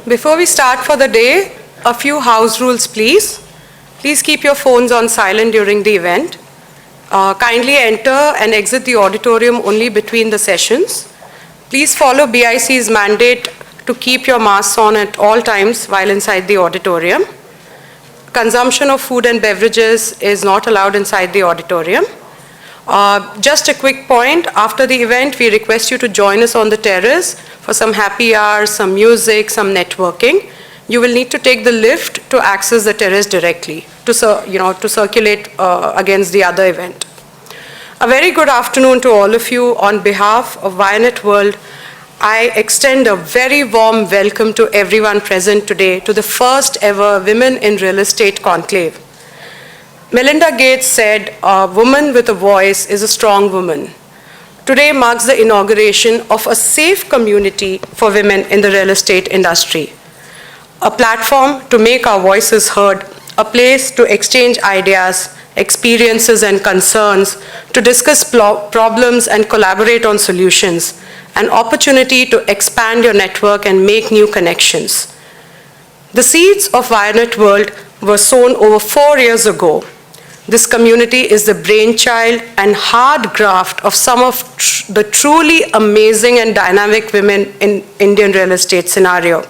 Before we start for the day, a few house rules, please. Please keep your phones on silent during the event. Kindly enter and exit the auditorium only between the sessions. Please follow BIC's mandate to keep your masks on at all times while inside the auditorium. Consumption of food and beverages is not allowed inside the auditorium. Just a quick point, after the event, we request you to join us on the terrace for some happy hours, some music, some networking. You will need to take the lift to access the terrace directly to circulate against the other event. A very good afternoon to all of you. On behalf of WiREnet World, I extend a very warm welcome to everyone present today to the first ever Women in Real Estate Conclave. Melinda Gates said, "A woman with a voice is a strong woman." Today marks the inauguration of a safe community for women in the real estate industry. A platform to make our voices heard, a place to exchange ideas, experiences and concerns, to discuss problems and collaborate on solutions, an opportunity to expand your network and make new connections. The seeds of WiREnet World were sown over 4 years ago. This community is the brainchild and hard graft of some of the truly amazing and dynamic women in Indian real estate scenario.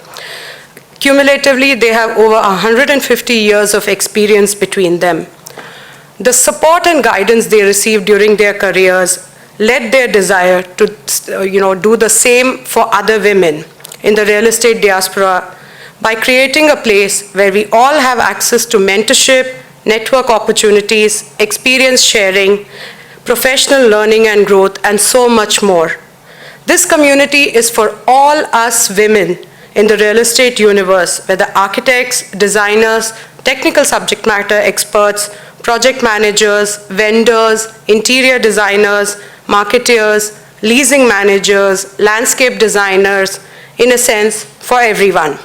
Cumulatively, they have over 150 years of experience between them. The support and guidance they received during their careers led their desire to do the same for other women in the real estate diaspora by creating a place where we all have access to mentorship, network opportunities, experience sharing, professional learning and growth, and so much more. This community is for all us women in the real estate universe, whether architects, designers, technical subject matter experts, project managers, vendors, interior designers, marketeers, leasing managers, landscape designers, in a sense, for everyone.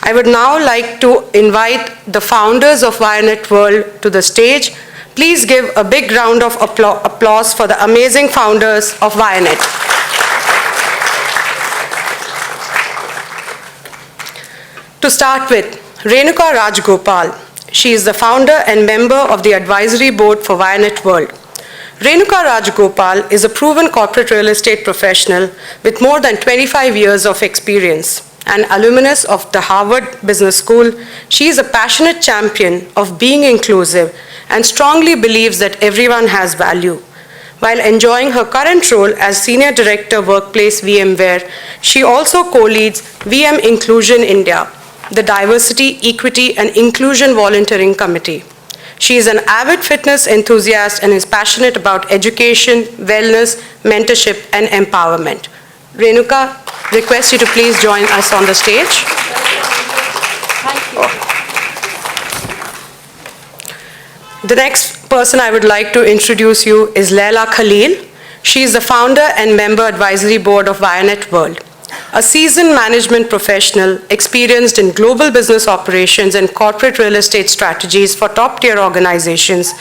I would now like to invite the founders of WiREnet World to the stage. Please give a big round of applause for the amazing founders of WiREnet. To start with, Renuka Rajgopal. She is the founder and member of the advisory board for WiREnet World. Renuka Rajgopal is a proven corporate real estate professional with more than 25 years of experience. An alumnus of the Harvard Business School, she is a passionate champion of being inclusive and strongly believes that everyone has value. While enjoying her current role as Senior Director Workplace VMware, she also co-leads VM Inclusion India, the Diversity, Equity and Inclusion Volunteering Committee. She is an avid fitness enthusiast and is passionate about education, wellness, mentorship and empowerment. Renuka, request you to please join us on the stage. Thank you. The next person I would like to introduce you is Laila Khalil. She is the founder and member advisory board of WiREnet World. A seasoned management professional experienced in global business operations and corporate real estate strategies for top-tier organizations,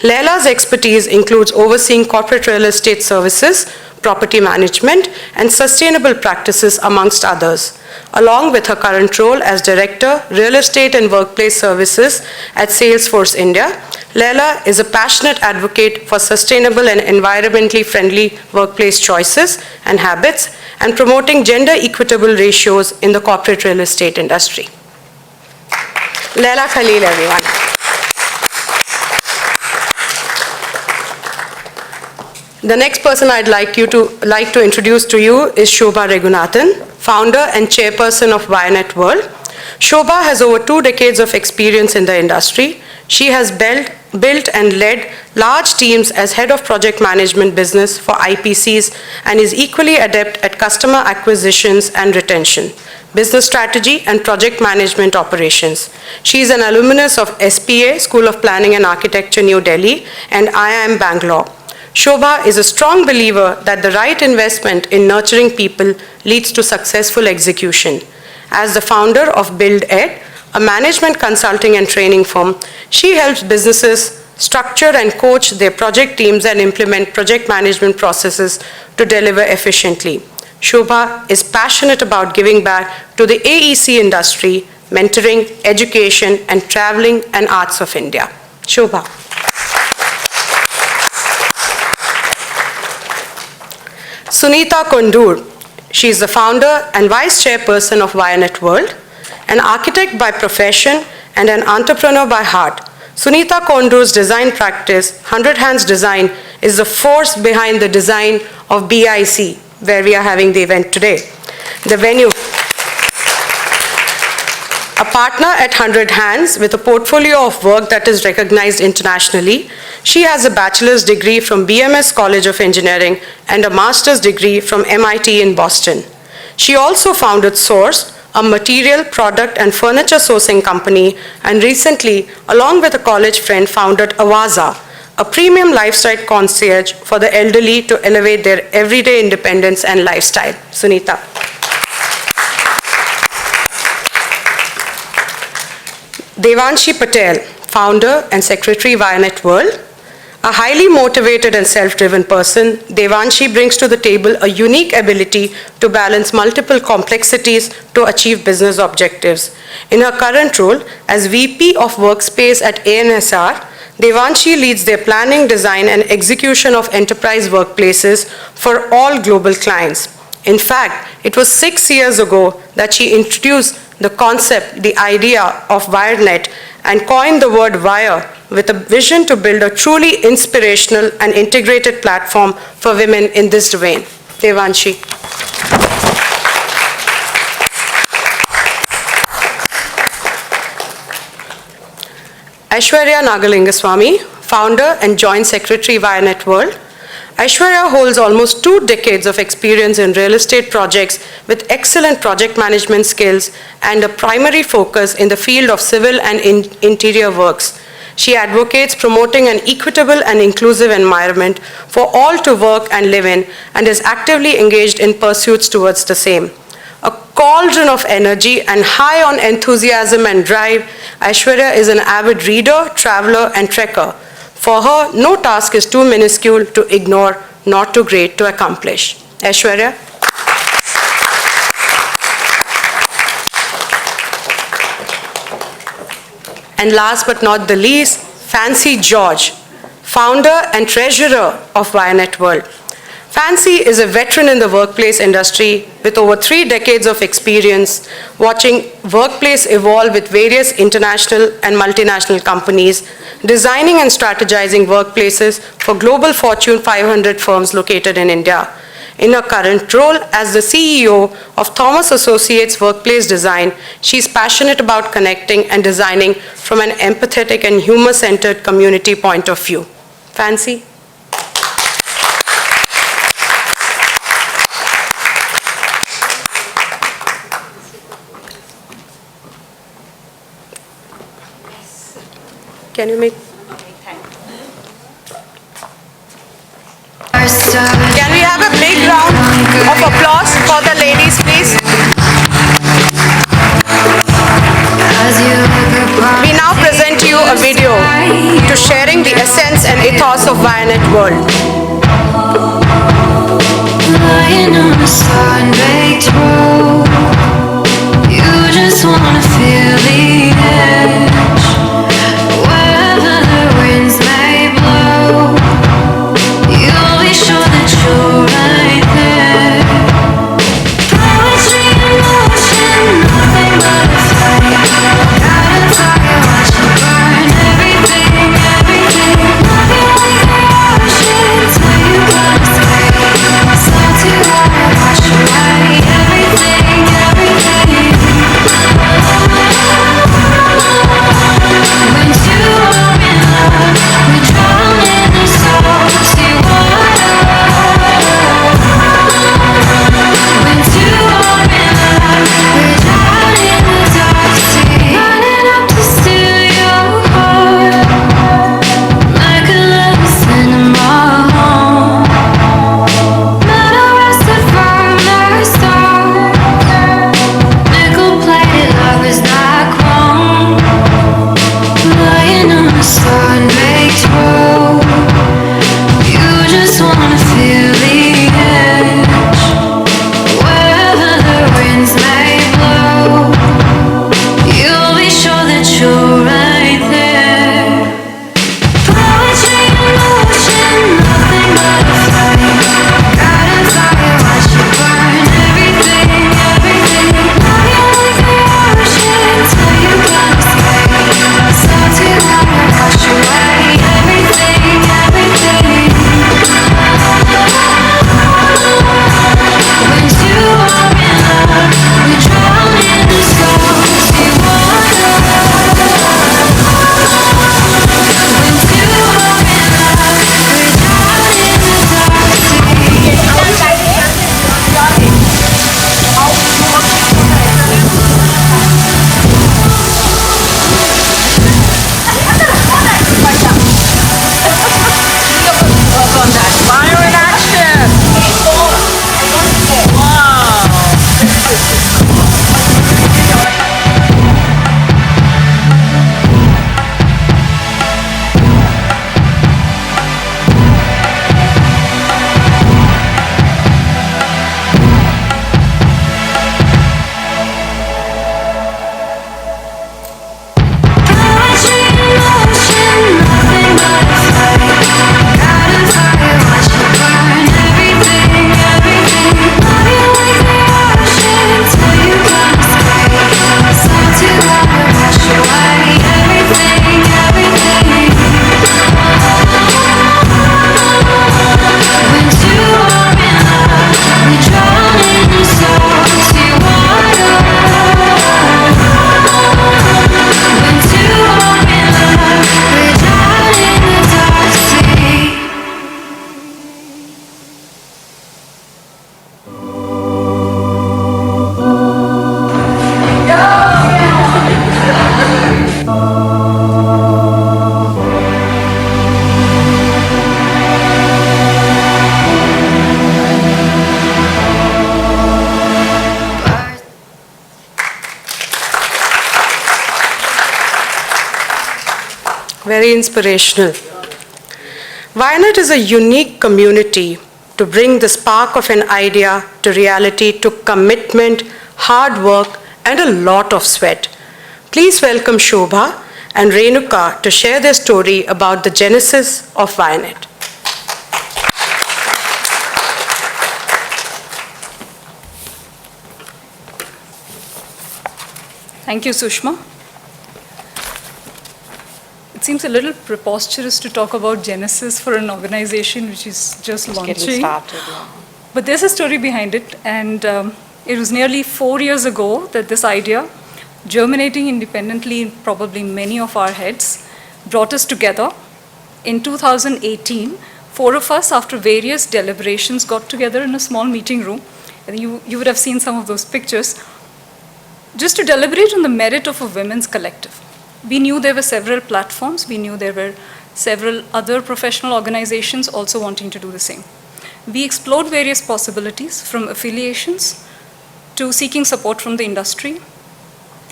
Laila's expertise includes overseeing corporate real estate services, property management, and sustainable practices, amongst others. Along with her current role as Director, Real Estate and Workplace Services at Salesforce India, Laila is a passionate advocate for sustainable and environmentally friendly workplace choices and habits, and promoting gender equitable ratios in the corporate real estate industry. Laila Khalil, everyone. The next person I'd like to introduce to you is Shobha Raghunathan, founder and chairperson of WiREnet World. Shobha has over 2 decades of experience in the industry. She has built and led large teams as head of project management business for IPCs and is equally adept at customer acquisitions and retention, business strategy and project management operations. She is an alumnus of SPA, School of Planning and Architecture, New Delhi, and IIM Bangalore. Shobha is a strong believer that the right investment in nurturing people leads to successful execution. As the founder of BuildEd, a management consulting and training firm, she helps businesses structure and coach their project teams and implement project management processes to deliver efficiently. Shobha is passionate about giving back to the AEC industry, mentoring, education, and traveling and arts of India. Shobha. Sunita Kondur. She is the founder and vice chairperson of WiREnet World, an architect by profession and an entrepreneur by heart. Sunita Kondur's design practice, 100 Hands Design, is the force behind the design of BIC, where we are having the event today. The venue. A partner at 100 Hands with a portfolio of work that is recognized internationally, she has a bachelor's degree from BMS College of Engineering and a master's degree from MIT in Boston. She also founded Source, a material, product, and furniture sourcing company, and recently, along with a college friend, founded Awaza, a premium lifestyle concierge for the elderly to elevate their everyday independence and lifestyle. Sunita. Devanshi Patel, founder and secretary, WiREnet World. A highly motivated and self-driven person, Devanshi brings to the table a unique ability to balance multiple complexities to achieve business objectives. In her current role as VP of Workspace at ANSR, Devanshi leads their planning, design, and execution of enterprise workplaces for all global clients. In fact, it was 6 years ago that she introduced the concept, the idea of WiREnet, and coined the word wire with a vision to build a truly inspirational and integrated platform for women in this domain. Devanshi. Aishwarya Nagalingaswamy, founder and joint secretary, WiREnet World. Aishwarya holds almost 2 decades of experience in real estate projects with excellent project management skills and a primary focus in the field of civil and interior works. She advocates promoting an equitable and inclusive environment for all to work and live in, and is actively engaged in pursuits towards the same. A cauldron of energy and high on enthusiasm and drive, Aishwarya is an avid reader, traveler, and trekker. For her, no task is too minuscule to ignore, nor too great to accomplish. Aishwarya. And last but not the least, Fancy George, founder and treasurer of WiREnet World. Fancy is a veteran in the workplace industry with over 3 decades of experience watching workplace evolve with various international and multinational companies, designing and strategizing workplaces for global Fortune 500 firms located in India. In her current role as the CEO of Thomas Associates Workplace Design, she is passionate about connecting and designing from an empathetic and humor-centered community point of view. Fancy? Can you make? Can we have a big round of applause for the ladies, please? We now present you a video to sharing the essence and ethos of WiREnet World. Lying on a sun-baked road, you just wanna feel the edge. Wherever the winds may blow, you'll be sure that you're right there. Poetry in motion, nothing but a flame. Got a fire, watch it burn. Everything, everything. Love you like the ocean, till you gotta stay. Slow to water, wash away everything. Very inspirational. WiREnet is a unique community to bring the spark of an idea to reality, to commitment, hard work, and a lot of sweat. Please welcome Shobha and Renuka to share their story about the genesis of WiREnet. Thank you, Sushma. It seems a little preposterous to talk about genesis for an organization which is just launching. Getting started, yeah. But there's a story behind it, and it was nearly 4 years ago that this idea, germinating independently in probably many of our heads, brought us together. In 2018, 4 of us, after various deliberations, got together in a small meeting room. And you would have seen some of those pictures, just to deliberate on the merit of a women's collective. We knew there were several platforms. We knew there were several other professional organizations also wanting to do the same. We explored various possibilities, from affiliations to seeking support from the industry,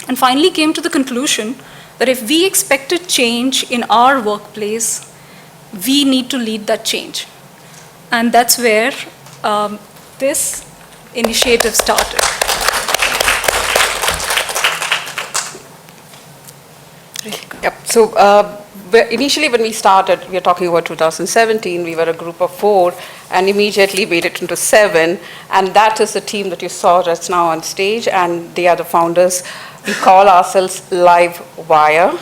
and finally came to the conclusion that if we expected change in our workplace, we need to lead that change. And that's where this initiative started. Yep. So initially when we started, we are talking about 2017, we were a group of 4 and immediately made it into 7. And that is the team that you saw just now on stage, and they are the founders. We call ourselves Live Wire.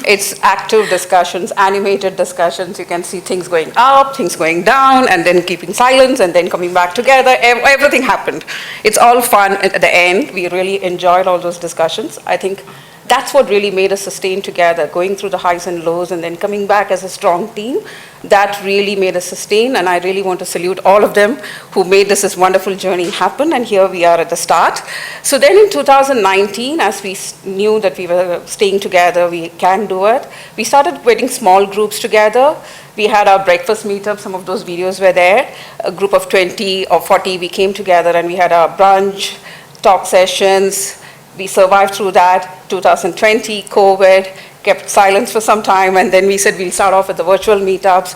It's active discussions, animated discussions. You can see things going up, things going down, and then keeping silence, and then coming back together. Everything happened. It's all fun at the end. We really enjoyed all those discussions. I think that's what really made us sustain together, going through the highs and lows and then coming back as a strong team. That really made us sustain, and I really want to salute all of them who made this wonderful journey happen, and here we are at the start. So then in 2019, as we knew that we were staying together, we can do it, we started putting small groups together. We had our breakfast meetup, some of those videos were there. A group of 20 or 40, we came together and we had our brunch, talk sessions. We survived through that. 2020, COVID, kept silence for some time, and then we said we'll start off with the virtual meetups.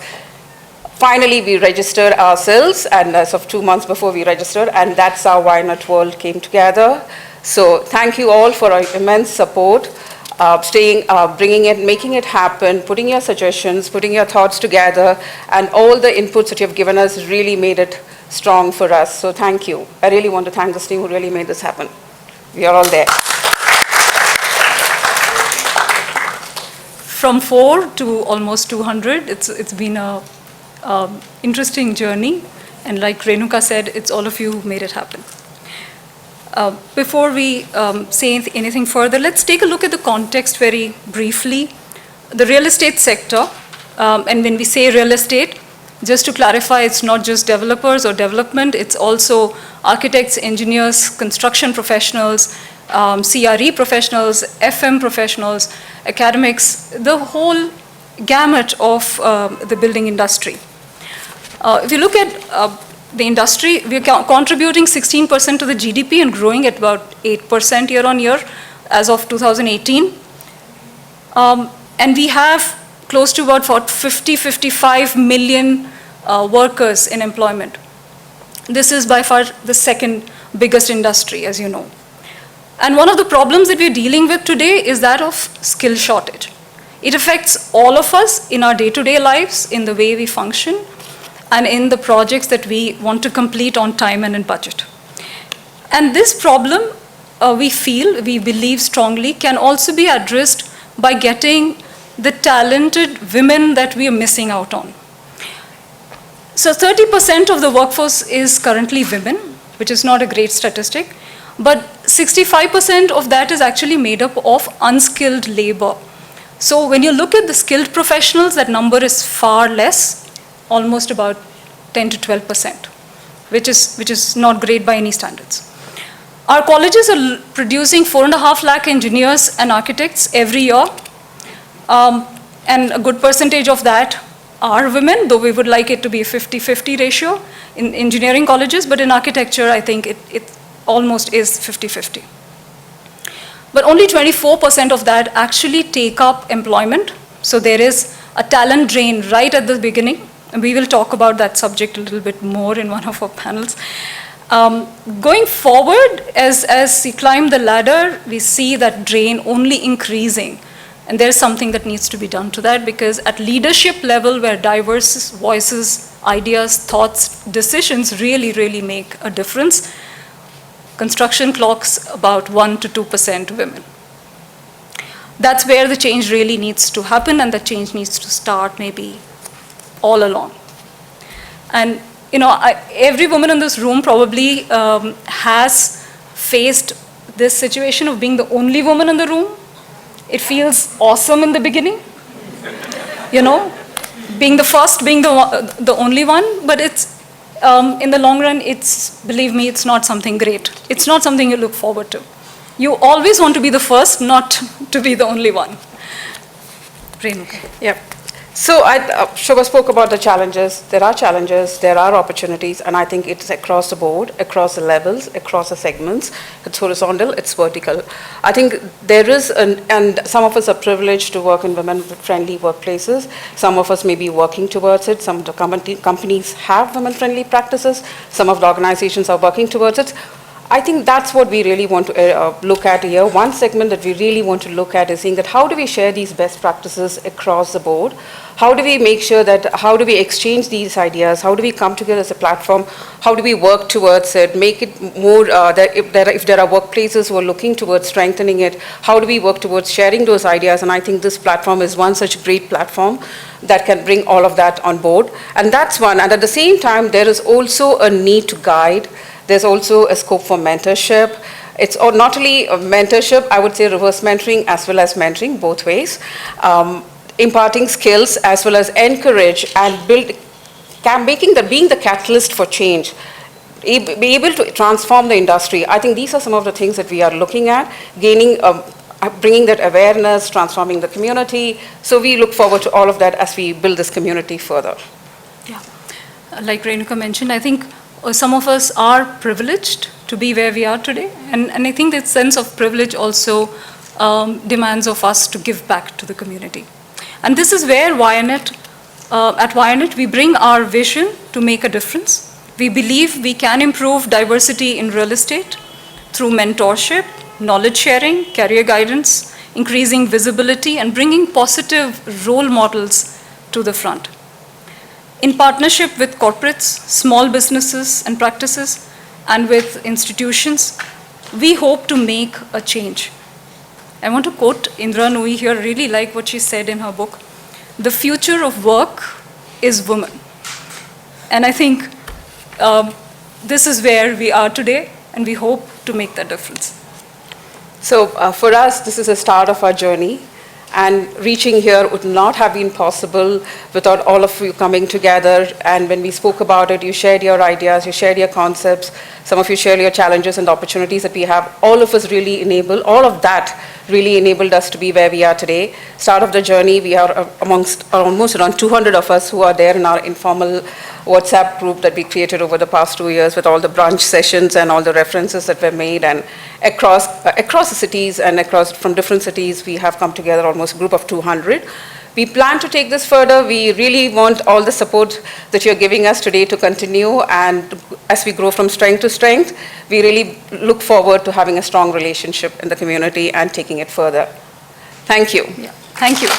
Finally, we registered ourselves, and as of 2 months before we registered, and that's how WiREnet World came together. So thank you all for our immense support, bringing it, making it happen, putting your suggestions, putting your thoughts together, and all the inputs that you've given us really made it strong for us. So thank you. I really want to thank this team who really made this happen. We are all there. From 4 to almost 200, it's been a interesting journey, and like Renuka said, it's all of you who made it happen. Before we say anything further, let's take a look at the context very briefly. The real estate sector, and when we say real estate, just to clarify, it's not just developers or development, it's also architects, engineers, construction professionals, CRE professionals, FM professionals, academics, the whole gamut of the building industry. If you look at the industry, we are contributing 16% to the GDP and growing at about 8% year on year as of 2018. And we have close to about 55 million workers in employment. This is by far the second biggest industry, as you know. And one of the problems that we're dealing with today is that of skill shortage. It affects all of us in our day-to-day lives, in the way we function, and in the projects that we want to complete on time and in budget. And this problem, we believe strongly, can also be addressed by getting the talented women that we are missing out on. So 30% of the workforce is currently women, which is not a great statistic, but 65% of that is actually made up of unskilled labor. So when you look at the skilled professionals, that number is far less, almost about 10 to 12%, which is not great by any standards. Our colleges are producing 4.5 lakh engineers and architects every year, and a good percentage of that are women, though we would like it to be a 50-50 ratio in engineering colleges, but in architecture, I think it almost is 50-50. But only 24% of that actually take up employment. So there is a talent drain right at the beginning, and we will talk about that subject a little bit more in one of our panels. Going forward, as we climb the ladder, we see that drain only increasing. And there's something that needs to be done to that, because at leadership level, where diverse voices, ideas, thoughts, decisions really, really make a difference, construction clocks about 1% to 2% women. That's where the change really needs to happen, and the change needs to start maybe all along. And every woman in this room probably has faced this situation of being the only woman in the room. It feels awesome in the beginning, being the first, being the only one, but it's, in the long run, believe me, it's not something great. It's not something you look forward to. You always want to be the first, not to be the only one. Renuka. Yeah. So Shobha spoke about the challenges. There are opportunities, and I think it's across the board, across the levels, across the segments. It's horizontal, it's vertical. I think there is, and some of us are privileged to work in women-friendly workplaces. Some of us may be working towards it. Some of the companies have women-friendly practices. Some of the organizations are working towards it. I think that's what we really want to look at here. One segment that we really want to look at is seeing that how do we share these best practices across the board? How do we make sure that, how do we exchange these ideas? How do we come together as a platform? How do we work towards it? Make it more, if there are workplaces who are looking towards strengthening it, how do we work towards sharing those ideas? And I think this platform is one such great platform that can bring all of that on board. And that's one. And at the same time, there is also a need to guide. There's also a scope for mentorship. It's not only a mentorship, I would say reverse mentoring as well as mentoring, both ways. Imparting skills as well as encourage and being the catalyst for change. Be able to transform the industry. I think these are some of the things that we are looking at, bringing that awareness, transforming the community. So we look forward to all of that as we build this community further. Yeah, like Renuka mentioned, I think some of us are privileged to be where we are today. And I think that sense of privilege also demands of us to give back to the community. And this is where WiREnet, at WiREnet, we bring our vision to make a difference. We believe we can improve diversity in real estate through mentorship, knowledge sharing, career guidance, increasing visibility, and bringing positive role models to the front. In partnership with corporates, small businesses and practices, and with institutions, we hope to make a change. I want to quote Indra Nooyi here, really like what she said in her book. The future of work is women. And I think this is where we are today, and we hope to make that difference. So for us, this is the start of our journey. And reaching here would not have been possible without all of you coming together. And when we spoke about it, you shared your ideas, you shared your concepts, some of you shared your challenges and the opportunities that we have. All of us really all of that really enabled us to be where we are today. Start of the journey, we are amongst almost around 200 of us who are there in our informal WhatsApp group that we created over the past 2 years with all the brunch sessions and all the references that were made. And across the cities and from different cities, we have come together almost a group of 200. We plan to take this further. We really want all the support that you're giving us today to continue. And as we grow from strength to strength, we really look forward to having a strong relationship in the community and taking it further. Thank you. Yeah. Thank you.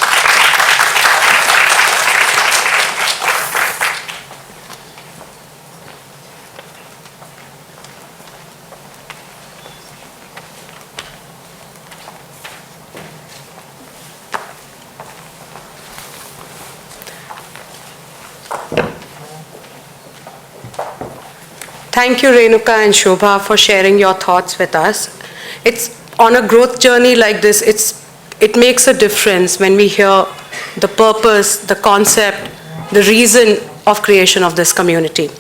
Thank you, Renuka and Shobha, for sharing your thoughts with us. It's on a growth journey like this, it makes a difference when we hear the purpose, the concept, the reason of creation of this community.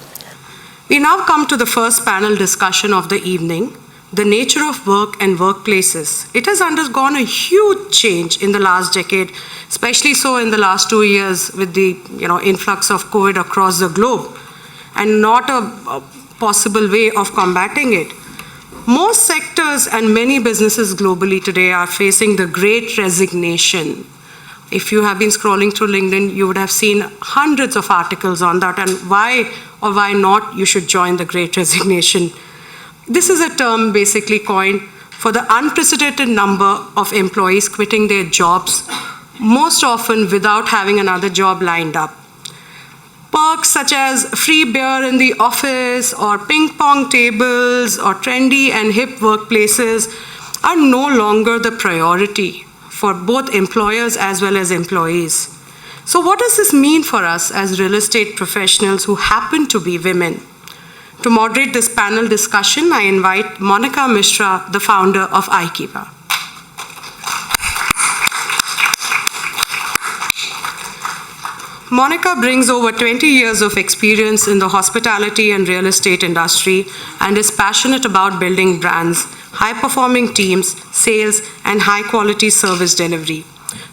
We now come to the first panel discussion of the evening, the nature of work and workplaces. It has undergone a huge change in the last decade, especially so in the last 2 years with the influx of COVID across the globe, and not a possible way of combating it. Most sectors and many businesses globally today are facing the great resignation, If you have been scrolling through LinkedIn, you would have seen hundreds of articles on that and why or why not you should join the Great Resignation. This is a term basically coined for the unprecedented number of employees quitting their jobs, most often without having another job lined up. Perks such as free beer in the office or ping pong tables or trendy and hip workplaces are no longer the priority for both employers as well as employees. So what does this mean for us as real estate professionals who happen to be women? To moderate this panel discussion, I invite Monica Mishra, the founder of iKiva. Monica brings over 20 years of experience in the hospitality and real estate industry and is passionate about building brands, high-performing teams, sales, and high-quality service delivery.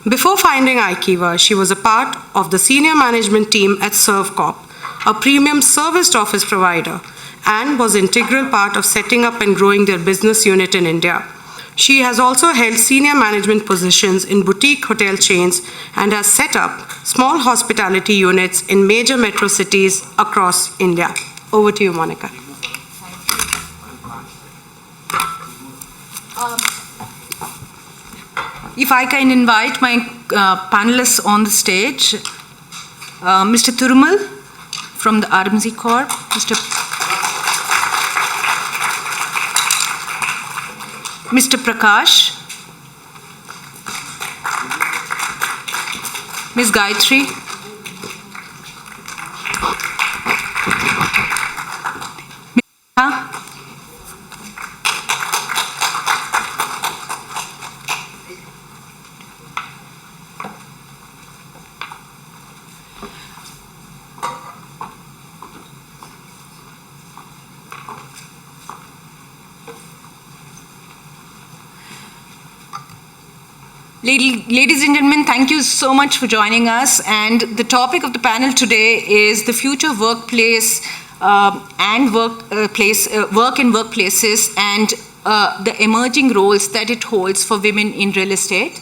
Before founding iKiva, she was a part of the senior management team at ServCorp, a premium serviced office provider, and was an integral part of setting up and growing their business unit in India. She has also held senior management positions in boutique hotel chains and has set up small hospitality units in major metro cities across India. Over to you, Monica. If I can invite my panelists on the stage, Mr. Thirumal from the RMZ Corp, Mr. Prakash, Ms. Gayatri, Ms. Neha, Ladies and gentlemen, thank you so much for joining us. And the topic of the panel today is the future workplace and work in workplaces and the emerging roles that it holds for women in real estate.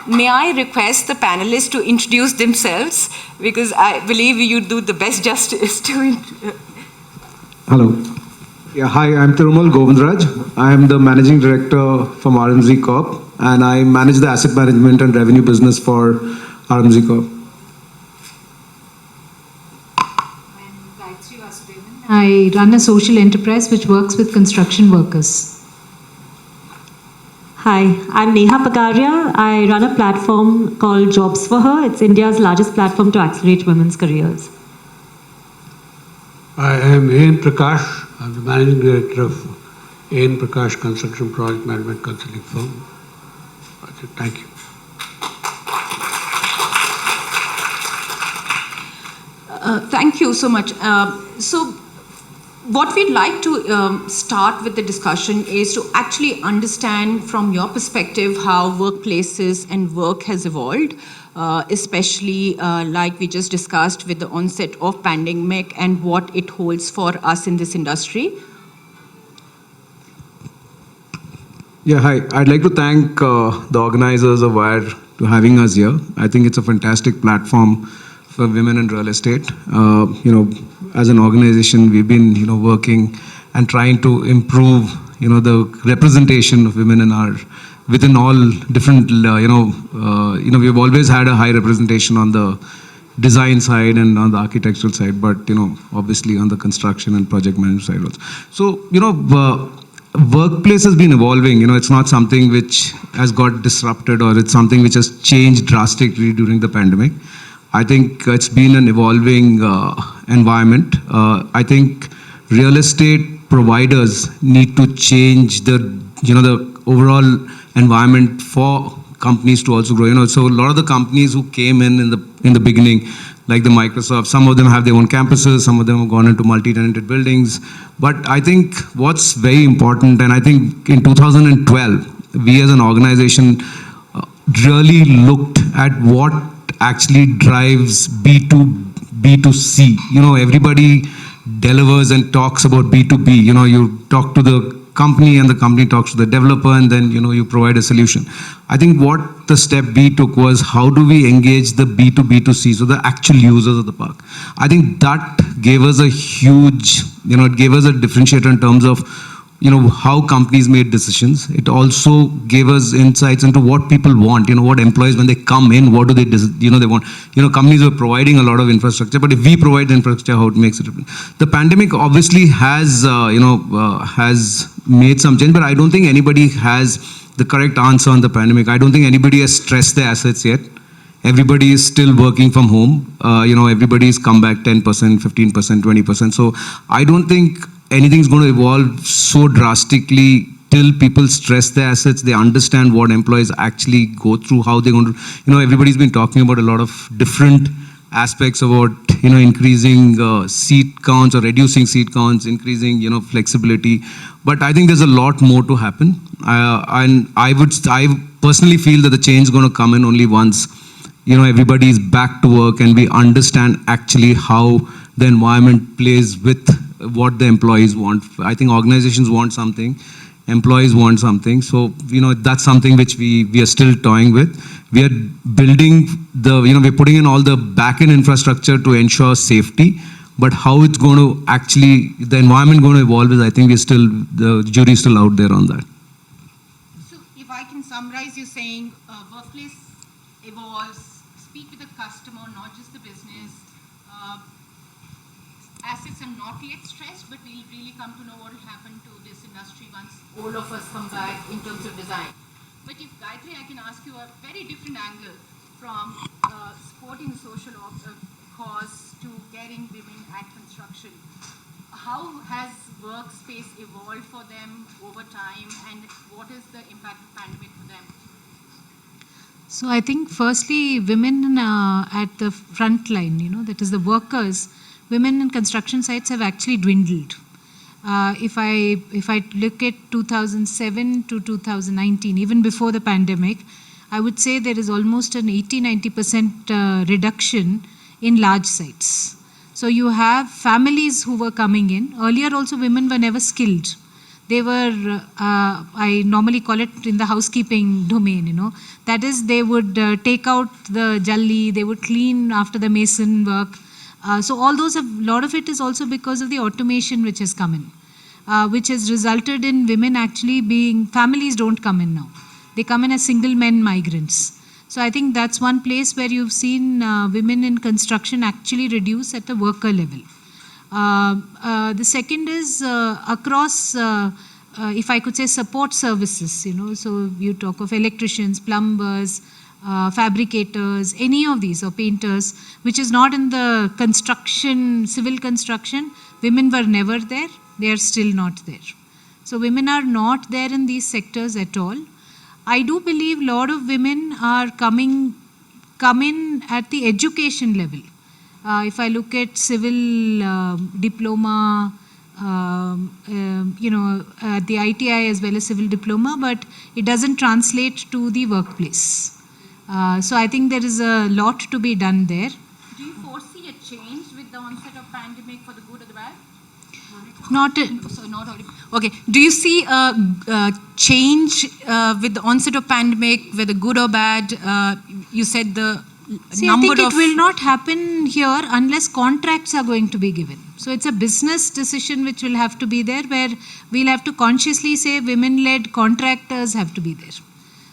May I request the panelists to introduce themselves, because I believe you do the best justice to Hello. Yeah, hi, I'm Thirumal Govindraj. I am the Managing Director from RMZ Corp, and I manage the asset management and revenue business for RMZ Corp. I run a social enterprise which works with construction workers. Hi, I'm Neha Pagaria. I run a platform called Jobs for Her. It's India's largest platform to accelerate women's careers. I am A.N. Prakash. I'm the Managing Director of A.N. Prakash Construction Project Management Consulting Firm. That's it. Thank you. Thank you so much. So what we'd like to start with the discussion is to actually understand from your perspective how workplaces and work has evolved, especially like we just discussed with the onset of pandemic and what it holds for us in this industry. Yeah, hi. I'd like to thank the organizers of WiRE for having us here. I think it's a fantastic platform for women in real estate. As an organization, we've been, working and trying to improve, the representation of women within all different, we've always had a high representation on the design side and on the architectural side, but, obviously on the construction and project management side also. So, workplace has been evolving. It's not something which has got disrupted or it's something which has changed drastically during the pandemic. I think it's been an evolving environment. I think real estate providers need to change the overall environment for companies to also grow. So a lot of the companies who came in the beginning, like the Microsoft, some of them have their own campuses, some of them have gone into multi-tenanted buildings. But I think what's very important, and I think in 2012, we as an organization really looked at what actually drives B2C. Everybody delivers and talks about B2B. You talk to the company, and the company talks to the developer, and then, you provide a solution. I think what the step B took was, how do we engage the B2B2C, so the actual users of the park? I think that gave us a huge, it gave us a differentiator in terms of, how companies made decisions. It also gave us insights into what people want, what employees, when they come in, what do they, they want. Companies were providing a lot of infrastructure, but if we provide the infrastructure, how it makes it different. The pandemic obviously has, has made some change, but I don't think anybody has the correct answer on the pandemic. I don't think anybody has stressed their assets yet. Everybody is still working from home. Everybody's come back 10%, 15%, 20%. So I don't think anything's going to evolve so drastically till people stress their assets, they understand what employees actually go through, how they're going to, everybody's been talking about a lot of different aspects about, increasing seat counts or reducing seat counts, increasing, flexibility. But I think there's a lot more to happen. And I personally feel that the change is going to come in only once, everybody is back to work and we understand actually how the environment plays with what the employees want. I think organizations want something, employees want something. So, that's something which we are still toying with. We are building we're putting in all the back-end infrastructure to ensure safety, but how it's going to actually, the environment going to evolve is, I think the jury is still out there on that. So if I can summarize, you're saying workplace evolves, speak with the customer, not just the business. Assets are not yet stressed, but we'll really come to know what will happen to this industry once all of us come back in terms of design. But if Gayatri, I can ask you a very different angle from supporting the social cause to getting women at construction. How has workspace evolved for them over time, and what is the impact of pandemic for them? So I think firstly, women at the front line, that is the workers, women in construction sites have actually dwindled. If I look at 2007 to 2019, even before the pandemic, I would say there is almost an 80-90% reduction in large sites. So you have families who were coming in. Earlier also women were never skilled. They were, I normally call it in the housekeeping domain, That is, they would take out the jalli, they would clean after the mason work. So all those, a lot of it is also because of the automation which has come in, which has resulted in women actually being, families don't come in now. They come in as single men migrants. So I think that's one place where you've seen women in construction actually reduce at the worker level. The second is across, if I could say, support services, so you talk of electricians, plumbers, fabricators, any of these, or painters, which is not in the construction, civil construction, women were never there, they are still not there. So women are not there in these sectors at all. I do believe a lot of women are come in at the education level. If I look at civil diploma, at the ITI as well as civil diploma, but it doesn't translate to the workplace. So I think there is a lot to be done there. Do you foresee a change with the onset of pandemic for the good or the bad? Not audible. Okay. Do you see a change with the onset of pandemic, whether good or bad? You said the number I think it will not happen here unless contracts are going to be given. So it's a business decision which will have to be there, where we'll have to consciously say women-led contractors have to be there.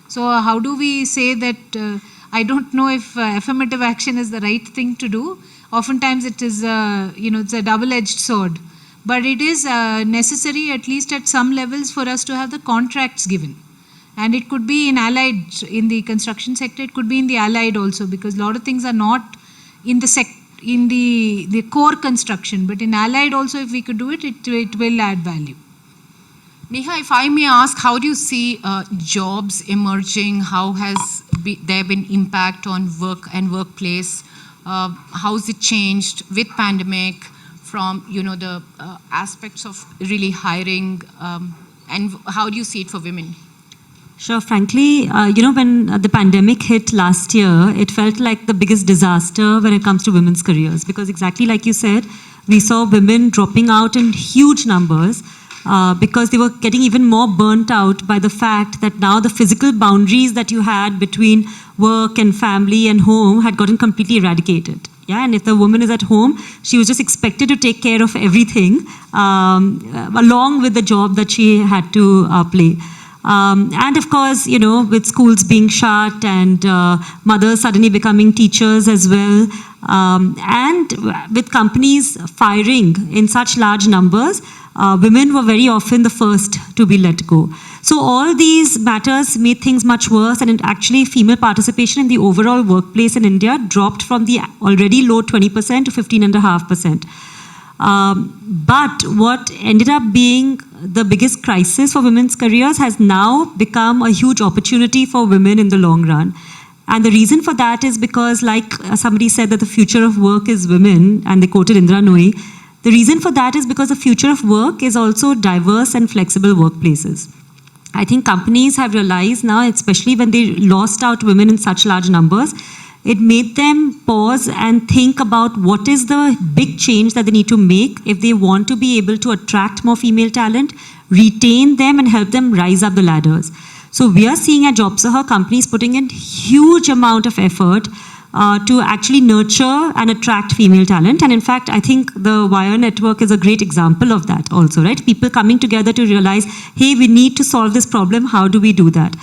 So how do we say that, I don't know if affirmative action is the right thing to do. Oftentimes it is, it's a double-edged sword. But it is necessary, at least at some levels, for us to have the contracts given. And it could be in allied, in the construction sector, it could be in the allied also, because a lot of things are not in the core construction, but in allied also, if we could do it, it will add value. Neha, if I may ask, how do you see jobs emerging? How has there been impact on work and workplace? How has it changed with pandemic from, the aspects of really hiring, and how do you see it for women? Sure. Frankly, when the pandemic hit last year, it felt like the biggest disaster when it comes to women's careers, because exactly like you said, we saw women dropping out in huge numbers because they were getting even more burnt out by the fact that now the physical boundaries that you had between work and family and home had gotten completely eradicated. Yeah, and if the woman is at home, she was just expected to take care of everything along with the job that she had to play. And of course, you know, with schools being shut and mothers suddenly becoming teachers as well, and with companies firing in such large numbers, women were very often the first to be let go. So all these matters made things much worse, and actually female participation in the overall workplace in India dropped from the already low 20% to 15.5%. But what ended up being the biggest crisis for women's careers has now become a huge opportunity for women in the long run. And the reason for that is because, like somebody said, that the future of work is women, and they quoted Indra Nooyi. The reason for that is because the future of work is also diverse and flexible workplaces. I think companies have realized now, especially when they lost out women in such large numbers, it made them pause and think about what is the big change that they need to make if they want to be able to attract more female talent, retain them, and help them rise up the ladders. So we are seeing at JobSaha companies putting in huge amount of effort to actually nurture and attract female talent. And in fact, I think the WiREnet network is a great example of that also, right? People coming together to realize, hey, we need to solve this problem. How do we do that?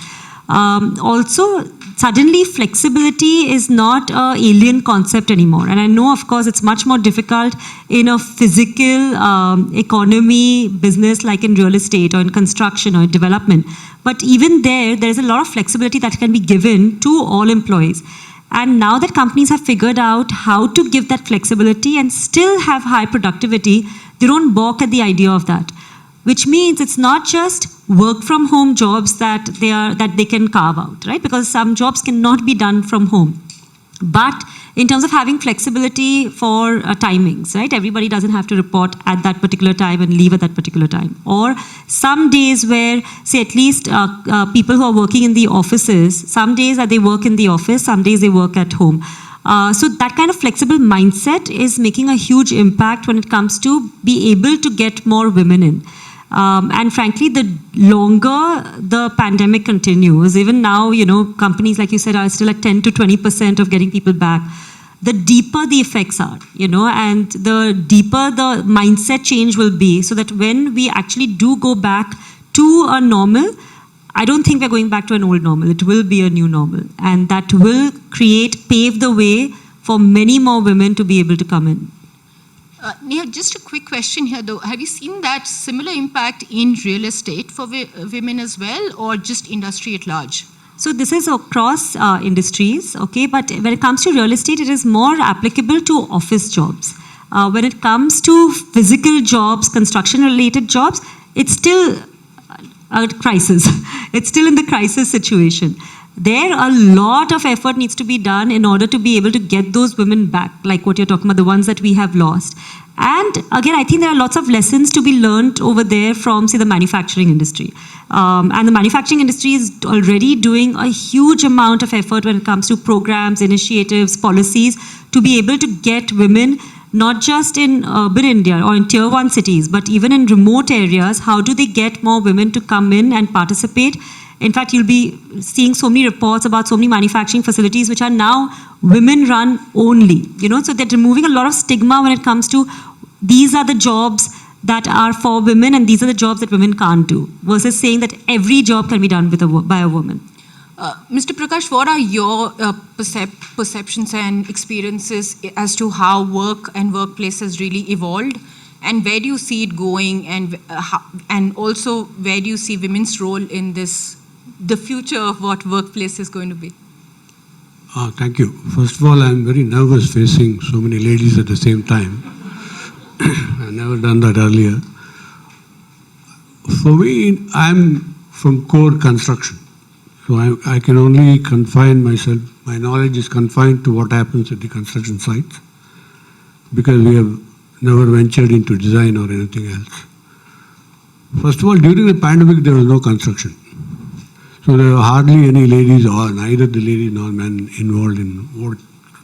Also, suddenly flexibility is not an alien concept anymore. And I know, of course, it's much more difficult in a physical economy business like in real estate or in construction or in development. But even there's a lot of flexibility that can be given to all employees. And now that companies have figured out how to give that flexibility and still have high productivity, they don't balk at the idea of that. Which means it's not just work from home jobs that they can carve out, right? Because some jobs cannot be done from home. But in terms of having flexibility for timings, right? Everybody doesn't have to report at that particular time and leave at that particular time. Or some days where, say, at least people who are working in the offices, some days that they work in the office, some days they work at home. So that kind of flexible mindset is making a huge impact when it comes to be able to get more women in. And frankly, the longer the pandemic continues, even now, you know, companies, like you said, are still at 10 to 20% of getting people back. The deeper the effects are, you know, and the deeper the mindset change will be, so that when we actually do go back to a normal, I don't think we're going back to an old normal. It will be a new normal. And that will pave the way for many more women to be able to come in. Neha, just a quick question here though. Have you seen that similar impact in real estate for women as well, or just industry at large? So this is across industries, okay? But when it comes to real estate, it is more applicable to office jobs. When it comes to physical jobs, construction-related jobs, it's still a crisis. It's still in the crisis situation. There, a lot of effort needs to be done in order to be able to get those women back, like what you're talking about, the ones that we have lost. And again, I think there are lots of lessons to be learned over there from, say, the manufacturing industry. And the manufacturing industry is already doing a huge amount of effort when it comes to programs, initiatives, policies, to be able to get women, not just in urban India or in tier 1 cities, but even in remote areas. How do they get more women to come in and participate? In fact, you'll be seeing so many reports about so many manufacturing facilities which are now women-run only. You know, so they're removing a lot of stigma when it comes to these are the jobs that are for women and these are the jobs that women can't do, versus saying that every job can be done by a woman. Mr. Prakash, what are your perceptions and experiences as to how work and workplace has really evolved? And where do you see it going? And also, where do you see women's role in the future of what workplace is going to be? Thank you. First of all, I'm very nervous facing so many ladies at the same time. I've never done that earlier. For me, I'm from core construction. So I can only confine myself, my knowledge is confined to what happens at the construction sites, because we have never ventured into design or anything else. First of all, during the pandemic, there was no construction. So there were hardly any ladies, or neither the ladies nor men, involved in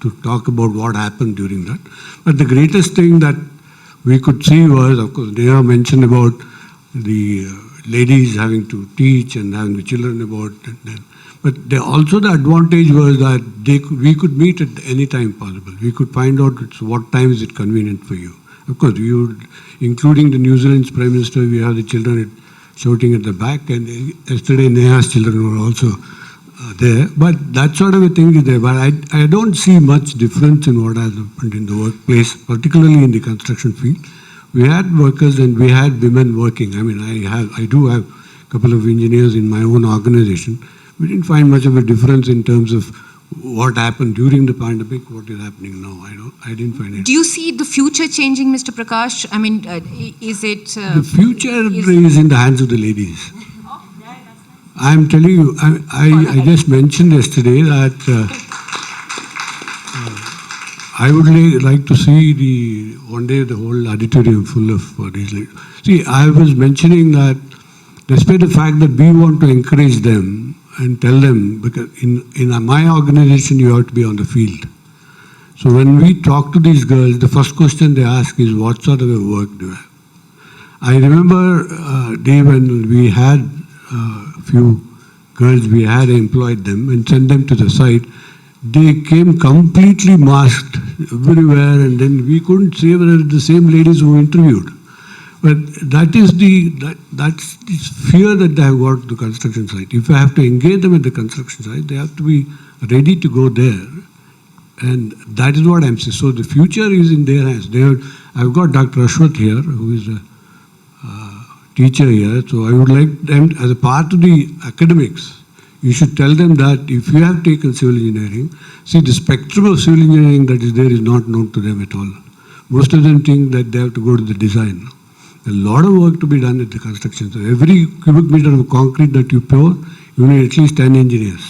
to talk about what happened during that. But the greatest thing that we could see was, of course, Neha mentioned about the ladies having to teach and having the children about it. But also the advantage was that we could meet at any time possible. We could find out what time is it convenient for you. Of course, including the New Zealand's Prime Minister, we have the children shouting at the back, and yesterday Neha's children were also there. But that sort of a thing is there. But I don't see much difference in what has happened in the workplace, particularly in the construction field. We had workers and we had women working. I mean, I do have a couple of engineers in my own organization. We didn't find much of a difference in terms of what happened during the pandemic, what is happening now. I didn't find it. Do you see the future changing, Mr. Prakash? I mean, is it... the future is in the hands of the ladies. I'm telling you, I just mentioned yesterday that I would like to see one day the whole auditorium full of these ladies. See, I was mentioning that despite the fact that we want to encourage them, and tell them, because in my organization you have to be on the field. So when we talk to these girls, the first question they ask is, what sort of a work do you have? I remember day when we had a few girls, we had employed them and sent them to the site. They came completely masked everywhere, and then we couldn't say whether it's the same ladies who interviewed. But that's the fear that they have got to the construction site. If I have to engage them at the construction site, they have to be ready to go there. And that is what I'm saying. So the future is in their hands. I've got Dr. Ashwath here, who is a teacher here. So I would like them, as a part of the academics, you should tell them that if you have taken civil engineering, see, the spectrum of civil engineering that is there is not known to them at all. Most of them think that they have to go to the design. A lot of work to be done at the construction. So every cubic meter of concrete that you pour, you need at least 10 engineers.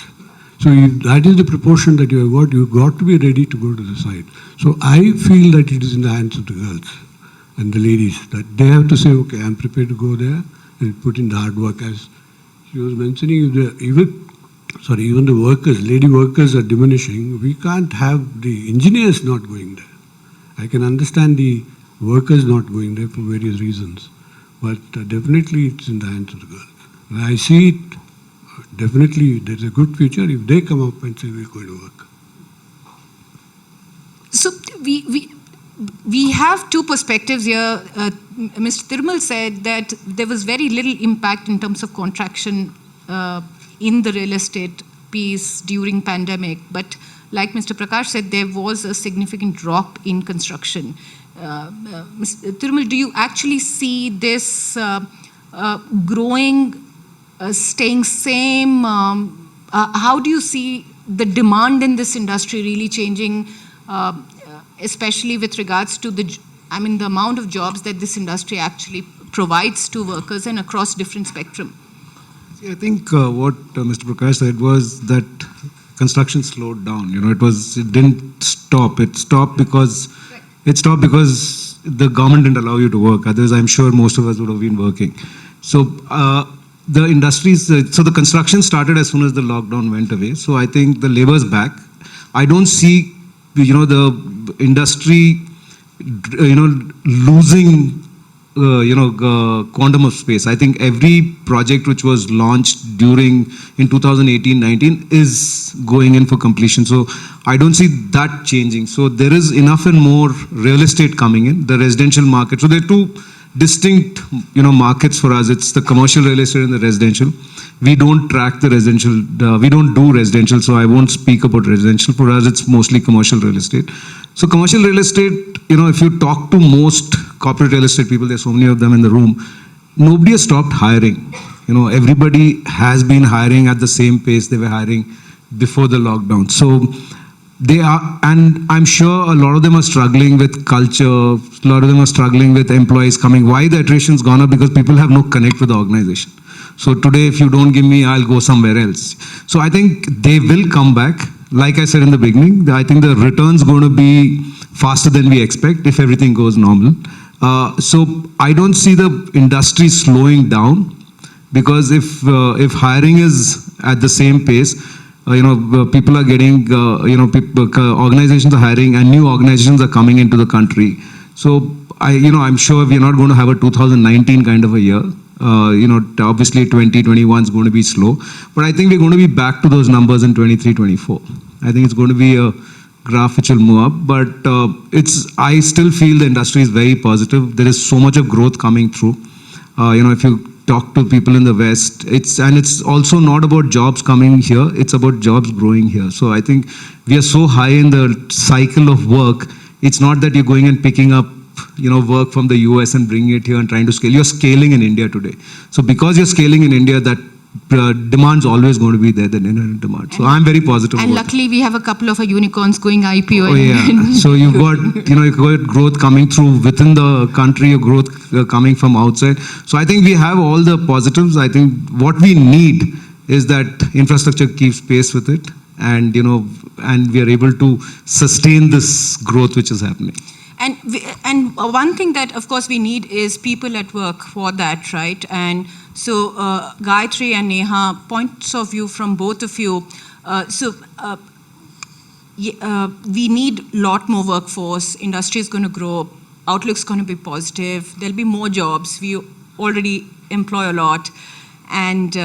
So if that is the proportion that you have got to be ready to go to the site. So I feel that it is in the hands of the girls and the ladies, that they have to say, okay, I'm prepared to go there and put in the hard work. As she was mentioning, even the workers, lady workers are diminishing. We can't have the engineers not going there. I can understand the workers not going there for various reasons, but definitely it's in the hands of the girls. And I see it, definitely there's a good future if they come up and say we're going to work. So we have two perspectives here. Mr. Thirumal said that there was very little impact in terms of contraction in the real estate piece during pandemic, but like Mr. Prakash said, there was a significant drop in construction. Mr. Thirumal, do you actually see this growing, staying same? How do you see the demand in this industry really changing, especially with regards to the amount of jobs that this industry actually provides to workers and across different spectrum? See, I think what Mr. Prakash said was that construction slowed down. It didn't stop. It stopped because the government didn't allow you to work. Otherwise, I'm sure most of us would have been working. So the industries, so the construction started as soon as the lockdown went away. So I think the labor's back. I don't see, the industry, losing, quantum of space. I think every project which was launched in 2018-19 is going in for completion. So I don't see that changing. So there is enough and more real estate coming in, the residential market. So there are two distinct, markets for us. It's the commercial real estate and the residential. We don't track the residential, we don't do residential, so I won't speak about residential. For us, it's mostly commercial real estate. So commercial real estate, if you talk to most corporate real estate people, there's so many of them in the room, nobody has stopped hiring. Everybody has been hiring at the same pace they were hiring before the lockdown. So they are, and I'm sure a lot of them are struggling with culture, a lot of them are struggling with employees coming. Why the attrition's gone up? Because people have no connect with the organization. So today, if you don't give me, I'll go somewhere else. So I think they will come back. Like I said in the beginning, I think the return's going to be faster than we expect if everything goes normal. So I don't see the industry slowing down, because if hiring is at the same pace, people are getting, organizations are hiring and new organizations are coming into the country. So I'm sure we're not going to have a 2019 kind of a year. Obviously 2021 is going to be slow, but I think we're going to be back to those numbers in 23, 24. I think it's going to be a graph which will move up, but I still feel the industry is very positive. There is so much of growth coming through. If you talk to people in the West, it's also not about jobs coming here, it's about jobs growing here. So I think we are so high in the cycle of work, it's not that you're going and picking up work from the US and bringing it here and trying to scale. You're scaling in India today. So because you're scaling in India, that demand's always going to be there, the inherent demand. So I'm very positive. And luckily we have a couple of unicorns going IPO. Oh yeah. So you've got growth coming through within the country, growth coming from outside. So I think we have all the positives. I think what we need is that infrastructure keeps pace with it, and we are able to sustain this growth which is happening. And one thing that, of course, we need is people at work for that, right? And so, Gayatri and Neha, points of view from both of you. We need a lot more workforce. Industry is going to grow. Outlook's going to be positive. There'll be more jobs. We already employ a lot. And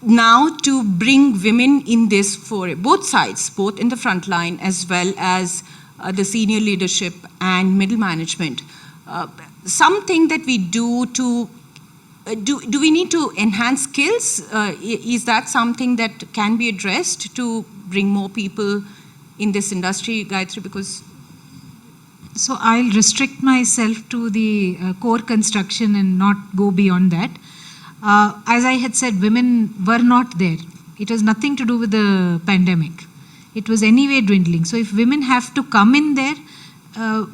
now to bring women in this for both sides, both in the front line as well as the senior leadership and middle management. Something that we do to, do we need to enhance skills? Is that something that can be addressed to bring more people in this industry, Gayatri? Because so I'll restrict myself to the core construction and not go beyond that. As I had said, women were not there. It has nothing to do with the pandemic. It was anyway dwindling. So if women have to come in there,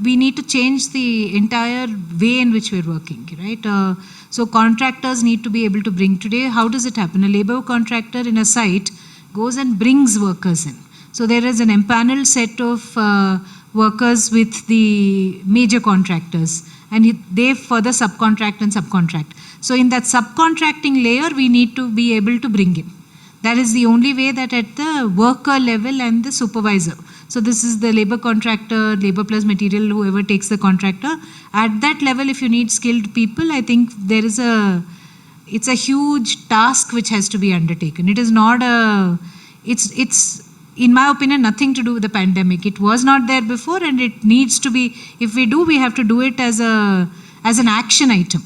we need to change the entire way in which we're working, right? So contractors need to be able to bring. Today, how does it happen? A labor contractor in a site goes and brings workers in. So there is an empaneled set of workers with the major contractors, and they further subcontract and subcontract. So in that subcontracting layer, we need to be able to bring in. That is the only way that at the worker level and the supervisor. So this is the labor contractor, labor plus material, whoever takes the contractor. At that level, if you need skilled people, I think it's a huge task which has to be undertaken. It is not it's in my opinion, nothing to do with the pandemic. It was not there before, and it needs to be, if we do, we have to do it as an action item.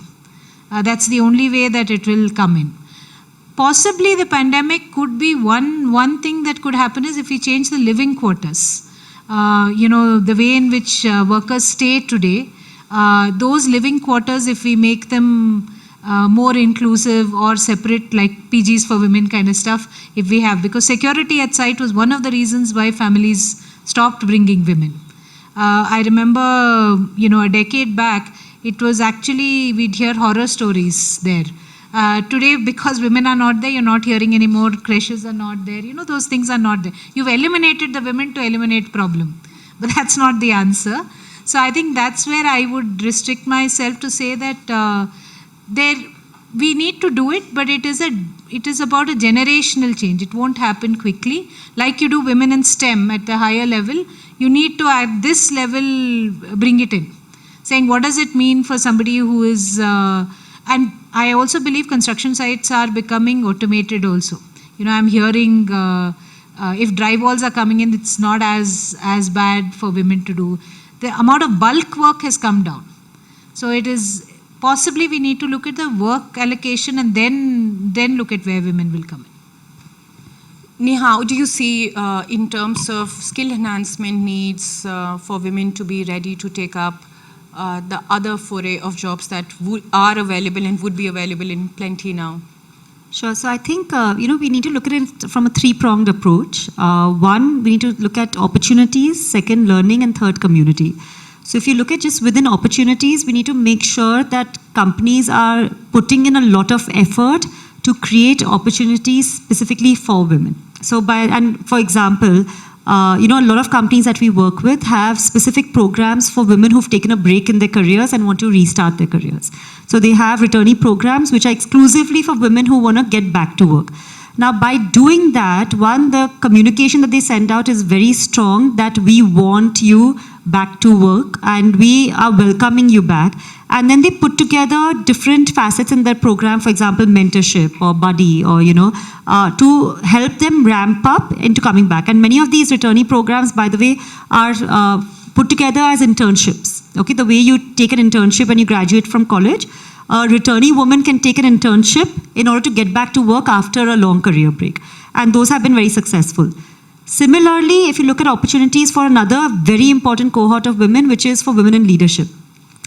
That's the only way that it will come in. Possibly the pandemic could be one thing that could happen is if we change the living quarters. The way in which workers stay today, those living quarters, if we make them more inclusive or separate, like PGs for women kind of stuff, if we have, because security at site was one of the reasons why families stopped bringing women. I remember, a decade back, it was actually, we'd hear horror stories there. Today, because women are not there, you're not hearing any more, creches are not there, those things are not there. You've eliminated the women to eliminate problem, but that's not the answer. So I think that's where I would restrict myself to say that we need to do it, but it is about a generational change. It won't happen quickly. Like you do women in STEM at the higher level, you need to at this level bring it in. Saying what does it mean for somebody who is, and I also believe construction sites are becoming automated also. I'm hearing if drywalls are coming in, it's not as bad for women to do. The amount of bulk work has come down. So it is, possibly we need to look at the work allocation and then look at where women will come in. Neha, how do you see in terms of skill enhancement needs for women to be ready to take up the other foray of jobs that are available and would be available in plenty now? Sure. So I think, we need to look at it from a three-pronged approach. One, we need to look at opportunities. Second, learning. And third, community. So if you look at just within opportunities, we need to make sure that companies are putting in a lot of effort to create opportunities specifically for women. So for example, a lot of companies that we work with have specific programs for women who've taken a break in their careers and want to restart their careers. So they have returnee programs which are exclusively for women who want to get back to work. Now, by doing that, one, the communication that they send out is very strong that we want you back to work and we are welcoming you back. And then they put together different facets in their program, for example, mentorship or buddy or, to help them ramp up into coming back. And many of these returnee programs, by the way, are put together as internships. Okay, the way you take an internship when you graduate from college, a returnee woman can take an internship in order to get back to work after a long career break. And those have been very successful. Similarly, if you look at opportunities for another very important cohort of women, which is for women in leadership.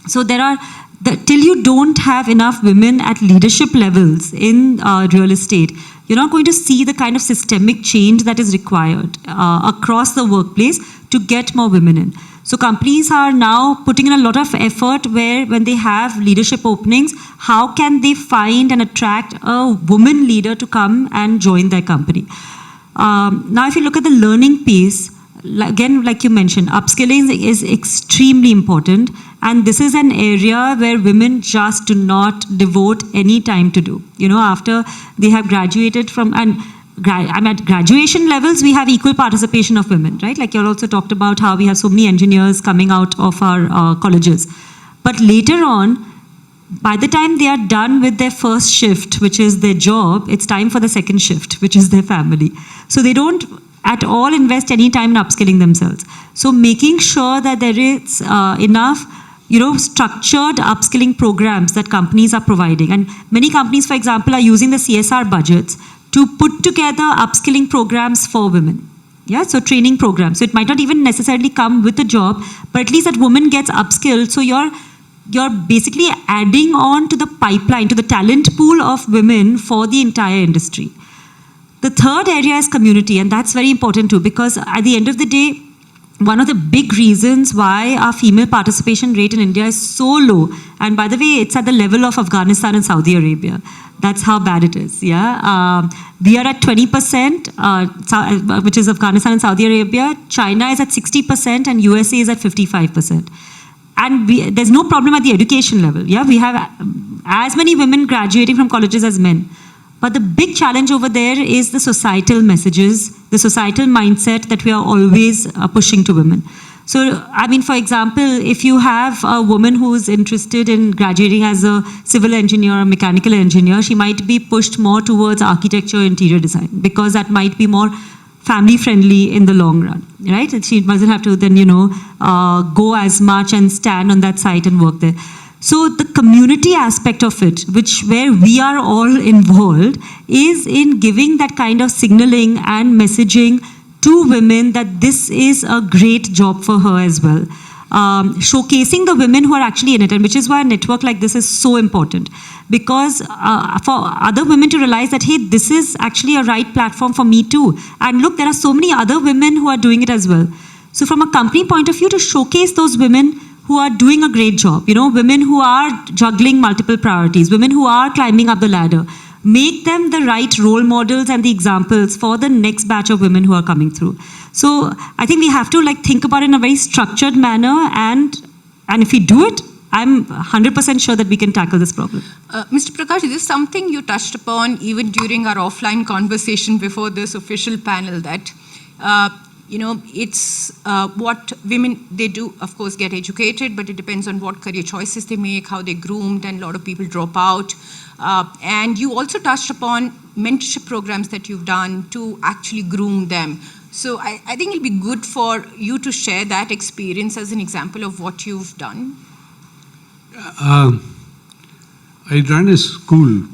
So till you don't have enough women at leadership levels in real estate, you're not going to see the kind of systemic change that is required across the workplace to get more women in. So companies are now putting in a lot of effort where when they have leadership openings, how can they find and attract a woman leader to come and join their company? Now, if you look at the learning piece, again, like you mentioned, upskilling is extremely important. And this is an area where women just do not devote any time to do. After they have graduated from, I'm at graduation levels, we have equal participation of women, right? Like you also talked about how we have so many engineers coming out of our colleges. But later on, by the time they are done with their first shift, which is their job, it's time for the second shift, which is their family. So they don't at all invest any time in upskilling themselves. So making sure that there is enough structured upskilling programs that companies are providing. And many companies, for example, are using the CSR budgets to put together upskilling programs for women. Yeah, so training programs. So it might not even necessarily come with a job, but at least that woman gets upskilled. So you're basically adding on to the pipeline, to the talent pool of women for the entire industry. The third area is community, and that's very important too, because at the end of the day, one of the big reasons why our female participation rate in India is so low, and by the way, it's at the level of Afghanistan and Saudi Arabia. That's how bad it is, yeah. We are at 20%, which is Afghanistan and Saudi Arabia. China is at 60% and USA is at 55%. And there's no problem at the education level, yeah. We have as many women graduating from colleges as men. But the big challenge over there is the societal messages, the societal mindset that we are always pushing to women. So, I mean, for example, if you have a woman who's interested in graduating as a civil engineer or mechanical engineer, she might be pushed more towards architecture, interior design, because that might be more family friendly in the long run, right? And she doesn't have to then, go as much and stand on that site and work there. So the community aspect of it, where we are all involved, is in giving that kind of signaling and messaging to women that this is a great job for her as well. Showcasing the women who are actually in it, and which is why a network like this is so important. Because for other women to realize that, hey, this is actually a right platform for me too. And look, there are so many other women who are doing it as well. So from a company point of view, to showcase those women who are doing a great job, women who are juggling multiple priorities, women who are climbing up the ladder, make them the right role models and the examples for the next batch of women who are coming through. So I think we have to think about it in a very structured manner, and if we do it, I'm 100% sure that we can tackle this problem. Mr. Prakash, this is something you touched upon even during our offline conversation before this official panel, that it's what women, they do, of course, get educated, but it depends on what career choices they make, how they're groomed, and a lot of people drop out. And you also touched upon mentorship programs that you've done to actually groom them. So I think it'll be good for you to share that experience as an example of what you've done. I ran a school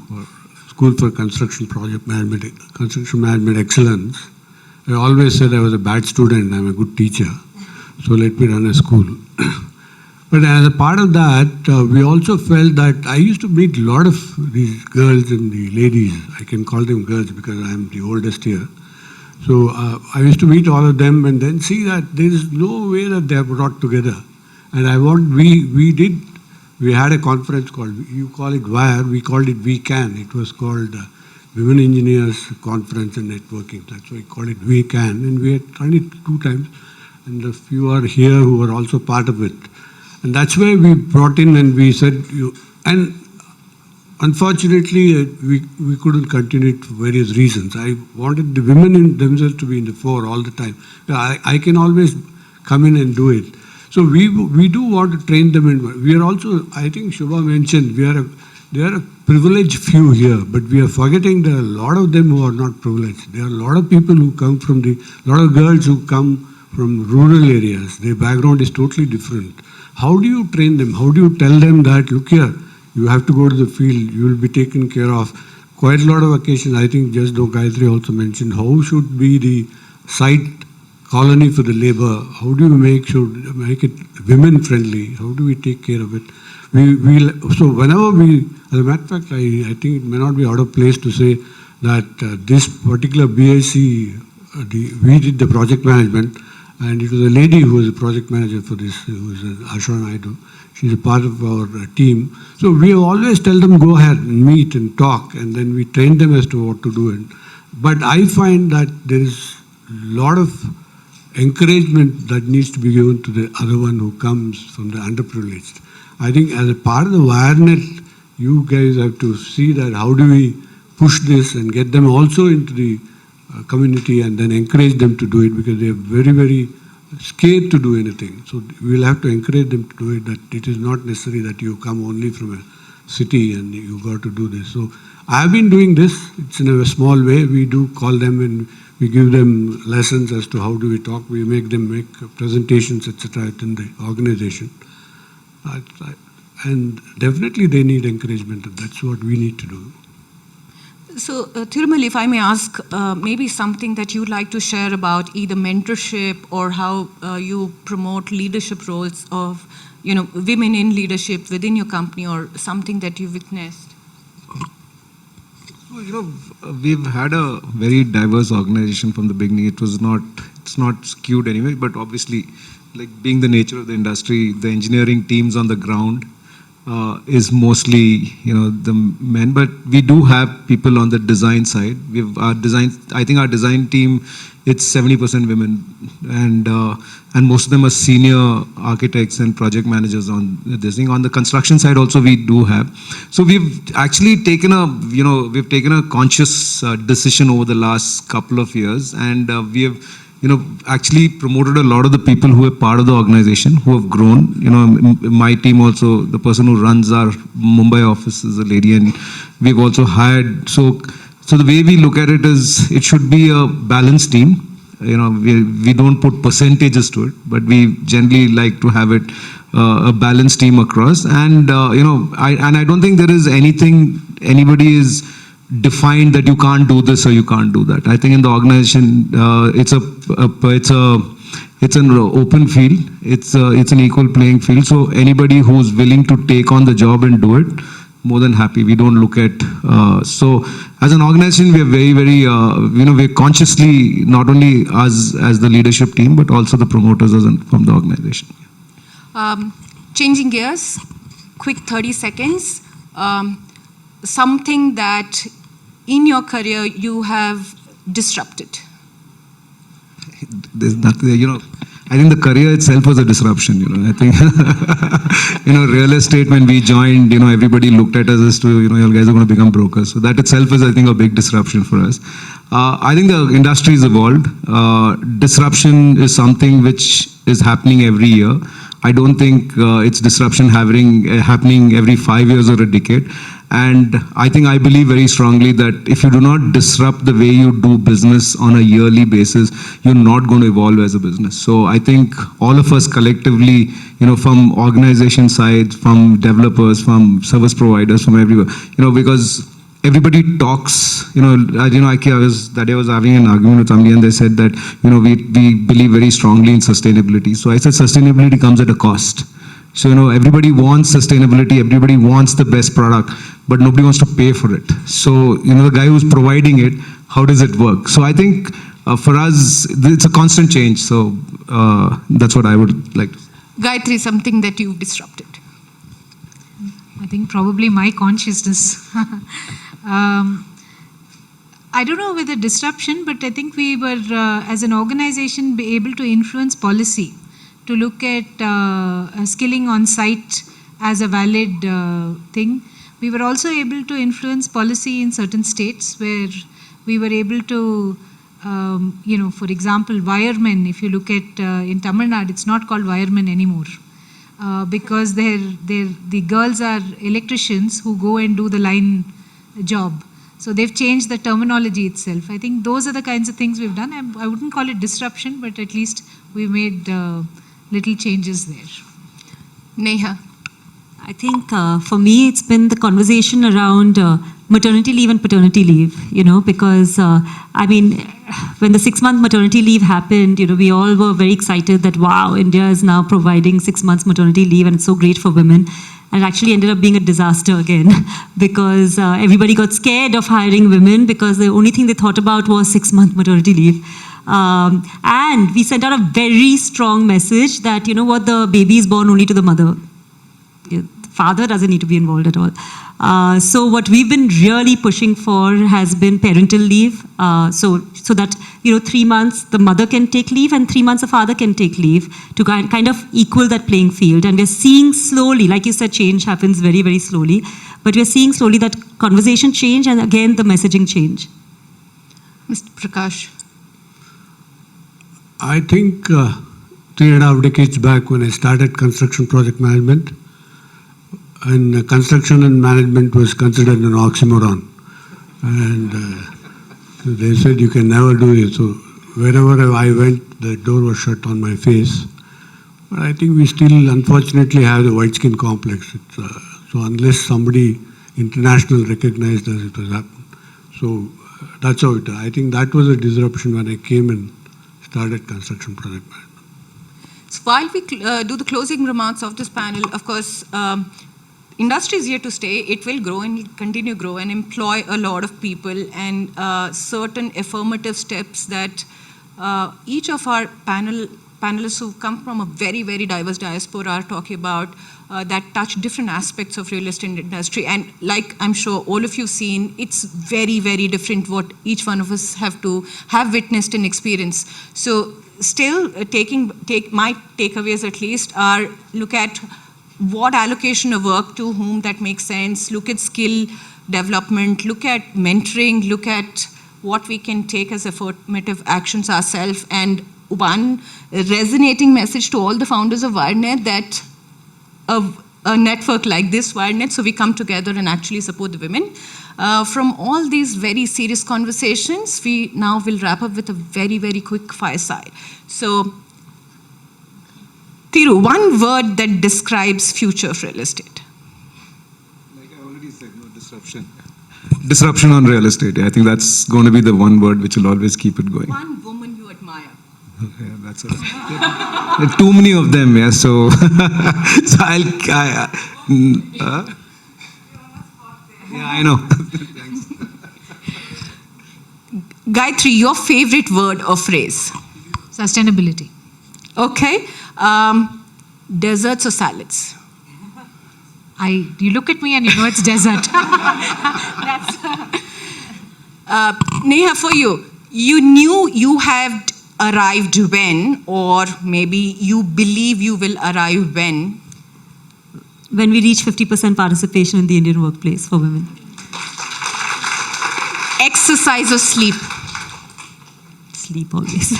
for construction project management, construction management excellence. I always said I was a bad student, I'm a good teacher, so let me run a school. But as a part of that, we also felt that I used to meet a lot of these girls and the ladies. I can call them girls because I'm the oldest here. So I used to meet all of them and then see that there is no way that they are brought together. And we had a conference called, you call it WiRE, we called it We Can. It was called Women Engineers Conference and Networking. That's why we call it We Can. And we had done it 2 times. And a few are here who are also part of it. And that's where we brought in and we said, and unfortunately, we couldn't continue it for various reasons. I wanted the women in themselves to be in the fore all the time. I can always come in and do it. So we do want to train them, and we are also, I think Shubha mentioned, they are a privileged few here, but we are forgetting there are a lot of them who are not privileged. There are a lot of people who come from a lot of girls who come from rural areas. Their background is totally different. How do you train them? How do you tell them that, look here, you have to go to the field, you will be taken care of? Quite a lot of occasions, I think just though Gayatri also mentioned, how should be the site colony for the labor? How do you make it women friendly? How do we take care of it? So whenever as a matter of fact, I think it may not be out of place to say that this particular BIC, we did the project management, and it was a lady who was the project manager for this, who was Asha Naidu. She's a part of our team. So we always tell them, go ahead and meet and talk, and then we train them as to what to do. But I find that there is a lot of encouragement that needs to be given to the other one who comes from the underprivileged. I think as a part of the WiREnet, you guys have to see that how do we push this and get them also into the community and then encourage them to do it, because they are very, very scared to do anything. So we will have to encourage them to do it, that it is not necessary that you come only from a city and you got to do this. So I have been doing this. It's in a small way. We do call them and we give them lessons as to how do we talk. We make them make presentations, etc. in the organization. And definitely they need encouragement. That's what we need to do. So, Thirumal, if I may ask, maybe something that you'd like to share about either mentorship or how you promote leadership roles of, women in leadership within your company, or something that you witnessed. We've had a very diverse organization from the beginning. It's not skewed anyway, but obviously, like being the nature of the industry, the engineering teams on the ground is mostly, the men, but we do have people on the design side. I think our design team, it's 70% women, and most of them are senior architects and project managers on this thing. On the construction side also we do have. So we've actually taken a conscious decision over the last couple of years, and we have actually promoted a lot of the people who are part of the organization, who have grown. My team also, the person who runs our Mumbai office is a lady, and we've also hired. So the way we look at it is, it should be a balanced team. We don't put percentages to it, but we generally like to have it a balanced team across. And I don't think there is anything anybody is defined that you can't do this or you can't do that. I think in the organization, it's an open field. It's an equal playing field. So anybody who's willing to take on the job and do it, more than happy. We don't look at, so as an organization, we are very, very, we're consciously, not only us as the leadership team, but also the promoters from the organization. Changing gears, quick 30 seconds. Something that in your career you have disrupted. There's nothing, I think the career itself was a disruption, I think, real estate, when we joined, everybody looked at us as to, you guys are going to become brokers. So that itself is, I think, a big disruption for us. I think the industry has evolved. Disruption is something which is happening every year. I don't think it's disruption happening every 5 years or a decade. And I believe very strongly that if you do not disrupt the way you do business on a yearly basis, you're not going to evolve as a business. So I think all of us collectively, from organization side, from developers, from service providers, from everywhere, because everybody talks, that day I was having an argument with somebody and they said that, we believe very strongly in sustainability. So I said sustainability comes at a cost. So, everybody wants sustainability, everybody wants the best product, but nobody wants to pay for it. So, the guy who's providing it, how does it work? So I think for us, it's a constant change. So that's what I would like to say. Gayatri, something that you've disrupted. I think probably my consciousness. I don't know whether disruption, but I think we were, as an organization, be able to influence policy, to look at skilling on site as a valid thing. We were also able to influence policy in certain states where we were able to for example, wiremen, if you look at in Tamil Nadu, it's not called wiremen anymore. Because the girls are electricians who go and do the line job. So they've changed the terminology itself. I think those are the kinds of things we've done. I wouldn't call it disruption, but at least we made little changes there. Neha. I think for me, it's been the conversation around maternity leave and paternity leave, because, when the 6-month maternity leave happened, we all were very excited that, wow, India is now providing 6 months maternity leave and it's so great for women. And it actually ended up being a disaster again because everybody got scared of hiring women because the only thing they thought about was 6-month maternity leave. And we sent out a very strong message that, the baby is born only to the mother. The father doesn't need to be involved at all. So what we've been really pushing for has been parental leave, so that 3 months the mother can take leave and 3 months the father can take leave to kind of equal that playing field. And we're seeing slowly, like you said, change happens very, very slowly, but we're seeing slowly that conversation change and again the messaging change. Mr. Prakash. I think 3.5 decades back when I started construction project management, and construction and management was considered an oxymoron. And they said you can never do it. So wherever I went, the door was shut on my face. But I think we still unfortunately have the white skin complex. So unless somebody international recognized us, it was happened. So that's how it, I think that was a disruption when I came and started construction project management. So while we do the closing remarks of this panel, of course, industry is here to stay. It will grow and continue to grow and employ a lot of people, and certain affirmative steps that each of our panelists who come from a very, very diverse diaspora are talking about that touch different aspects of real estate industry. And like I'm sure all of you've seen, it's very, very different what each one of us have witnessed and experienced. So still my takeaways at least are look at what allocation of work to whom that makes sense, look at skill development, look at mentoring, look at what we can take as affirmative actions ourselves. And one resonating message to all the founders of WiREnet that a network like this, WiREnet, so we come together and actually support the women. From all these very serious conversations, we now will wrap up with a very, very quick fireside. So, Thiru, one word that describes future of real estate. Like I already said, disruption. Disruption on real estate. I think that's going to be the one word which will always keep it going. One woman you admire. Yeah, that's it. There are too many of them, yeah. So, yeah, I know. Thanks. Gayatri, your favorite word or phrase? Sustainability. Okay. Desserts or salads? You look at me and you know it's desert. Neha, for you, you knew you had arrived when, or maybe you believe you will arrive when? When we reach 50% participation in the Indian workplace for women. Exercise or sleep? Sleep always.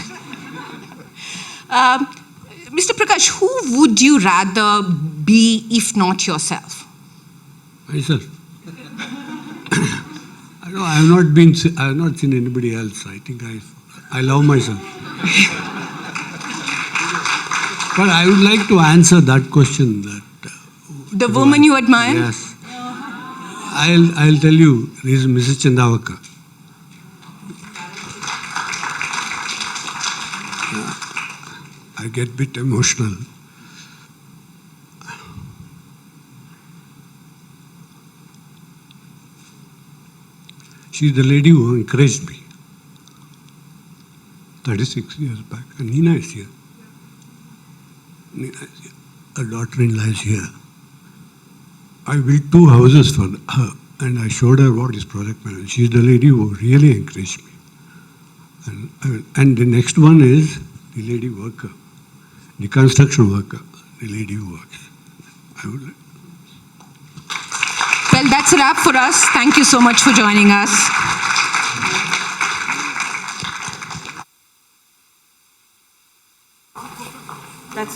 Mr. Prakash, who would you rather be if not yourself? Myself. I have not seen anybody else. I think I love myself. But I would like to answer that question. The woman you admire? Yes. I'll tell you, this is Mrs. Chandavaka. I get a bit emotional. She's the lady who encouraged me 36 years back. And Nina is here. Her daughter-in-law is here. I built 2 houses for her and I showed her what is project management. She's the lady who really encouraged me. And the next one is the lady worker, the construction worker, the lady who works. Well, that's a wrap for us. Thank you so much for joining us. Thank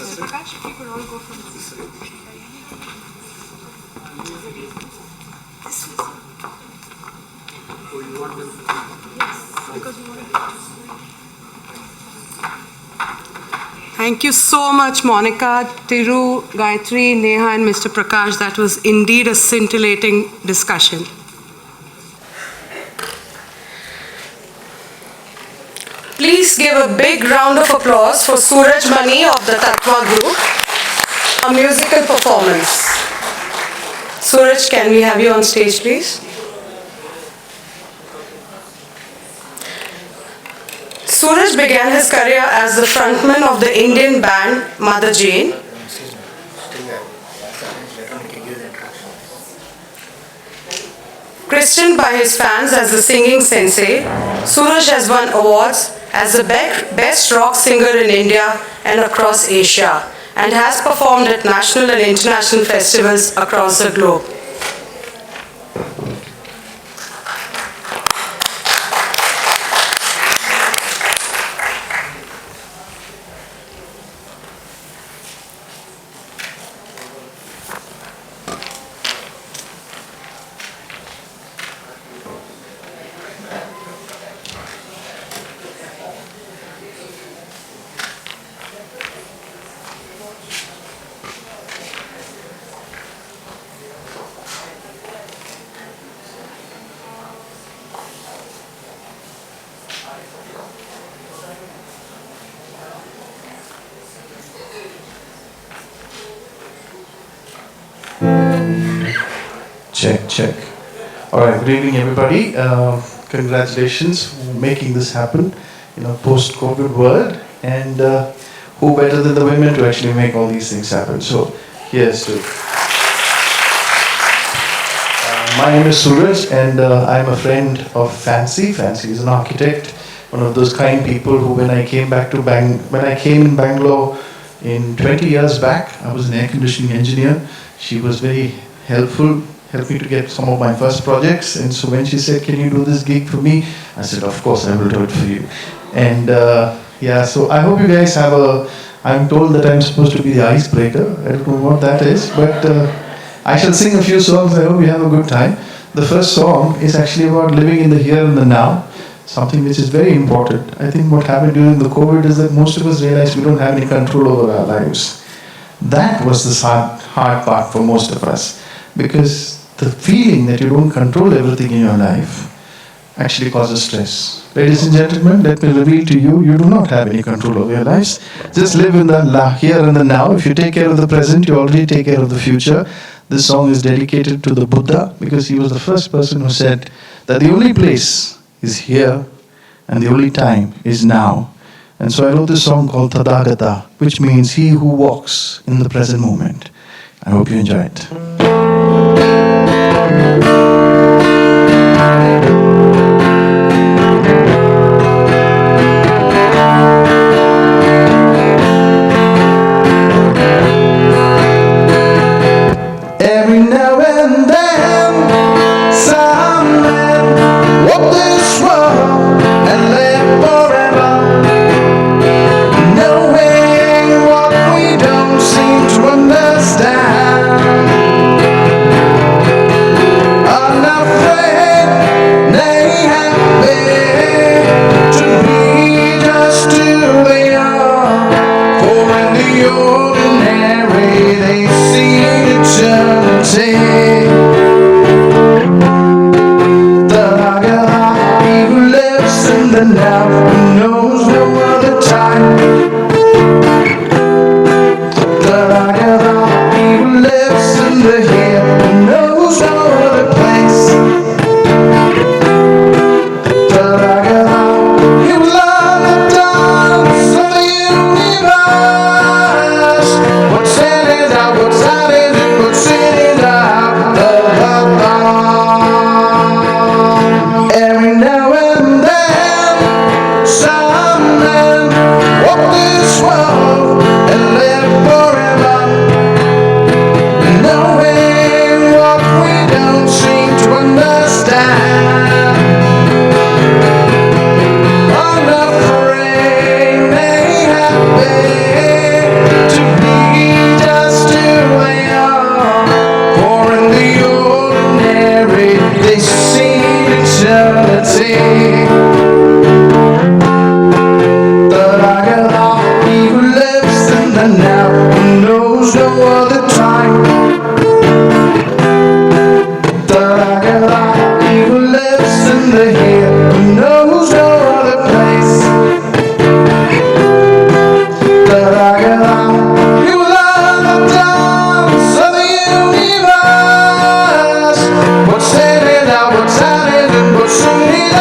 you so much, Monica, Tiru, Gayatri, Neha, and Mr. Prakash. That was indeed a scintillating discussion. Please give a big round of applause for Suraj Mani of the Tattva Group, a musical performance. Suraj, can we have you on stage, please? Suraj began his career as the frontman of the Indian band Mother Jane. Christianed by his fans as the singing sensei, Suraj has won awards as the best rock singer in India and across Asia, and has performed at national and international festivals across the globe. Check, check. All right, good evening, everybody. Congratulations for making this happen in a post-COVID world. And who better than the women to actually make all these things happen? So here's to. My name is Suraj, and I'm a friend of Fancy. Fancy is an architect, one of those kind people who, when I came in Bangalore in 20 years back, I was an air conditioning engineer. She was very helpful, helped me to get some of my first projects. And so when she said, "Can you do this gig for me?" I said, "Of course, I will do it for you." And yeah, so I hope you guys have I'm told that I'm supposed to be the icebreaker. I don't know what that is, but I shall sing a few songs. I hope you have a good time. The first song is actually about living in the here and the now, something which is very important. I think what happened during the COVID is that most of us realized we don't have any control over our lives. That was the hard part for most of us, because the feeling that you don't control everything in your life actually causes stress. Ladies and gentlemen, let me reveal to you, you do not have any control over your lives. Just live in the here and the now. If you take care of the present, you already take care of the future. This song is dedicated to the Buddha, because he was the first person who said that the only place is here and the only time is now. And so I wrote this song called Tathagata, which means he who walks in the present moment. I hope you enjoy it. Every now and then, some men walk this world and live forever, knowing what we don't seem to understand. Unafraid, they happy to be just who they are, for in the ordinary they see eternity. He who lives in the now, who knows no other time. He who lives in the here, who knows no other place. He will learn the dance of the universe. What's in is out, what's out is in, what's in is out. Every now and then, some men walk this world and live forever, knowing what we don't seem to understand. Unafraid, they happy to He who lives in the now, who knows no other time. He who lives in the here, who knows no other place. You love the dance of the universe. What's happening now? What's happening? What's happening now?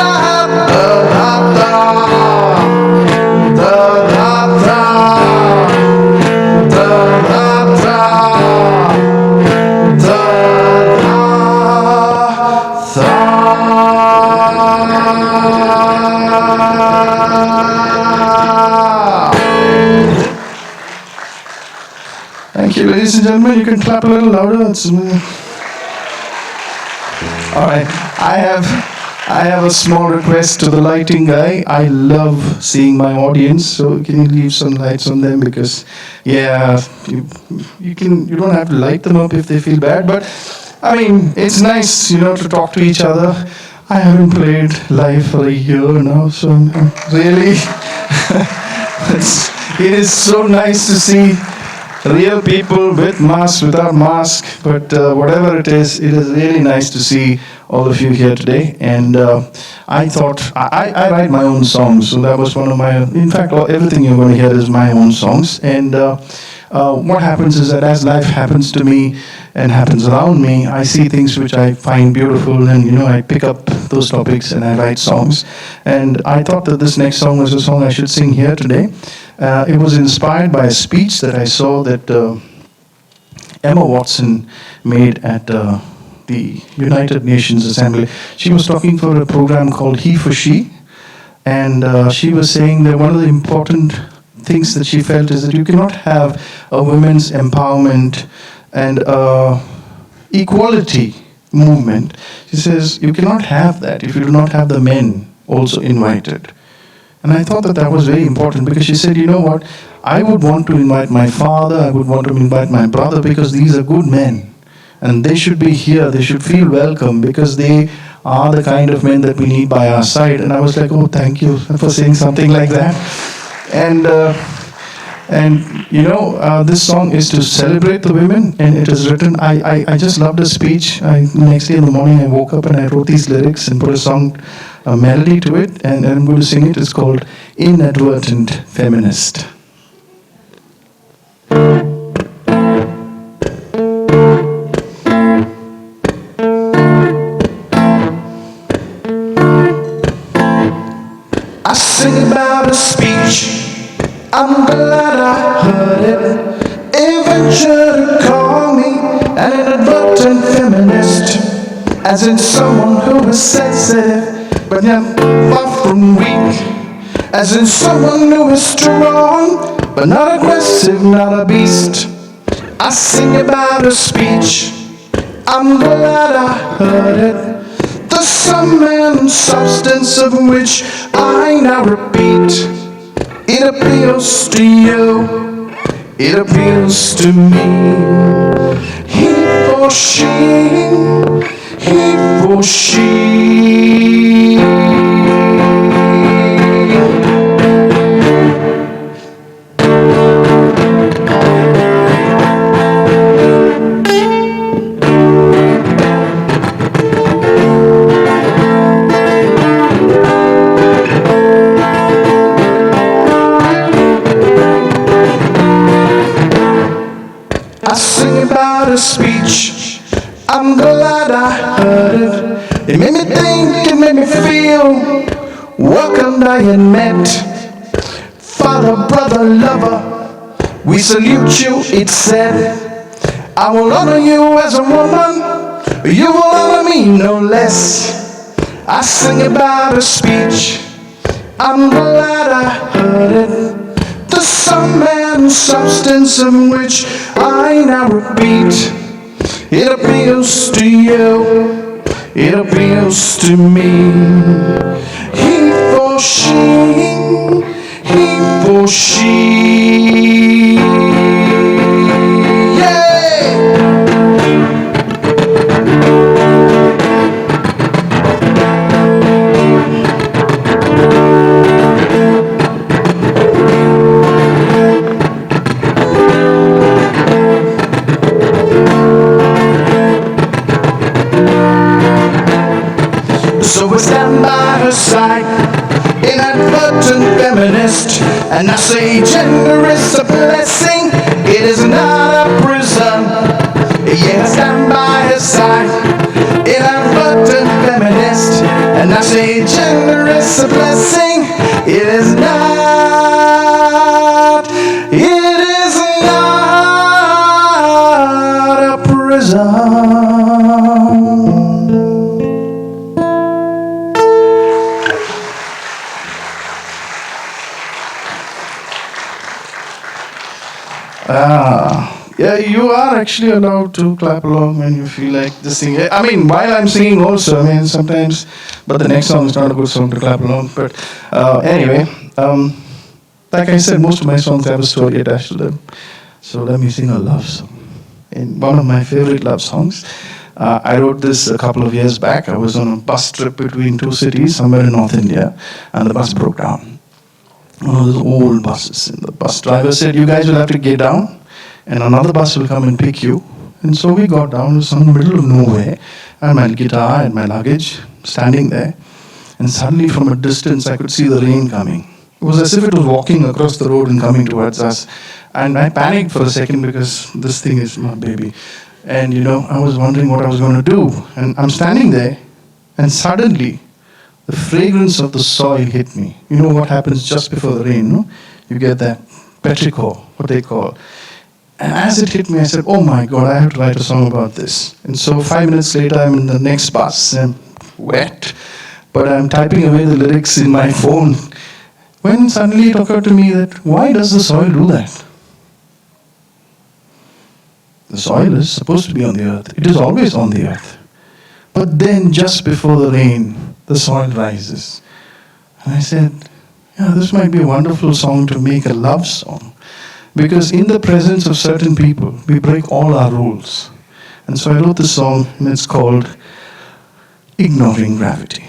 Thank you, ladies and gentlemen. You can clap a little louder. All right. I have a small request to the lighting guy. I love seeing my audience, so can you leave some lights on them? Because, yeah, you don't have to light them up if they feel bad, but I mean, it's nice, to talk to each other. I haven't played live for a year now, so I'm really, it is so nice to see real people with mask, without mask, but whatever it is really nice to see all of you here today. And I thought, I write my own songs, so that was one of my, in fact, everything you're going to hear is my own songs. And what happens is that as life happens to me and happens around me, I see things which I find beautiful, and I pick up those topics and I write songs. And I thought that this next song was a song I should sing here today. It was inspired by a speech that I saw that Emma Watson made at the United Nations Assembly. She was talking for a program called He for She, and she was saying that one of the important things that she felt is that you cannot have a women's empowerment and equality movement. She says you cannot have that if you do not have the men also invited. And I thought that that was very important, because she said, you know what, I would want to invite my father, I would want to invite my brother, because these are good men. And they should be here, they should feel welcome, because they are the kind of men that we need by our side. And I was like, oh, thank you for saying something like that. And this song is to celebrate the women, and it is written, I just loved the speech. Next day in the morning I woke up and I wrote these lyrics and put a melody to it, and I'm going to sing it. It's called Inadvertent Feminist. I sing about a speech, I'm glad I heard it. It ventured to call me an inadvertent feminist, as in someone who is sensitive but yet far from weak, as in someone who is strong but not aggressive, not a beast. I sing about a speech, I'm glad I heard it. The sum and substance of which I now repeat. It appeals to you, it appeals to me. He for she, he for she. I sing about a speech, I'm glad I heard it. It made me think, it made me feel welcomed I had met. Father, brother, lover, we salute you, it said. I will honor you as a woman, you will honor me no less. I sing about a speech, I'm glad I heard it. The sum and substance of which I now repeat. It appeals to you, it appeals to me. He for she, he for she. Yeah! inadvertent feminist, and I say gender is a blessing, it is not a prison, yet I stand by his side. Inadvertent feminist, and I say gender is a blessing, it is not a prison. Yeah, you are actually allowed to clap along when you feel like this thing. I mean, while I'm singing also, I mean, sometimes, but the next song is not a good song to clap along. But anyway, like I said, most of my songs have a story attached to them. So let me sing a love song. And one of my favorite love songs. I wrote this a couple of years back. I was on a bus trip between two cities, somewhere in North India, and the bus broke down. One of those old buses. And the bus driver said, "You guys will have to get down, and another bus will come and pick you." And so we got down to some middle of nowhere, and my guitar and my luggage standing there. And suddenly from a distance I could see the rain coming. It was as if it was walking across the road and coming towards us. And I panicked for a second because this thing is my baby. And I was wondering what I was going to do. And I'm standing there, and suddenly the fragrance of the soil hit me. You know what happens just before the rain, no? You get that petrichor, what they call. And as it hit me, I said, "Oh my God, I have to write a song about this." And so 5 minutes later, I'm in the next bus, and I'm wet, but I'm typing away the lyrics in my phone. When suddenly it occurred to me that, why does the soil do that? The soil is supposed to be on the earth. It is always on the earth. But then just before the rain, the soil rises. And I said, yeah, this might be a wonderful song to make a love song. Because in the presence of certain people, we break all our rules. And so I wrote this song, and it's called Ignoring Gravity.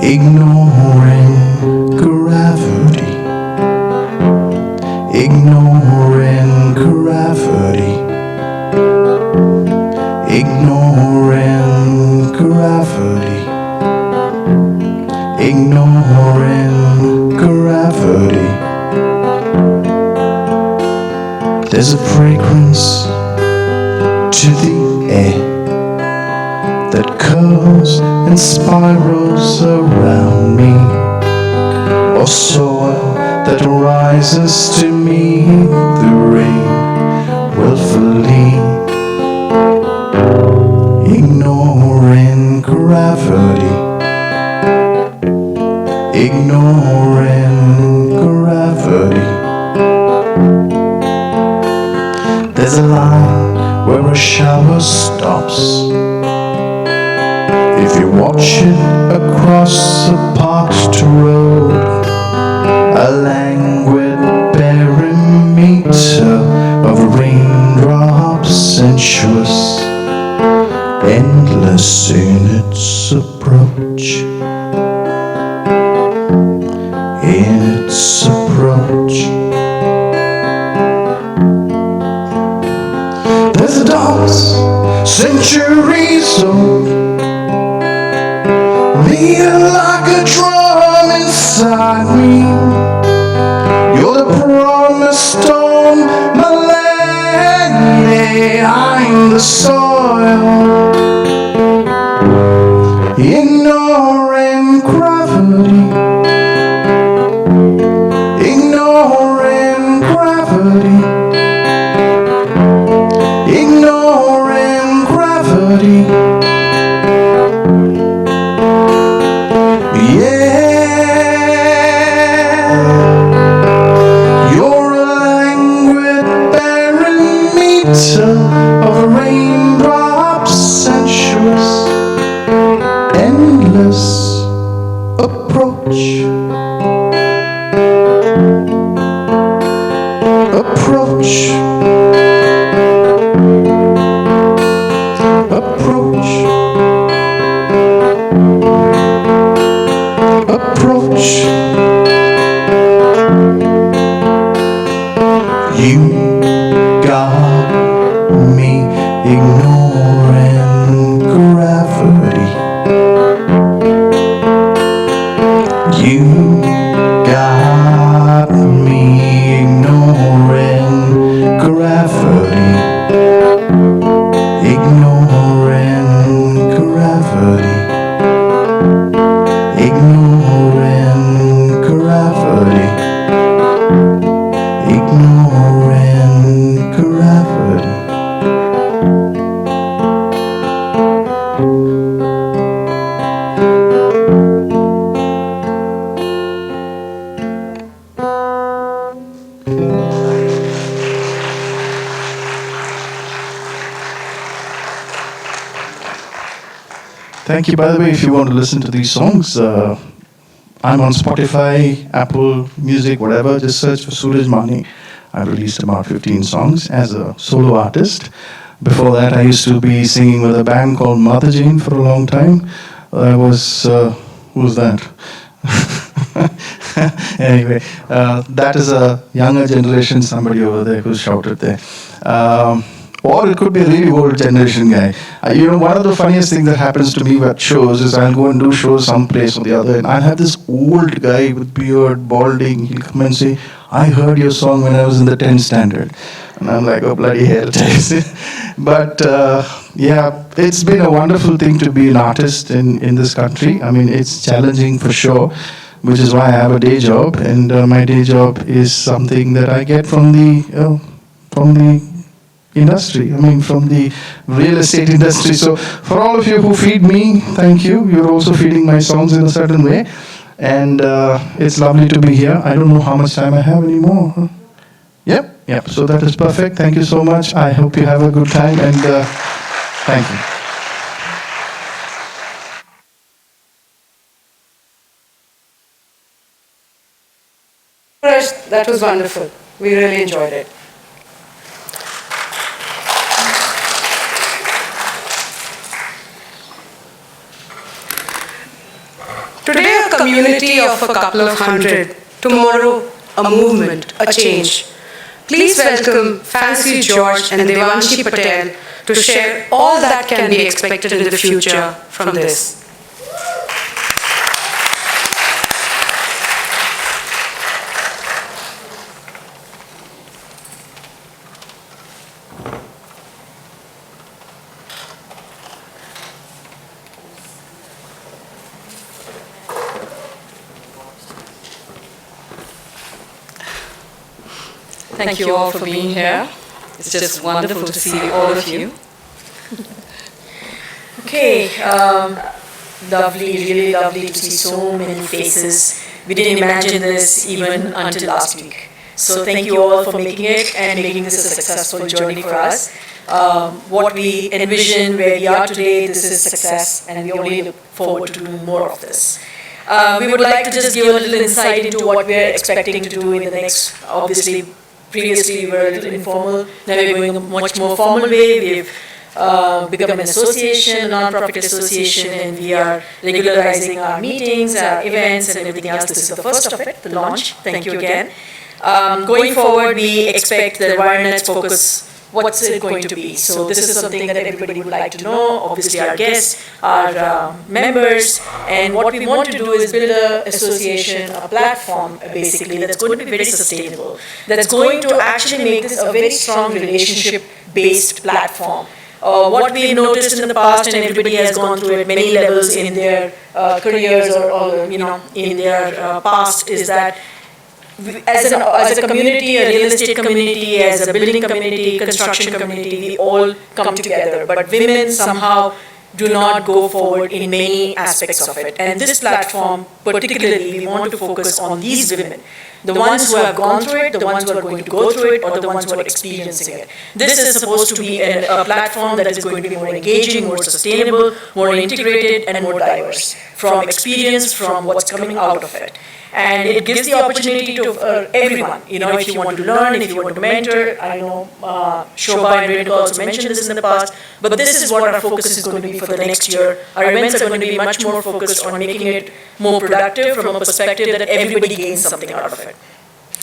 Ignoring gravity, ignoring gravity, ignoring gravity, ignoring gravity. There's a fragrance to the air that curls and spirals around me, or soil that rises to meet the rain willfully. Ignoring gravity, ignoring gravity. There's a line where a shower stops. If you watch it across a parked road, a languid perimeter of raindrops sensuous, endless in its approach, in its approach. There's a dance centuries old, beating like a drum inside me. You're the promised stone, my land behind the soil. Ignoring gravity, ignoring gravity, ignoring gravity. Of raindrops gravity. Ignoring gravity. Ignoring gravity. Thank you. By the way, if you want to listen to these songs, I'm on Spotify, Apple Music, whatever. Just search for Suraj Mani. I've released about 15 songs as a solo artist. Before that, I used to be singing with a band called Mother Jane for a long time. I was, who was that? Anyway, that is a younger generation, somebody over there who shouted there. Or it could be a really old generation guy. One of the funniest things that happens to me at shows is I'll go and do shows someplace or the other, and I'll have this old guy with beard, balding. He'll come and say, "I heard your song when I was in the 10th standard." And I'm like, oh, bloody hell. But yeah, it's been a wonderful thing to be an artist in this country. I mean, it's challenging for sure, which is why I have a day job. And my day job is something that I get from the industry, from the real estate industry. So for all of you who feed me, thank you. You're also feeding my songs in a certain way. And it's lovely to be here. I don't know how much time I have anymore. Huh? Yep. So that is perfect. Thank you so much. I hope you have a good time, and thank you. That was wonderful. We really enjoyed it. Today a community of a couple of hundred, tomorrow a movement, a change. Please welcome Fancy George and Devanshi Patel to share all that can be expected in the future from this. Thank you all for being here. It's just wonderful to see all of you. Okay, lovely, really lovely to see so many faces. We didn't imagine this even until last week. So thank you all for making it and making this a successful journey for us. What we envision, where we are today, this is success, and we only look forward to doing more of this. We would like to just give a little insight into what we're expecting to do in the next, obviously, previously we were a little informal, now we're going a much more formal way. We've become an association, a non-profit association, and we are regularizing our meetings, our events, and everything else. This is the first of it, the launch. Thank you again. Going forward, we expect the WiREnet's focus. What's it going to be? So this is something that everybody would like to know, obviously our guests, our members, and what we want to do is build an association, a platform basically that's going to be very sustainable, that's going to actually make this a very strong relationship-based platform. What we've noticed in the past, and everybody has gone through at many levels in their careers or in their past, is that as a community, a real estate community, as a building community, construction community, we all come together. But women somehow do not go forward in many aspects of it. And this platform, particularly, we want to focus on these women. The ones who have gone through it, the ones who are going to go through it, or the ones who are experiencing it. This is supposed to be a platform that is going to be more engaging, more sustainable, more integrated, and more diverse from experience, from what's coming out of it. And it gives the opportunity to everyone, if you want to learn, if you want to mentor. I know Shobha and Renuka also mentioned this in the past, but this is what our focus is going to be for the next year. Our events are going to be much more focused on making it more productive from a perspective that everybody gains something out of it.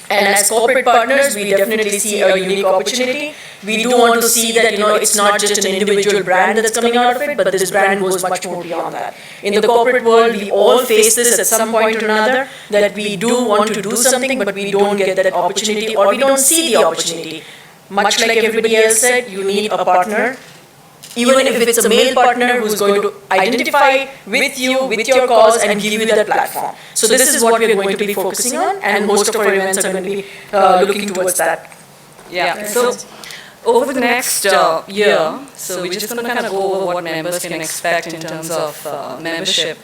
And as corporate partners, we definitely see a unique opportunity. We do want to see that, it's not just an individual brand that's coming out of it, but this brand goes much more beyond that. In the corporate world, we all face this at some point or another, that we do want to do something, but we don't get that opportunity, or we don't see the opportunity. Much like everybody else said, you need a partner even if it's a male partner who's going to identify with you, with your cause, and give you that platform. So this is what we're going to be focusing on, and most of our events are going to be looking towards that. Yeah, so over the next year, so we're just going to kind of go over what members can expect in terms of membership.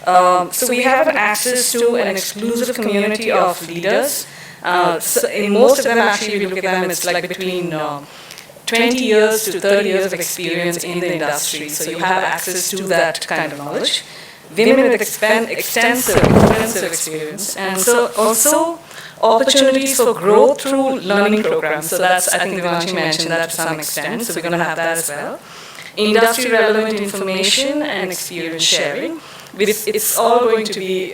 So we have access to an exclusive community of leaders. So in most of them, actually, if you look at them, it's like between 20 years to 30 years of experience in the industry. So you have access to that kind of knowledge. Women with extensive experience. And so also opportunities for growth through learning programs. So that's, I think Devanshi mentioned that to some extent. So we're going to have that as well. Industry relevant information and experience sharing. It's all going to be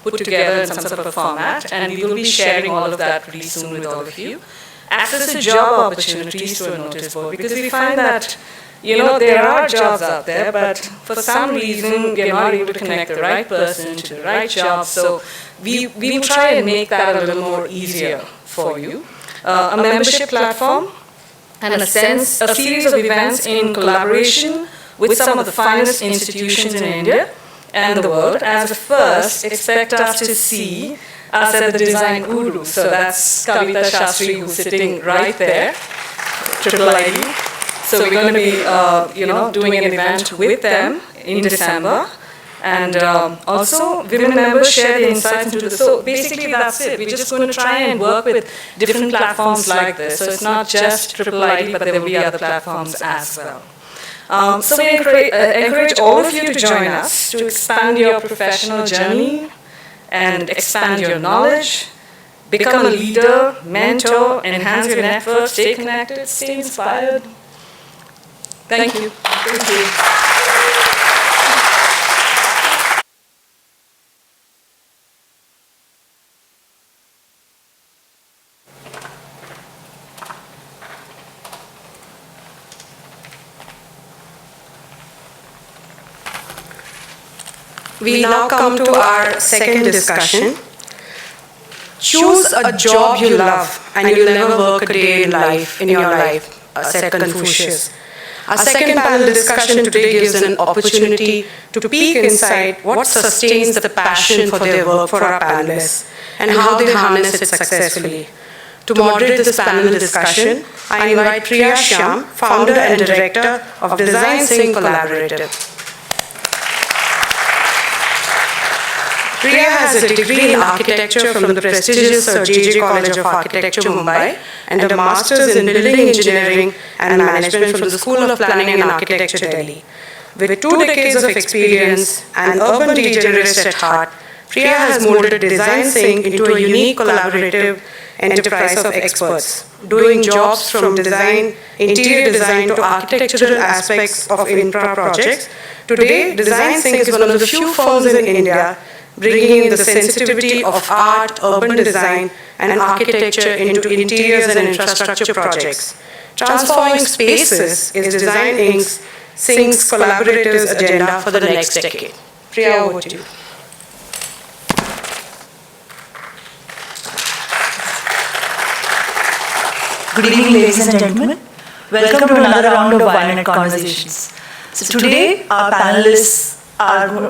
put together in some sort of a format, and we will be sharing all of that really soon with all of you. Access to job opportunities to a notice board, because we find that, there are jobs out there, but for some reason we're not able to connect the right person to the right job. So we will try and make that a little more easier for you. A membership platform and a series of events in collaboration with some of the finest institutions in India and the world. As a first, expect us to see us at the Design Guru. So that's Kavita Shastri, who's sitting right there, Triple ID. So we're going to be, doing an event with them in December. And also, women members share their insights into this. So basically, that's it. We're just going to try and work with different platforms like this. So it's not just Triple ID, but there will be other platforms as well. So we encourage all of you to join us to expand your professional journey and expand your knowledge, become a leader, mentor, enhance your network, stay connected, stay inspired. Thank you. Thank you. We now come to our second discussion. Choose a job you love and you'll never work a day in your life, said Confucius. Our second panel discussion today gives an opportunity to peek inside what sustains the passion for their work for our panelists and how they harness it successfully. To moderate this panel discussion, I invite Priya Shyam, founder and director of Design Sync Collaborative. Priya has a degree in architecture from the prestigious Sir J.J. College of Architecture, Mumbai, and a master's in building engineering and management from the School of Planning and Architecture, Delhi. With 2 decades of experience and urban regenerist at heart, Priya has molded Design Sync into a unique collaborative enterprise of experts, doing jobs from design, interior design to architectural aspects of infra projects. Today, Design Sync is one of the few firms in India bringing in the sensitivity of art, urban design, and architecture into interiors and infrastructure projects. Transforming spaces is Design Sync's collaboratives' agenda for the next decade. Priya, over to you. Good evening, ladies and gentlemen. Welcome to another round of WiREnet conversations. So today, our panelists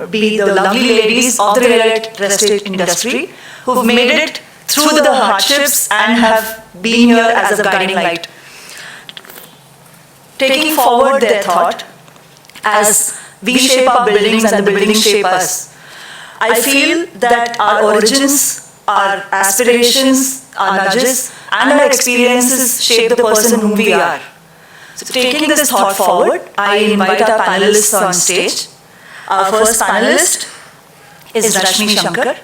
be the lovely ladies of the real estate industry who've made it through the hardships and have been here as a guiding light. Taking forward their thought as we shape our buildings and the buildings shape us. I feel that our origins, our aspirations, our nudges, and our experiences shape the person whom we are. So taking this thought forward, I invite our panelists on stage. Our first panelist is Rashmi Shankar.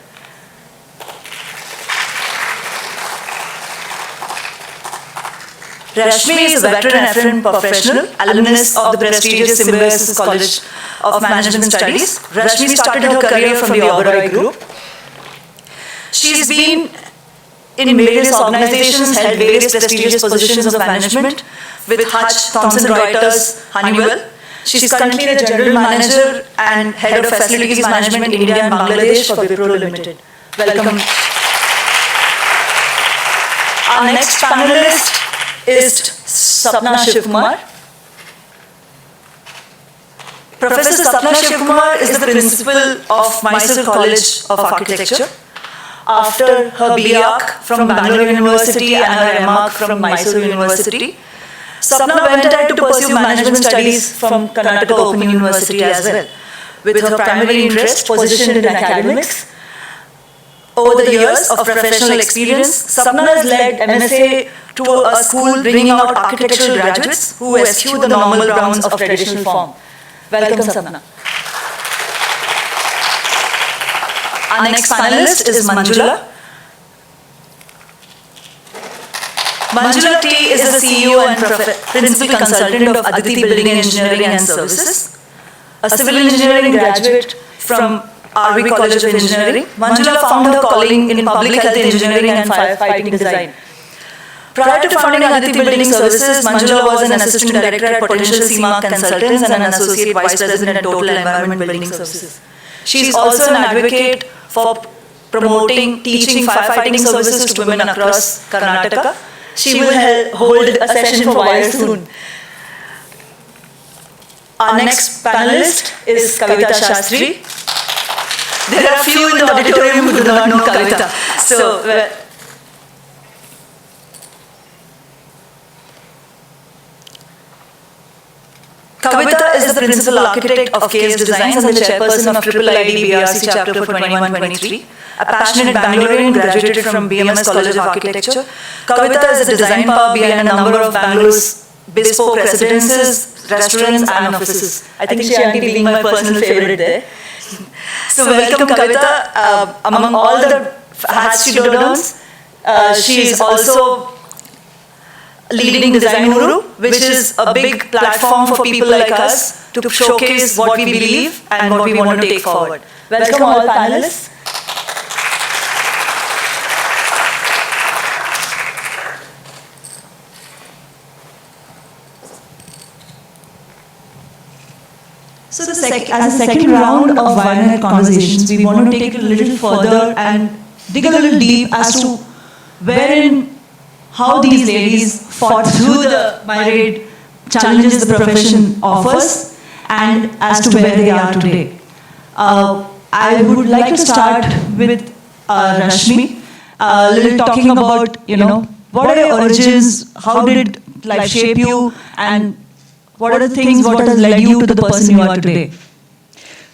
Rashmi is a veteran FM professional, alumnus of the prestigious Symbiosis College of Management Studies. Rashmi started her career from the Oberoi Group. She's been in various organizations, held various prestigious positions of management with Hutch, Thomson Reuters, Honeywell. She's currently the General Manager and Head of Facilities Management India and Bangladesh for Wipro Limited. Welcome. Our next panelist is Sapna Shivkumar. Professor Sapna Shivkumar is the principal of Mysore College of Architecture. After her B.Arch from Bangalore University and her M.Arch from Mysore University, Sapna went ahead to pursue management studies from Karnataka Open University as well. With her primary interest positioned in academics, over the years of professional experience, Sapna has led MSA to a school bringing out architectural graduates who eschew the normal grounds of traditional form. Welcome, Sapna. Our next panelist is Manjula. Manjula T is the CEO and principal consultant of Aditi Building Engineering and Services. A civil engineering graduate from RV College of Engineering, Manjula found her calling in public health engineering and firefighting design. Prior to founding Aditi Building Services, Manjula was an assistant director at Potential CMARC Consultants and an associate vice president at Total Environment Building Services. She is also an advocate for promoting teaching firefighting services to women across Karnataka. She will hold a session for WiRE soon. Our next panelist is Kavita Shastri. There are few in the auditorium who do not know Kavita. So, Kavita is the principal architect of KS Designs and the chairperson of IIID BRC chapter for 21-23. A passionate Bangalorean, graduated from BMS College of Architecture. Kavita is a design power behind a number of Bangalore's bespoke residences, restaurants and offices. I think she might be my personal favorite there. So welcome Kavita. Among all the hats she dons, she is also leading Design Guru, which is a big platform for people like us to showcase what we believe and what we want to take forward. Welcome all panelists. So as a second round of WiREnet conversations, we want to take it a little further and dig a little deep as to how these ladies fought through the myriad challenges the profession offers and as to where they are today. I would like to start with Rashmi, a little talking about, what are your origins, how did life shape you, and what are the things, what has led you to the person you are today?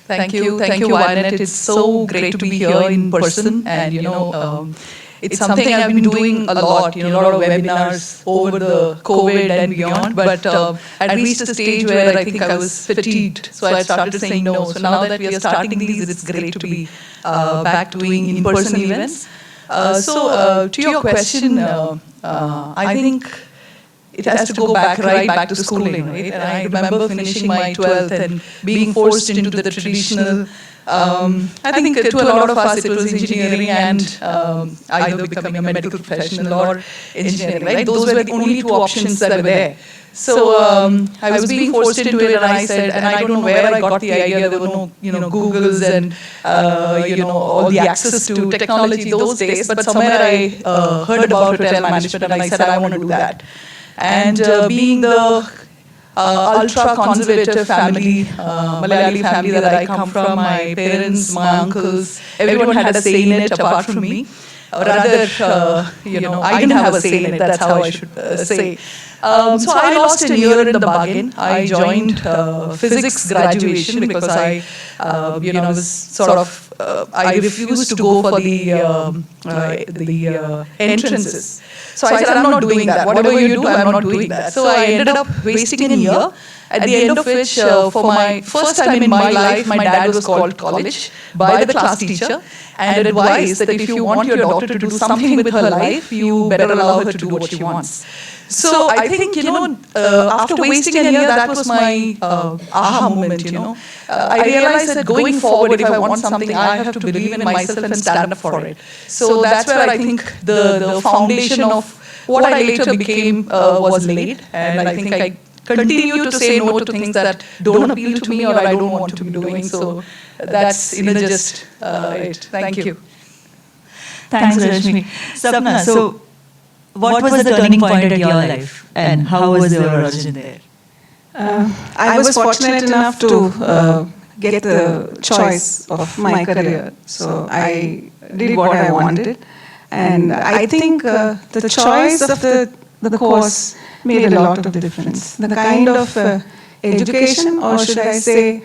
Thank you, WiREnet. It's so great to be here in person, and it's something I've been doing a lot, a lot of webinars over the COVID and beyond. But I reached a stage where I think I was fatigued, so I started saying no. So now that we are starting these, it's great to be back doing in-person events. So to your question, I think it has to go right back to schooling, right? And I remember finishing my 12th and being forced into the traditional, I think to a lot of us it was engineering and either becoming a medical professional or engineering, right? Those were the only two options that were there. So I was being forced into it, and I said, and I don't know where I got the idea. There were no, Googles and all the access to technology those days. But somewhere I heard about hotel management, and I said I want to do that. And being the ultra-conservative family, Malayali family that I come from, my parents, my uncles, everyone had a say in it apart from me. Or rather, I didn't have a say in it, that's how I should say. So I lost a year in the bargain. I joined physics graduation because I was sort of, I refused to go for the entrances. So I said, I'm not doing that. Whatever you do, I'm not doing that. So I ended up wasting a year, at the end of which, for my first time in my life, my dad was called college by the class teacher and advised that if you want your daughter to do something with her life, you better allow her to do what she wants. So I think, after wasting a year, that was my aha moment, I realized that going forward, if I want something, I have to believe in myself and stand up for it. So that's where I think the foundation of what I later became was laid. And I think I continue to say no to things that don't appeal to me or I don't want to be doing. So that's just it. Thank you. Thanks, Rashmi. Sapna, so what was the turning point in your life and how was your origin there? I was fortunate enough to get the choice of my career. So I did what I wanted. And I think the choice of the course made a lot of difference. The kind of education, or should I say,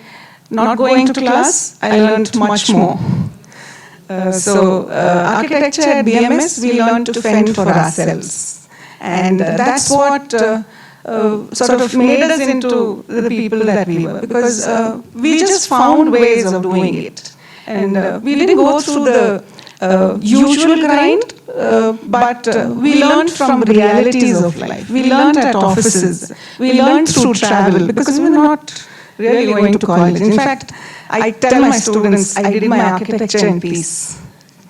not going to class, I learned much more. Architecture at BMS, we learned to fend for ourselves. And that's what sort of made us into the people that we were, because we just found ways of doing it. And we didn't go through the usual grind, but we learned from realities of life. We learned at offices. We learned through travel, because we were not really going to college. In fact, I tell my students I did my architecture in peace.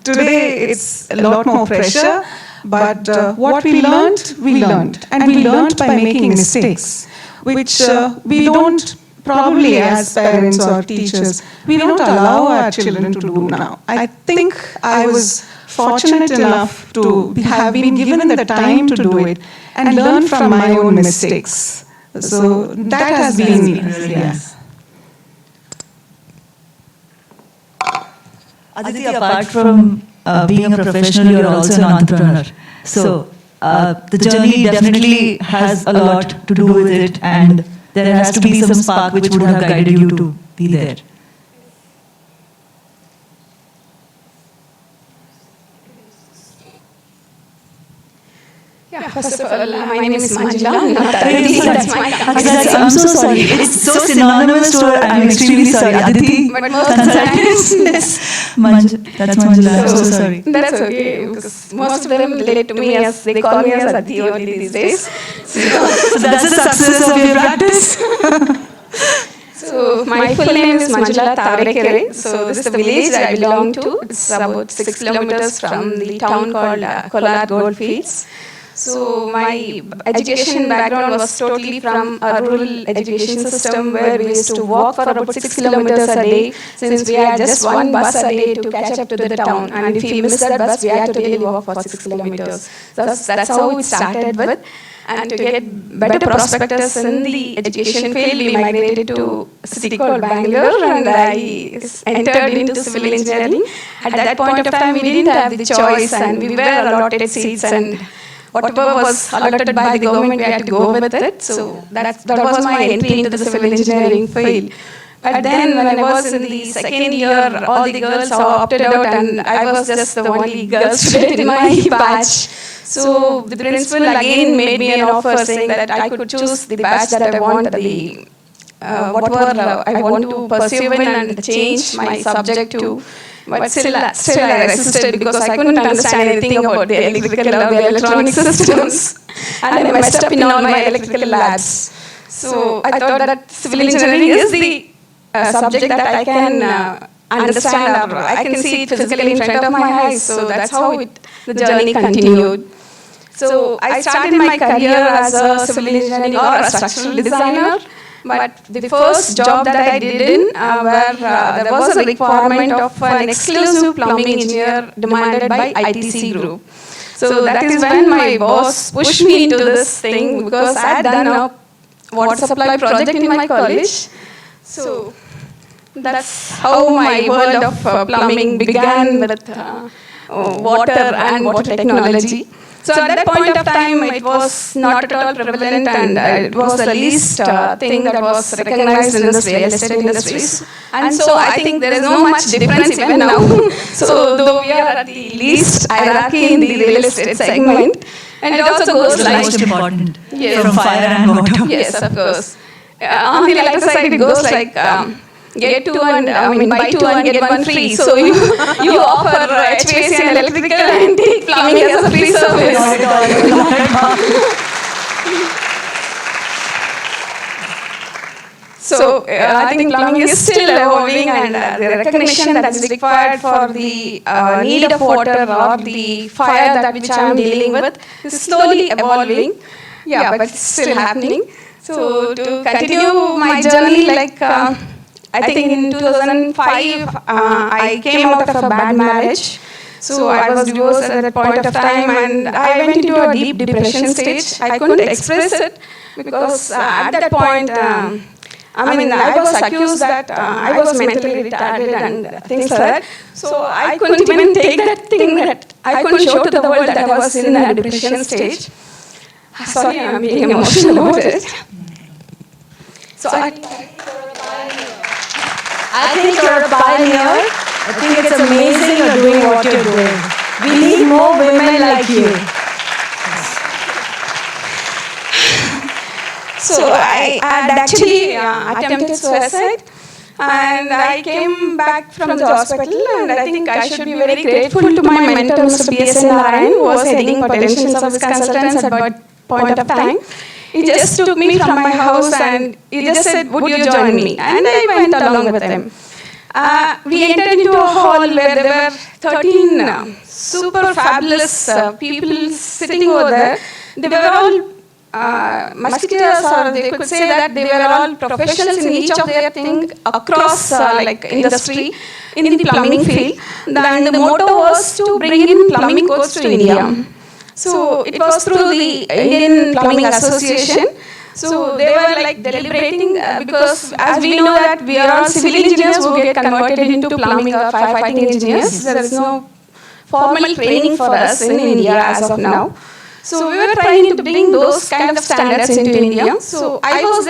Today it's a lot more pressure, but what we learned, and we learned by making mistakes, which we don't probably as parents or teachers, we don't allow our children to do now. I think I was fortunate enough to have been given the time to do it and learn from my own mistakes. So that has been, yes. Aditi, apart from being a professional, you're also an entrepreneur. So the journey definitely has a lot to do with it, and there has to be some spark which would have guided you to be there. Yeah, first of all, my name is Manjula, not Aditi. That's my company. I'm so sorry. It's so synonymous to her. I'm extremely sorry. Aditi, But most of the time, yes. That's Manjula. I'm so sorry. That's okay, because most of them relate to me as, they call me as Aditi only these days. So that's the success of your practice. So my full name is Manjula Tavarekere. So this is the village that I belong to. It's about 6 kilometers from the town called Kolar Goldfields. So my education background was totally from a rural education system where we used to walk for about 6 kilometers a day, since we had just one bus a day to catch up to the town. And if we missed that bus, we had to really walk for 6 kilometers. So that's how it started with. And to get better prospectus in the education field, we migrated to a city called Bangalore, and I entered into civil engineering. At that point of time, we didn't have the choice, and we were allotted seats, and whatever was allotted by the government, we had to go with it. So that was my entry into the civil engineering field. But then when I was in the second year, all the girls opted out, and I was just the only girl student in my batch. So the principal again made me an offer saying that I could choose the batch that I want, whatever I want to pursue in and change my subject to. But still I resisted, because I couldn't understand anything about the electrical or the electronic systems. And I messed up in all my electrical labs. So I thought that civil engineering is the subject that I can understand, or I can see it physically in front of my eyes. So that's how the journey continued. So I started my career as a civil engineering or a structural designer. But the first job that I did in, where there was a requirement of an exclusive plumbing engineer demanded by ITC Group. So that is when my boss pushed me into this thing, because I had done a water supply project in my college. So that's how my world of plumbing began, with water and water technology. So at that point of time, it was not at all prevalent, and it was the least thing that was recognized in this real estate industries. And so I think there is no much difference even now. So though we are at the least hierarchy in the real estate segment, and it also goes like... Most important, yes, from fire and water. Yes, of course. On the lighter side, it goes like... get two and buy two and get one free. So you offer HVAC and electrical and take plumbing as a free service. So I think plumbing is still evolving, and the recognition that is required for the need of water or the fire that which I am dealing with is slowly evolving. Yeah, but it's still happening. So to continue my journey, like I think in 2005, I came out of a bad marriage. So I was divorced at that point of time, and I went into a deep depression stage. I couldn't express it because at that point, I was accused that I was mentally retarded and things like that. So I couldn't even take that thing that I couldn't show to the world that I was in a depression stage. Sorry, I'm being emotional about it. So I think you're a pioneer. I think it's amazing you're doing what you're doing. We need more women like you. So I had actually attempted suicide, and I came back from the hospital, and I think I should be very grateful to my mentor, Mr. B.S. Narayan, who was heading potential service consultants at that point of time. He just took me from my house and he just said, would you join me? And I went along with him. We entered into a hall where there were 13 super fabulous people sitting over there. They were all musketeers, or they could say that they were all professionals in each of their thing across industry in the plumbing field. And the motto was to bring in plumbing codes to India. So it was through the Indian Plumbing Association. So they were deliberating because as we know that we are all civil engineers who get converted into plumbing or firefighting engineers. There is no formal training for us in India as of now. So we were trying to bring those kind of standards into India. So I was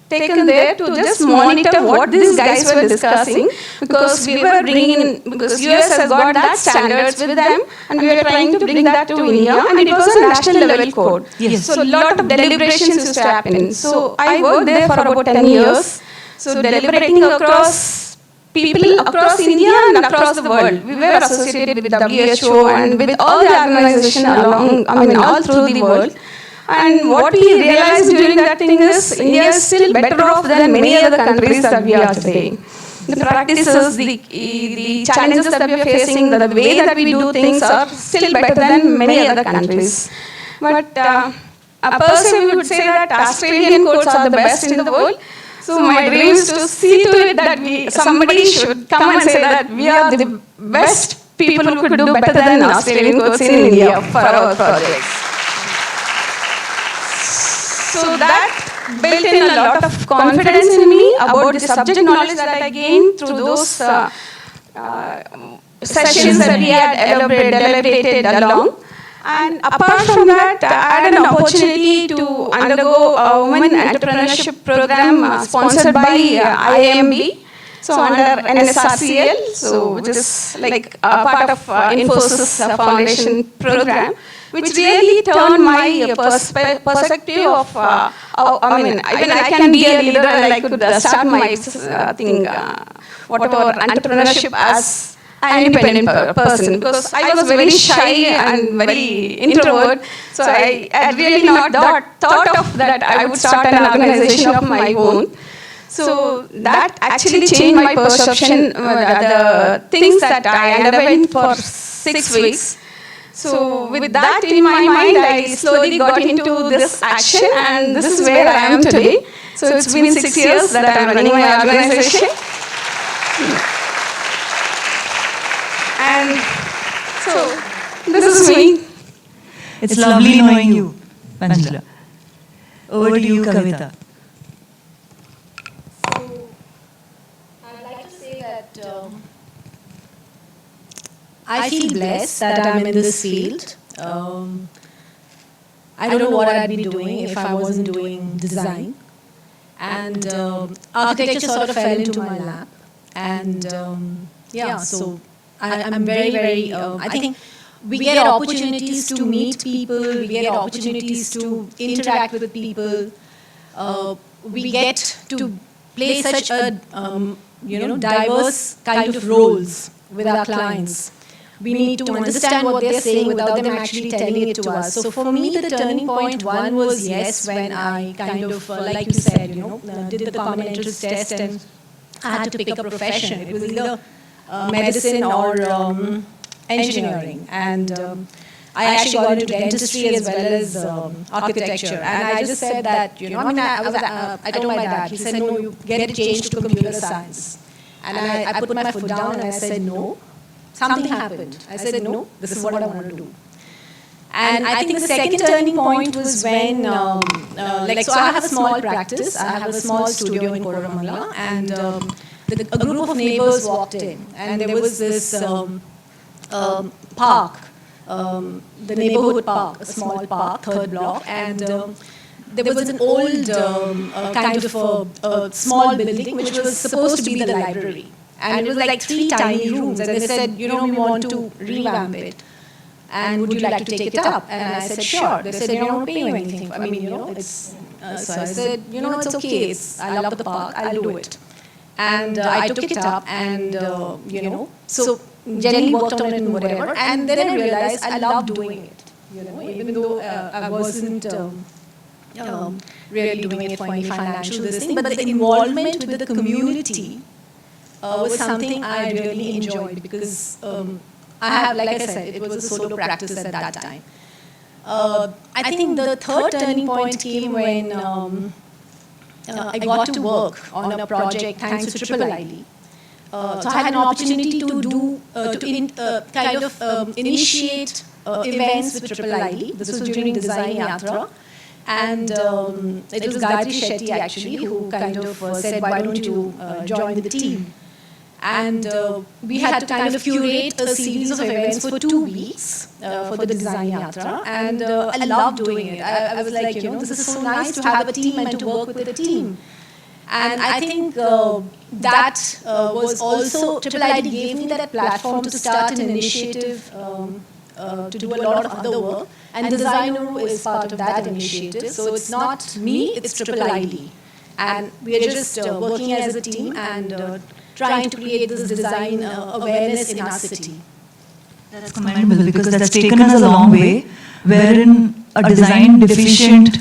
taken there to just monitor what these guys were discussing, because we were bringing in, because US has got that standards with them, and we were trying to bring that to India, and it was a national level code. Yes. So a lot of deliberations used to happen. So I worked there for about 10 years. So deliberating across people across India and across the world. We were associated with WHO and with all the organizations all through the world. And what we realized during that thing is, India is still better off than many other countries that we are today. The practices, the challenges that we are facing, the way that we do things are still better than many other countries. But a person would say that Australian courts are the best in the world. So my dream is to see to it that somebody should come and say that we are the best people who could do better than Australian courts in India for our projects. So that built in a lot of confidence in me about the subject knowledge that I gained through those sessions that we had deliberated along. And apart from that, I had an opportunity to undergo a women entrepreneurship program sponsored by IAMB, so under NSRCL, so which is like a part of Infosys Foundation program, which really turned my perspective of, even I can be a leader and I could start my whatever entrepreneurship as an independent person, because I was very shy and very introvert, so I had really not thought of that I would start an organization of my own. So that actually changed my perception, the things that I underwent for 6 weeks. So with that in my mind, I slowly got into this action, and this is where I am today. So it's been 6 years that I'm running my organization. And so this is me. It's lovely knowing you, Manjula. Over to you, Kavita. So, I'd like to say that I feel blessed that I'm in this field. I don't know what I'd be doing if I wasn't doing design. And architecture sort of fell into my lap. And so I'm very, I think we get opportunities to meet people, we get opportunities to interact with people, we get to play such a diverse kind of roles with our clients. We need to understand what they're saying without them actually telling it to us. So for me, the turning point one was yes, when I kind of, like you said, did the common entrance test and I had to pick a profession. It was either medicine or engineering. And I actually got into dentistry as well as architecture. And I just said that, I told my dad, he said, no, you get it changed to computer science. And I put my foot down and I said, no. something happened. I said, no, this is what I want to do. And I think the second turning point was when, so I have a small practice. I have a small studio in Koramangala, and a group of neighbors walked in, and there was this park, the neighborhood park, a small park, third block, and there was an old kind of a small building which was supposed to be the library. And it was like 3 tiny rooms, and they said, we want to revamp it. And would you like to take it up? And I said, sure. They said, they don't pay you anything. It's... so I said, it's okay. I love the park. I'll do it. And I took it up, and, so generally worked on it and whatever. And then I realized I love doing it, even though I wasn't really doing it for any financial this thing. But the involvement with the community was something I really enjoyed, because I have, like I said, it was a solo practice at that time. I think the third turning point came when I got to work on a project thanks to IIIL. So I had an opportunity to initiate events with IIIL. This was during Design Yatra. And it was Gayatri Shetty actually who kind of said, why don't you join the team? And we had to kind of curate a series of events for 2 weeks for the Design Yatra. And I loved doing it. I was like, this is so nice to have a team and to work with a team. And I think that was also, IIIL gave me that platform to start an initiative to do a lot of other work. And Design is part of that initiative. So it's not me, it's IIIL. And we are just working as a team and trying to create this design awareness in our city. That's commendable, because that's taken us a long way, wherein a design deficient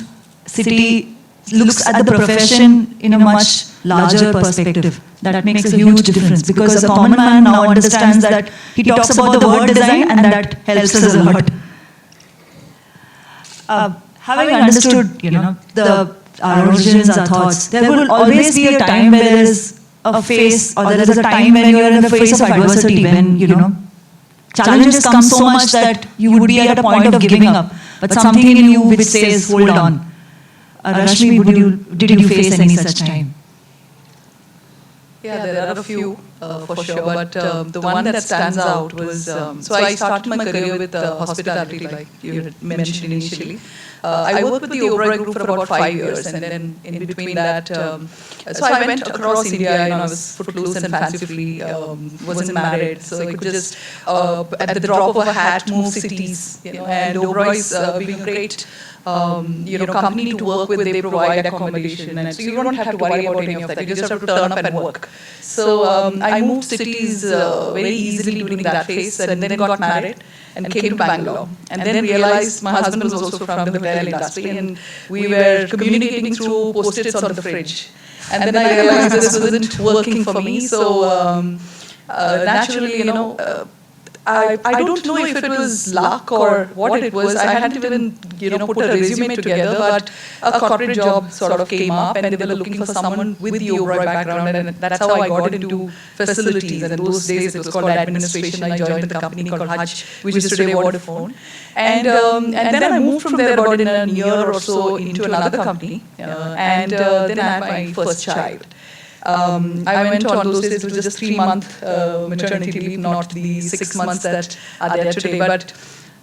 city looks at the profession in a much larger perspective. That makes a huge difference, because a common man now understands that he talks about the word design, and that helps us a lot. Having understood, our origins, our thoughts, there will always be a time where there is a phase, or there is a time when you are in the face of adversity, when, challenges come so much that you would be at a point of giving up. But something in you which says, hold on. Rashmi, did you face any such time? Yeah, there are a few for sure, but the one that stands out was, so I started my career with hospitality, like you had mentioned initially. I worked with the Oberoi group for about 5 years, and then in between that, so I went across India. I was footloose and fancy-free, wasn't married, so I could just, at the drop of a hat, move cities. And Oberoi's being a great company to work with. They provide accommodation, and so you don't have to worry about any of that. You just have to turn up and work. So I moved cities very easily during that phase, and then got married and came to Bangalore. And then realized my husband was also from the hotel industry, and we were communicating through Post-its on the fridge. And then I realized this wasn't working for me. So naturally, I don't know if it was luck or what it was. I hadn't even put a resume together, but a corporate job sort of came up, and they were looking for someone with the Oberoi background, and that's how I got into facilities. And those days it was called administration. I joined the company called Hutch, which is today Vodafone. And then I moved from there about in a year or so into another company, and then I had my first child. I went on those days, it was just 3-month maternity leave, not the 6 months that are there today. But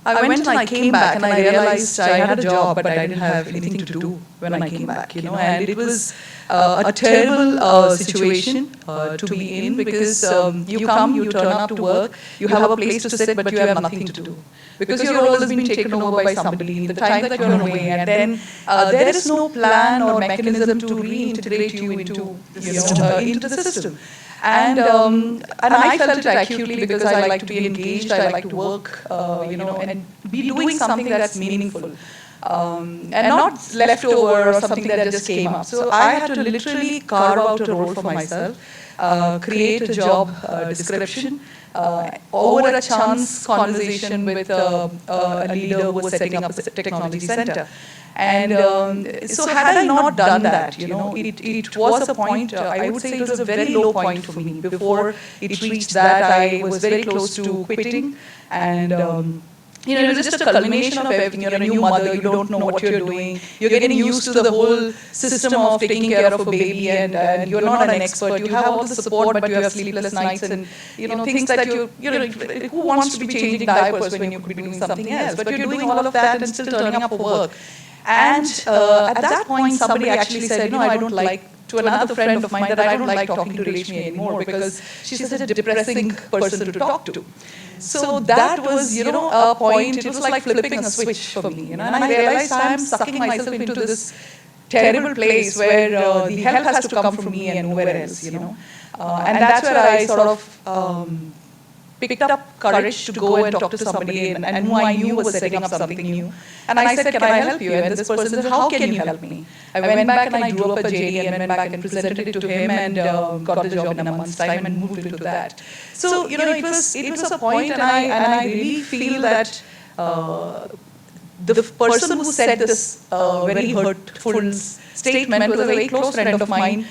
I went and I came back, and I realized I had a job, but I didn't have anything to do when I came back, and it was a terrible situation to be in, because you come, you turn up to work, you have a place to sit, but you have nothing to do. Because your role has been taken over by somebody in the time that you're away, and then there is no plan or mechanism to reintegrate you into the system. And I felt it acutely, because I like to be engaged, I like to work, and be doing something that's meaningful. And not leftover or something that just came up. So I had to literally carve out a role for myself. create a job description over a chance conversation with a leader who was setting up a technology center. And so had I not done that, it was a point, I would say it was a very low point for me. Before it reached that, I was very close to quitting. And it was just a culmination of everything. You're a new mother, you don't know what you're doing. You're getting used to the whole system of taking care of a baby, and you're not an expert. You have all the support, but you have sleepless nights and things that who wants to be changing diapers when you could be doing something else? But you're doing all of that and still turning up for work. And at that point, somebody actually said, I don't like, to another friend of mine, that I don't like talking to Reshmi anymore because she's such a depressing person to talk to. So that was, a point. It was like flipping a switch for me. And I realized I'm sucking myself into this terrible place where the help has to come from me and nowhere else. And that's where I sort of picked up courage to go and talk to somebody and who I knew was setting up something new. And I said, can I help you? And this person said, how can you help me? I went back and I drew up a JD and went back and presented it to him and got the job in a month's time and moved into that. So, it was a point, and I really feel that the person who said this very hurtful statement was a very close friend of mine,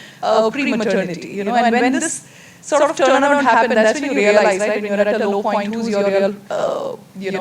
pre-maternity, and when this sort of turnaround happened, that's when you realize, right, when you're at a low point, who's your real,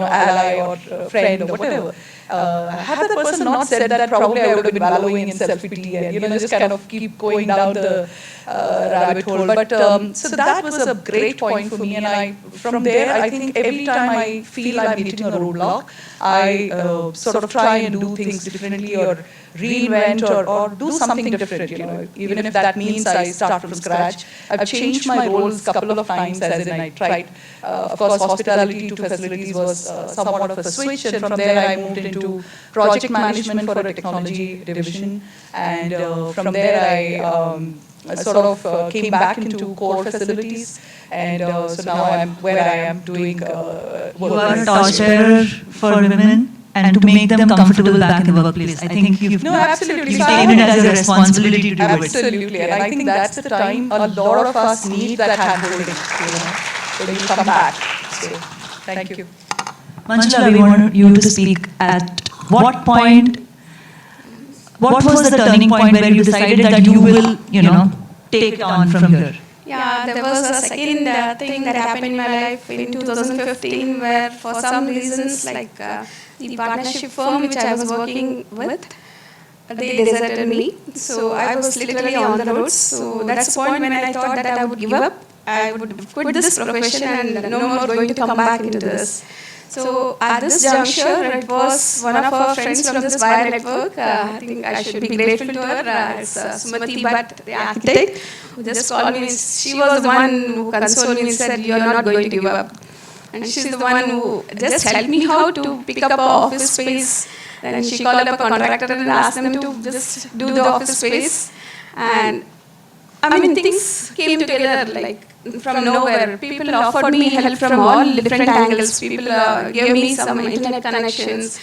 ally or friend or whatever. Had that person not said that, probably I would have been wallowing in self-pity and, just kind of keep going down the rabbit hole. But so that was a great point for me, and from there, I think every time I feel I'm hitting a roadblock, I sort of try and do things differently or reinvent or do something different, even if that means I start from scratch. I've changed my roles a couple of times, as in I tried. Of course, hospitality to facilities was somewhat of a switch, and from there I moved into project management for a technology division, and from there I sort of came back into core facilities, and so now I'm where I am doing work. You are a torturer for women and to make them comfortable back in the workplace. I think you've absolutely taken it as a responsibility to do it. Absolutely, and I think that's the time a lot of us need that hand-holding, so you come back. So, thank you. Manjula, we want you to speak at what point, what was the turning point where you decided that you will, take it on from here? Yeah, there was a second thing that happened in my life in 2015 where for some reasons, like the partnership firm which I was working with, they deserted me. So I was literally on the roads. So that's the point when I thought that I would give up. I would quit this profession and no more going to come back into this. So at this juncture, it was one of our friends from this WiREnet network. I think I should be grateful to her. It's Sumati Bhatt, the architect, who just called me. She was the one who consoled me and said, "You are not going to give up." And she's the one who just helped me how to pick up an office space. Then she called up a contractor and asked them to just do the office space. And I mean, things came together like from nowhere. People offered me help from all different angles. People gave me some internet connections.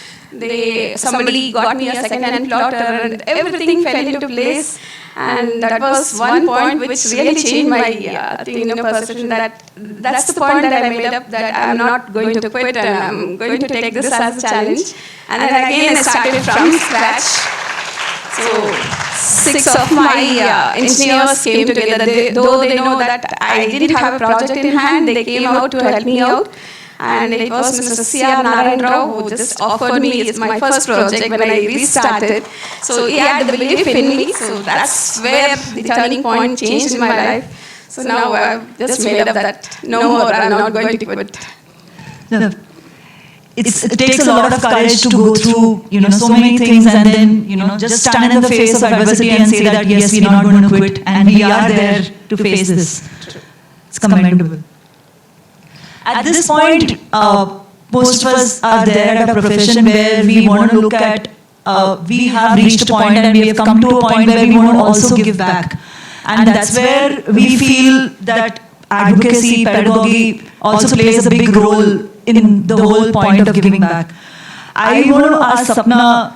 Somebody got me a second-hand plotter, and everything fell into place. And that was one point which really changed my perception. That's the point that I made up, that I'm not going to quit and I'm going to take this as a challenge. And then again I started from scratch. So 6 of my engineers came together. Though they know that I didn't have a project in hand, they came out to help me out. And it was Mr. C.R. Narayan Rao who just offered me my first project when I restarted. So he had the belief in me. So that's where the turning point changed in my life. So now I've just made up that no more, I'm not going to quit. No. It takes a lot of courage to go through, so many things and then, just stand in the face of adversity and say that, yes, we're not going to quit and we are there to face this. It's commendable. At this point, most of us are there at a profession where we want to look at, we have reached a point and we have come to a point where we want to also give back. And that's where we feel that advocacy, pedagogy also plays a big role in the whole point of giving back. I want to ask Sapna,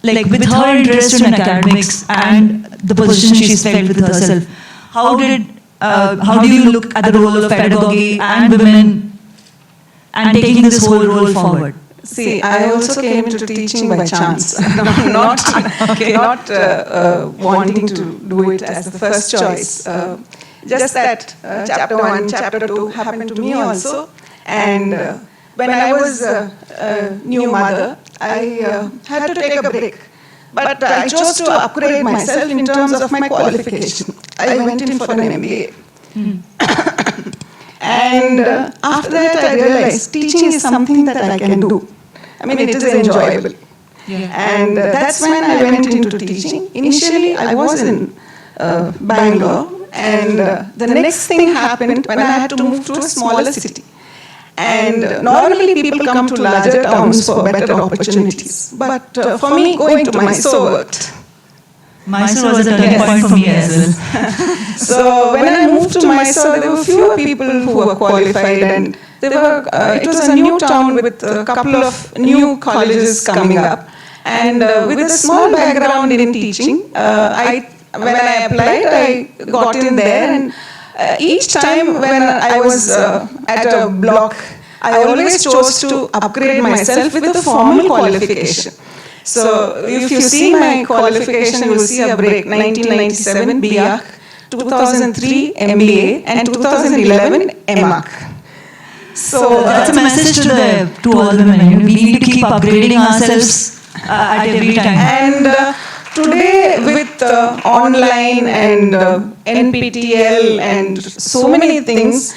with her interest in academics and the position she's filled with herself, how do you look at the role of pedagogy and women and taking this whole role forward? See, I also came into teaching by chance, not wanting to do it as the first choice. Just that chapter 1, chapter 2 happened to me also. And when I was a new mother, I had to take a break. But I chose to upgrade myself in terms of my qualification. I went in for an MBA. And after that I realized teaching is something that I can do. I mean, it is enjoyable. And that's when I went into teaching. Initially, I was in Bangalore, and the next thing happened when I had to move to a smaller city. And normally people come to larger towns for better opportunities. But for me, going to Mysore worked. Mysore was a turning point for me as well. So when I moved to Mysore, there were fewer people who were qualified, and it was a new town with a couple of new colleges coming up. And with a small background in teaching, when I applied, I got in there, and each time when I was at a block, I always chose to upgrade myself with a formal qualification. So if you see my qualification, you will see a break: 1997 BAc, 2003 MBA, and 2011 MAc. So that's a message to all women. We need to keep upgrading ourselves at every time. And today, with online and NPTEL and so many things,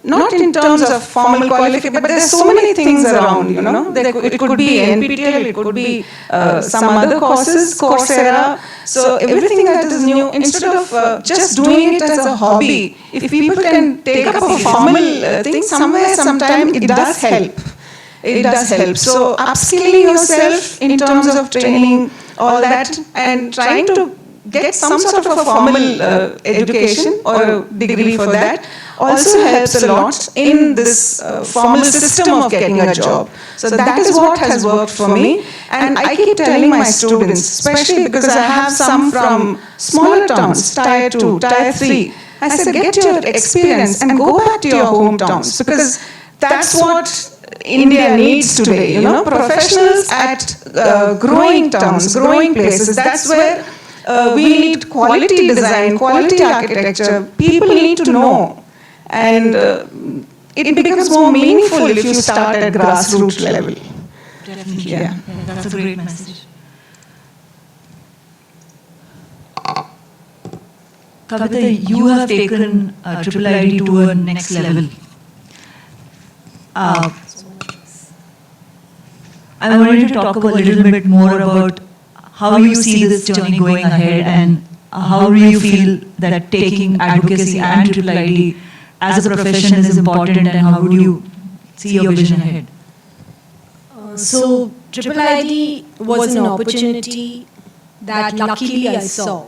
not in terms of formal qualification, but there's so many things around, you know. It could be NPTEL, it could be some other courses, Coursera. So everything that is new, instead of just doing it as a hobby, if people can take up a formal thing, somewhere, sometime, it does help. It does help. So upskilling yourself in terms of training, all that, and trying to get some sort of a formal education or a degree for that also helps a lot in this formal system of getting a job. So that is what has worked for me. And I keep telling my students, especially because I have some from smaller towns, Tier 2, Tier 3, I said, get your experience and go back to your hometowns, because that's what India needs today, you know, professionals at growing towns, growing places. That's where we need quality design, quality architecture. People need to know. And it becomes more meaningful if you start at grassroots level. Definitely. Yeah. That's a great message. Kavita, you have taken Triple ID to a next level. I wanted to talk a little bit more about how you see this journey going ahead, and how do you feel that taking advocacy and Triple ID as a profession is important, and how would you see your vision ahead? So Triple ID was an opportunity that luckily I saw.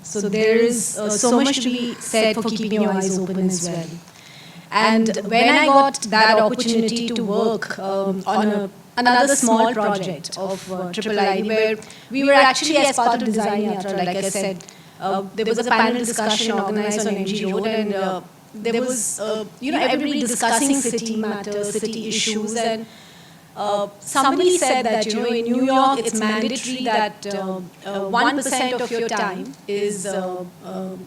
So there is so much to be said for keeping your eyes open as well. And when I got that opportunity to work on another small project of Triple ID, where we were actually, as part of Design Yatra, like I said, there was a panel discussion organized on MG Road, and there was, everybody discussing city matters, city issues, and somebody said that, in New York, it's mandatory that 1% of your time is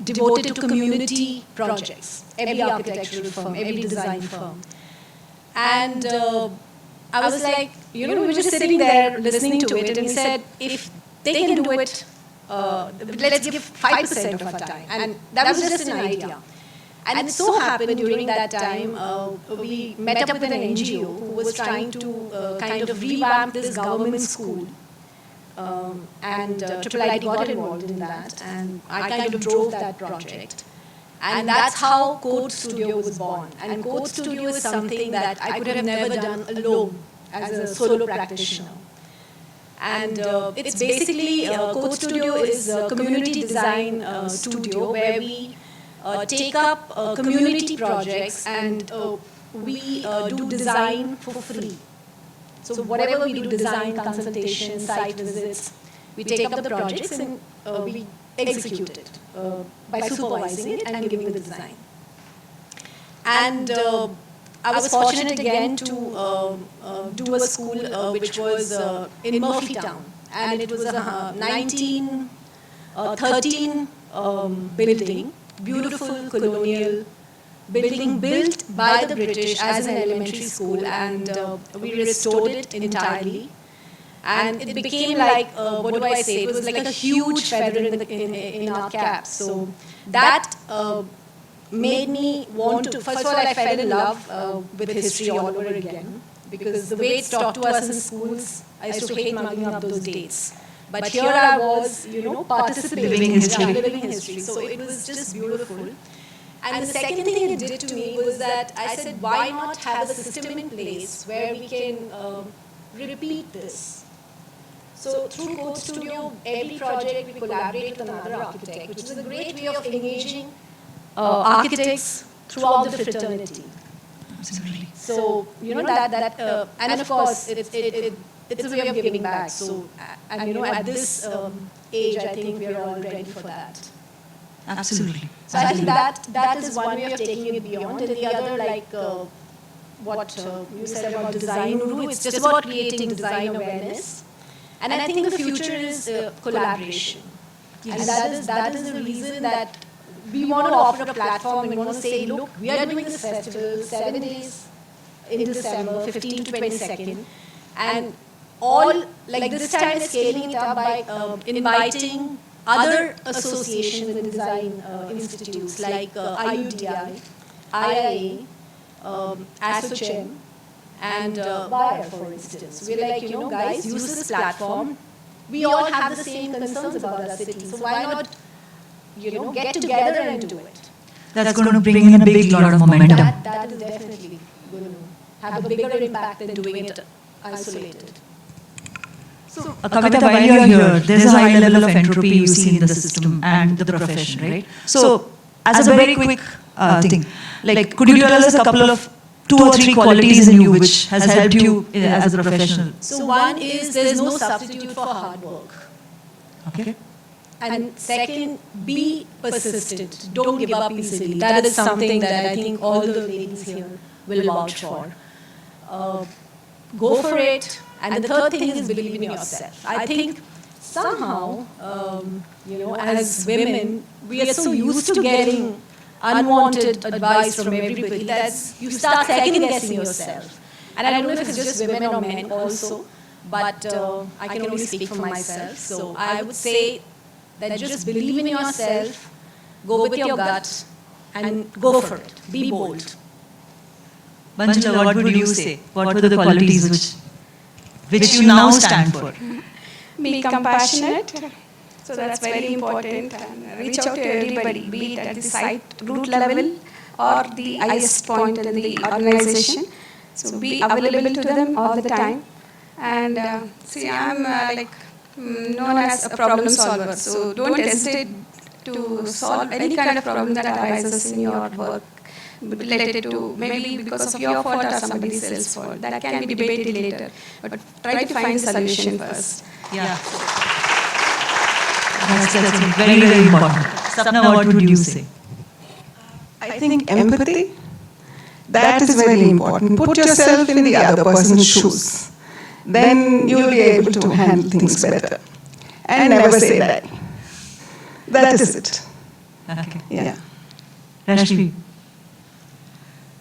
devoted to community projects. Every architectural firm, every design firm. And I was like, we were just sitting there listening to it, and we said, if they can do it, let's give 5% of our time. And that was just an idea. And it so happened during that time, we met up with an NGO who was trying to kind of revamp this government school. And Triple ID got involved in that, and I kind of drove that project. And that's how Code Studio was born. And Code Studio is something that I could have never done alone as a solo practitioner. And it's basically, Code Studio is a community design studio where we take up community projects, and we do design for free. So whatever we do, design, consultation, site visits, we take up the projects, and we execute it by supervising it and giving the design. And I was fortunate again to do a school which was in Murphytown, and it was a 1913 building, beautiful colonial building built by the British as an elementary school, and we restored it entirely. And it became like, what do I say, it was like a huge feather in our cap. So that made me want to, first of all, I fell in love with history all over again, because the way it's taught to us in schools, I used to hate mugging up those dates. But here I was, participating Living history. living history. So it was just beautiful. And the second thing it did to me was that I said, why not have a system in place where we can repeat this? So through Code Studio, every project we collaborate with another architect, which is a great way of engaging architects throughout the fraternity. Absolutely. So, and of course, it's a way of giving back. So, and at this age, I think we are all ready for that. Absolutely. So I think that is one way of taking it beyond, and the other, like what you said about design, Nuru, it's just about creating design awareness. And I think the future is collaboration. Yes. And that is the reason that we want to offer a platform, and we want to say, look, we are doing this festival 7 days in December, 15 to 22nd, and all, like this time we're scaling it up by inviting other associations and design institutes like IUDI, IIA, ASSOCHAM, and WiREnet, for instance. We're like, guys, use this platform. We all have the same concerns about our city, so why not, get together and do it? That's going to bring in a big lot of momentum. That is definitely going to have a bigger impact than doing it isolated. So, Kavita, while you are here, there's a high level of entropy you see in the system and the profession, right? So, as a very quick thing, like, could you tell us a couple of 2 or 3 qualities in you which has helped you as a professional? So one is, there's no substitute for hard work. Okay. And second, be persistent. Don't give up easily. That is something that I think all the ladies here will vouch for. Go for it. And the third thing is believe in yourself. I think somehow, as women, we are so used to getting unwanted advice from everybody that you start second-guessing yourself. And I don't know if it's just women or men also, but I can only speak for myself. So I would say that just believe in yourself, go with your gut, and go for it. Be bold. Manjula, what would you say? What were the qualities which you now stand for? Be compassionate. So that's very important, and reach out to everybody, be it at the site root level or the highest point in the organization. So be available to them all the time. And see, I'm known as a problem solver. So don't hesitate to solve any kind of problem that arises in your work, related to maybe because of your fault or somebody else's fault. That can be debated later, but try to find a solution first. Yeah. That's very, very important. Sapna, what would you say? I think empathy, that is very important. Put yourself in the other person's shoes. Then you'll be able to handle things better. And never say that. That is it. Okay. Yeah. Rashmi.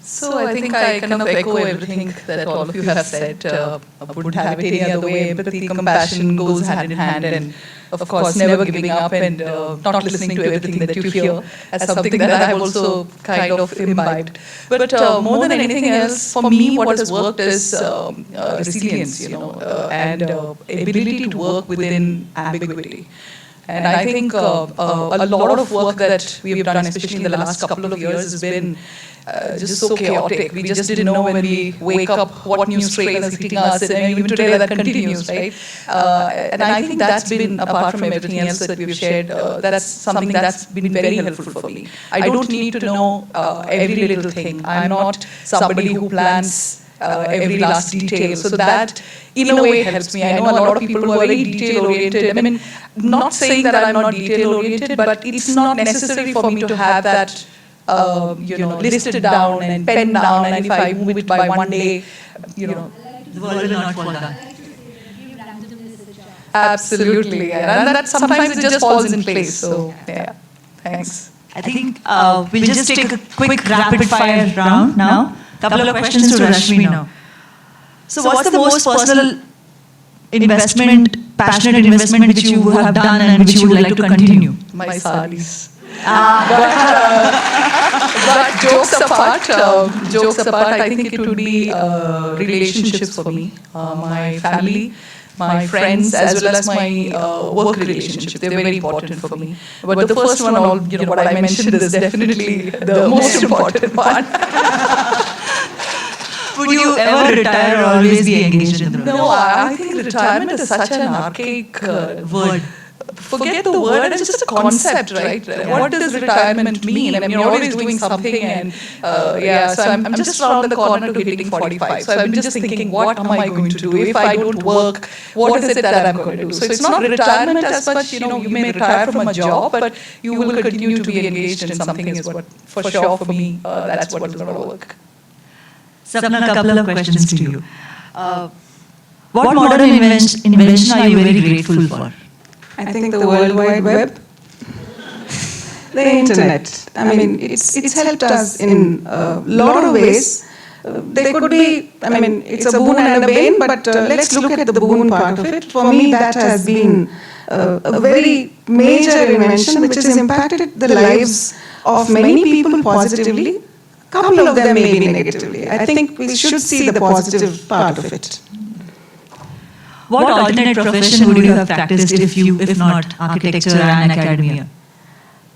So I think I kind of echo everything that all of you have said. Wouldn't have it any other way. Empathy, compassion goes hand in hand, and of course never giving up and not listening to everything that you hear as something that I've also kind of imbibed. But more than anything else, for me, what has worked is resilience, and ability to work within ambiguity. And I think a lot of work that we've done, especially in the last couple of years, has been just so chaotic. We just didn't know when we wake up what new strain is hitting us, and even today that continues, right? And I think that's been, apart from everything else that we've shared, that's something that's been very helpful for me. I don't need to know every little thing. I'm not somebody who plans every last detail. So that, in a way, helps me. I know a lot of people who are very detail-oriented. I mean, not saying that I'm not detail-oriented, but it's not necessary for me to have that, listed down and penned down, and if I move it by one day, The world will not fall down. Absolutely, and that sometimes it just falls in place. So, yeah, thanks. I think we'll just take a quick rapid fire round now. Couple of questions to Rashmi now. So what's the most personal investment, passionate investment which you have done and which you would like to continue? My sarees. But jokes apart, I think it would be relationships for me, my family, my friends, as well as my work relationships. They're very important for me. But the first one, what I mentioned is definitely the most important one. Would you ever retire or always be engaged in the role? No, I think retirement is such an archaic word. Forget the word, it's just a concept, right? What does retirement mean? I mean, you're always doing something, and so I'm just around the corner to hitting 45. So I've been just thinking, what am I going to do? If I don't work, what is it that I'm going to do? So it's not retirement as much, you may retire from a job, but you will continue to be engaged in something is what, for sure for me, that's what is going to work. Sapna, a couple of questions to you. What modern invention are you very grateful for? I think the World Wide Web, the internet. I mean, it's helped us in a lot of ways. There could be, I mean, it's a boon and a bane, but let's look at the boon part of it. For me, that has been a very major invention which has impacted the lives of many people positively. A couple of them maybe negatively. I think we should see the positive part of it. What alternate profession would you have practiced if not architecture and academia?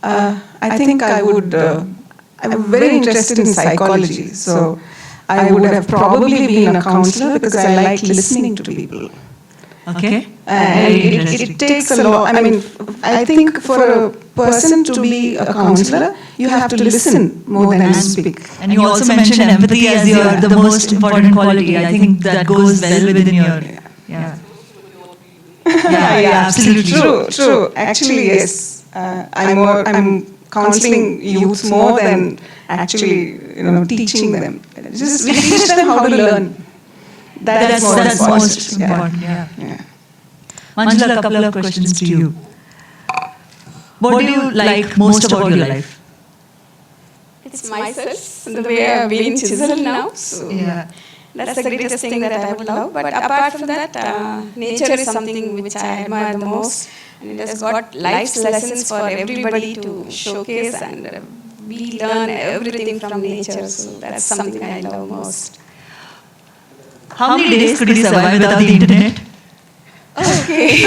I think I would, I'm very interested in psychology, so I would have probably been a counselor because I like listening to people. Okay. And it takes a lot, I mean, I think for a person to be a counselor, you have to listen more than speak. And you also mentioned empathy as the most important quality. I think that goes well within your... Yeah. Yeah, absolutely. True. Actually, yes. I'm counseling youth more than actually, teaching them. Just we teach them how to learn. That's most important. Yeah. Manjula, a couple of questions to you. What do you like most about your life? It's myself, the way I've been chiseled now. So that's the greatest thing that I would love. But apart from that, nature is something which I admire the most. And it has got life's lessons for everybody to showcase, and we learn everything from nature. So that's something I love most. How many days could you survive without the internet? Okay.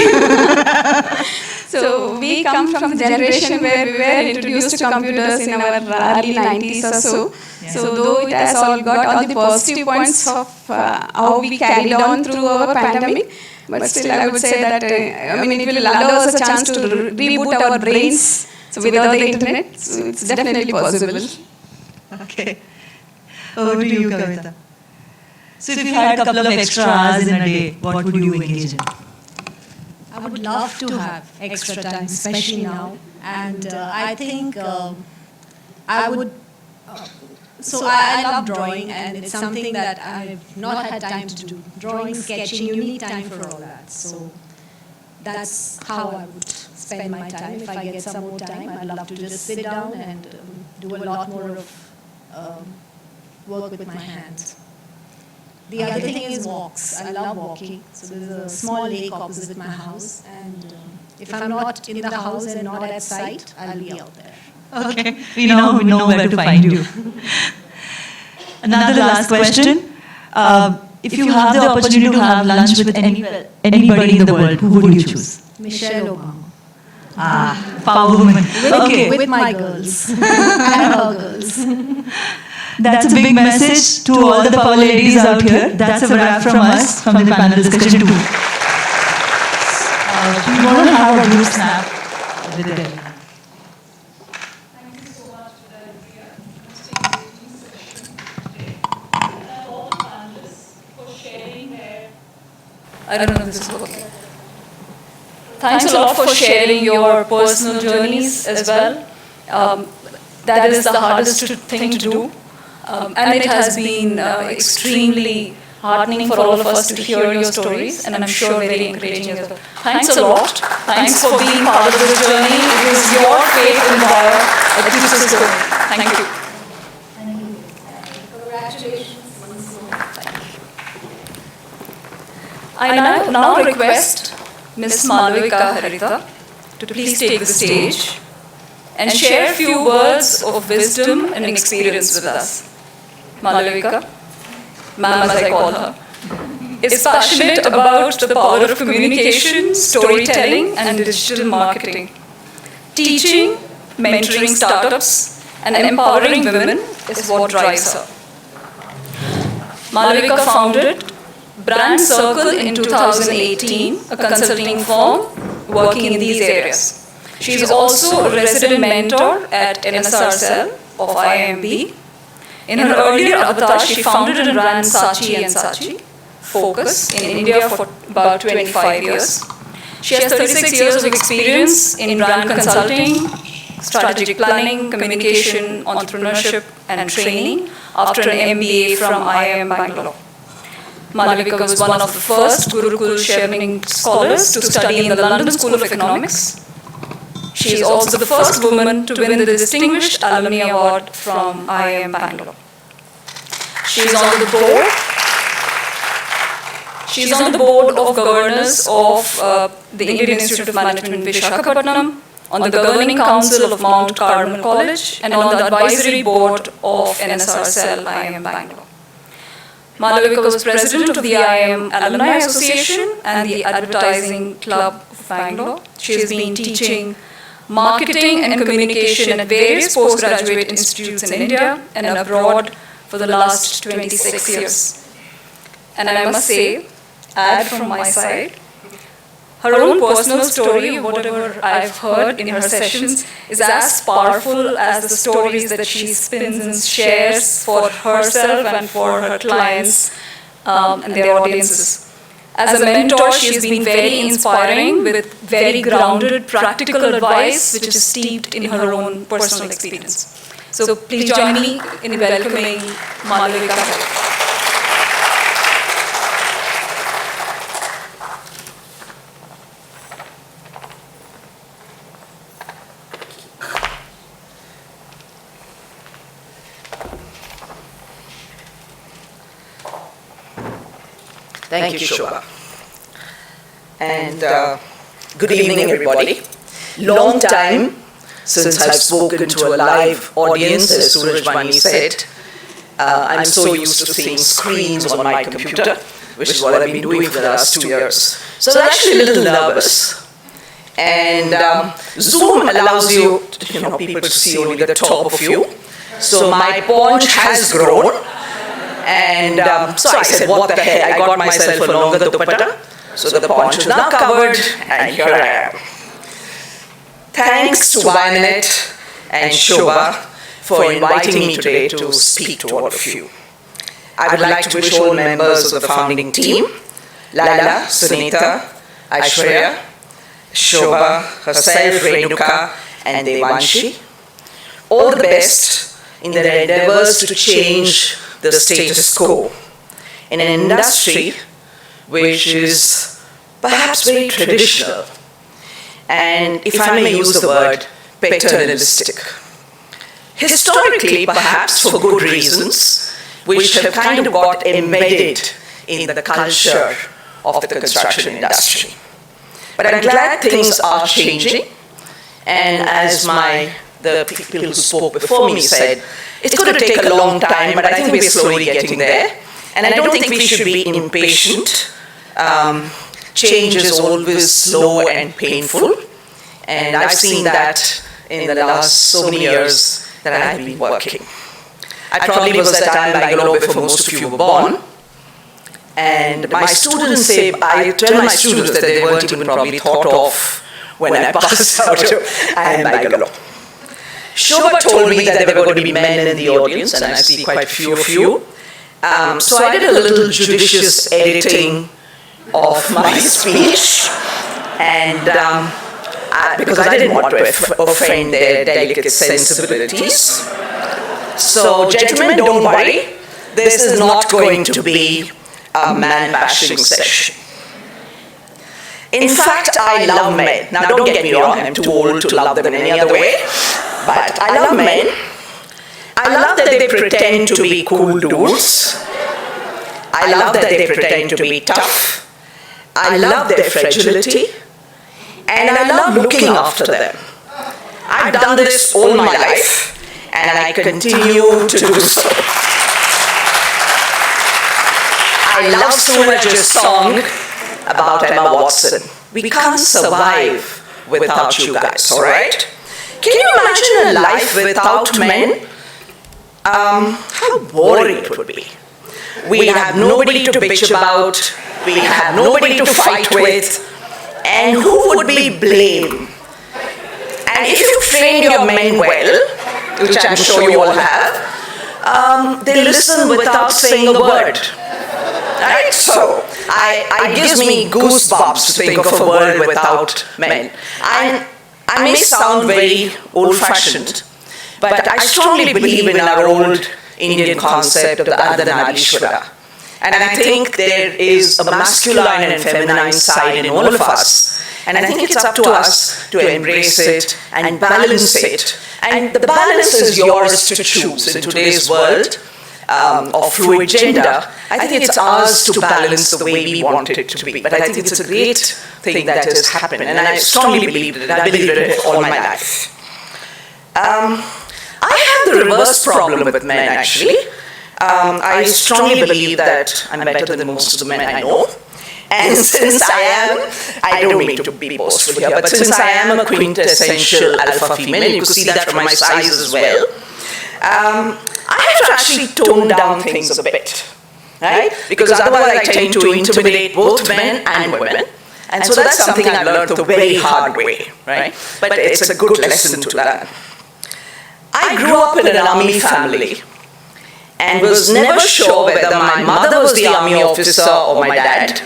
So we come from the generation where we were introduced to computers in our early 90s or so. So though it has all got all the positive points of how we carried on through our pandemic, but still I would say that it will allow us a chance to reboot our brains. So without the internet, so it's definitely possible. Okay. Over to you, Kavita. So if you had a couple of extra hours in a day, what would you engage in? I would love to have extra time, especially now. And I think I would... So I love drawing, and it's something that I've not had time to do. Drawing, sketching, you need time for all that. So that's how I would spend my time. If I get some more time, I'd love to just sit down and do a lot more of work with my hands. The other thing is walks. I love walking. So there's a small lake opposite my house, and if I'm not in the house and not at sight, I'll be out there. Okay, we know where to find you. Another last question. If you have the opportunity to have lunch with anybody in the world, who would you choose? Michelle Obama. Power woman. With my girls and her girls. That's a big message to all the power ladies out here. That's a wrap from us, from the panel discussion too. We want to have a group snap with them. I don't know if this is working. Thanks a lot for sharing your personal journeys as well. That is the hardest thing to do. And it has been extremely heartening for all of us to hear your stories, and I'm sure very encouraging as well. Thanks a lot. Thanks for being part of this journey. It is your faith in WiRE that keeps us going. Thank you. I now request Ms. Malavika Haritha to please take the stage and share a few words of wisdom and experience with us. Malavika, ma'am as I call her, is passionate about the power of communication, storytelling, and digital marketing. Teaching, mentoring startups, and empowering women is what drives her. Malavika founded Brand Circle in 2018, a consulting firm working in these areas. She is also a resident mentor at NSR Cell of IIMB. In her earlier avatar, she founded and ran Saatchi & Saatchi Focus in India for about 25 years. She has 36 years of experience in brand consulting, strategic planning, communication, entrepreneurship, and training after an MBA from IIM Bangalore. Malavika was one of the first Gurukul sharing scholars to study in the London School of Economics. She is also the first woman to win the Distinguished Alumni Award from IIM Bangalore. She is on the board. She is on the board of governors of the Indian Institute of Management in Visakhapatnam, on the governing council of Mount Carmel College, and on the advisory board of NSR Cell IIM Bangalore. Malavika was president of the IIM Alumni Association and the Advertising Club of Bangalore. She has been teaching marketing and communication at various postgraduate institutes in India and abroad for the last 26 years. And I must say, add from my side, her own personal story, whatever I've heard in her sessions, is as powerful as the stories that she spins and shares for herself and for her clients and their audiences. As a mentor, she has been very inspiring with very grounded, practical advice, which is steeped in her own personal experience. So please join me in welcoming Malavika. Thank you, Shobha. And good evening, everybody. Long time since I've spoken to a live audience, as Surajbani said. I'm so used to seeing screens on my computer, which is what I've been doing for the last 2 years. So I'm actually a little nervous. And Zoom allows you, people to see only the top of you. So my paunch has grown. And so I said, what the hell, I got myself a longer dupatta. So the paunch is now covered, and here I am. Thanks to WiREnet and Shobha for inviting me today to speak to all of you. I would like to wish all members of the founding team, Lala, Sunita, Aishwarya, Shobha, herself, Renuka, and Devanshi, all the best in their endeavors to change the status quo in an industry which is perhaps very traditional and, if I may use the word, paternalistic. Historically, perhaps for good reasons, which have kind of got embedded in the culture of the construction industry. But I'm glad things are changing, and as the people who spoke before me said, it's going to take a long time, but I think we're slowly getting there. And I don't think we should be impatient. Change is always slow and painful. And I've seen that in the last so many years that I've been working. I probably was at time Bangalore before most of you were born. And my students say, I tell my students that they weren't even probably thought of when I passed out of IIM Bangalore. Shobha told me that there were going to be men in the audience, and I see quite a few of you. So I did a little judicious editing of my speech, and because I didn't want to offend their delicate sensibilities. So, gentlemen, don't worry. This is not going to be a man-bashing session. In fact, I love men. Now, don't get me wrong, I'm too old to love them in any other way, but I love men. I love that they pretend to be cool dudes. I love that they pretend to be tough. I love their fragility. And I love looking after them. I've done this all my life, and I continue to do so. I love Suraj's song about Emma Watson. We can't survive without you guys, all right? Can you imagine a life without men? How boring it would be. We have nobody to bitch about, we have nobody to fight with, and who would be blamed? And if you train your men well, which I'm sure you all have, they listen without saying a word. Right? So, it gives me goosebumps to think of a world without men. And I may sound very old-fashioned, but I strongly believe in our old Indian concept of the Ardhanarishwara. And I think there is a masculine and feminine side in all of us. And I think it's up to us to embrace it and balance it. And the balance is yours to choose in today's world of fluid gender. I think it's ours to balance the way we want it to be. But I think it's a great thing that has happened. And I strongly believe it. I believe it all my life. I have the reverse problem with men, actually. I strongly believe that I'm better than most of the men I know. And since I don't mean to be boastful here, but since I am a quintessential alpha female, you can see that from my size as well, I have to actually tone down things a bit, right? Because otherwise I tend to intimidate both men and women. And so that's something I've learned the very hard way, right? But it's a good lesson to learn. I grew up in an army family and was never sure whether my mother was the army officer or my dad.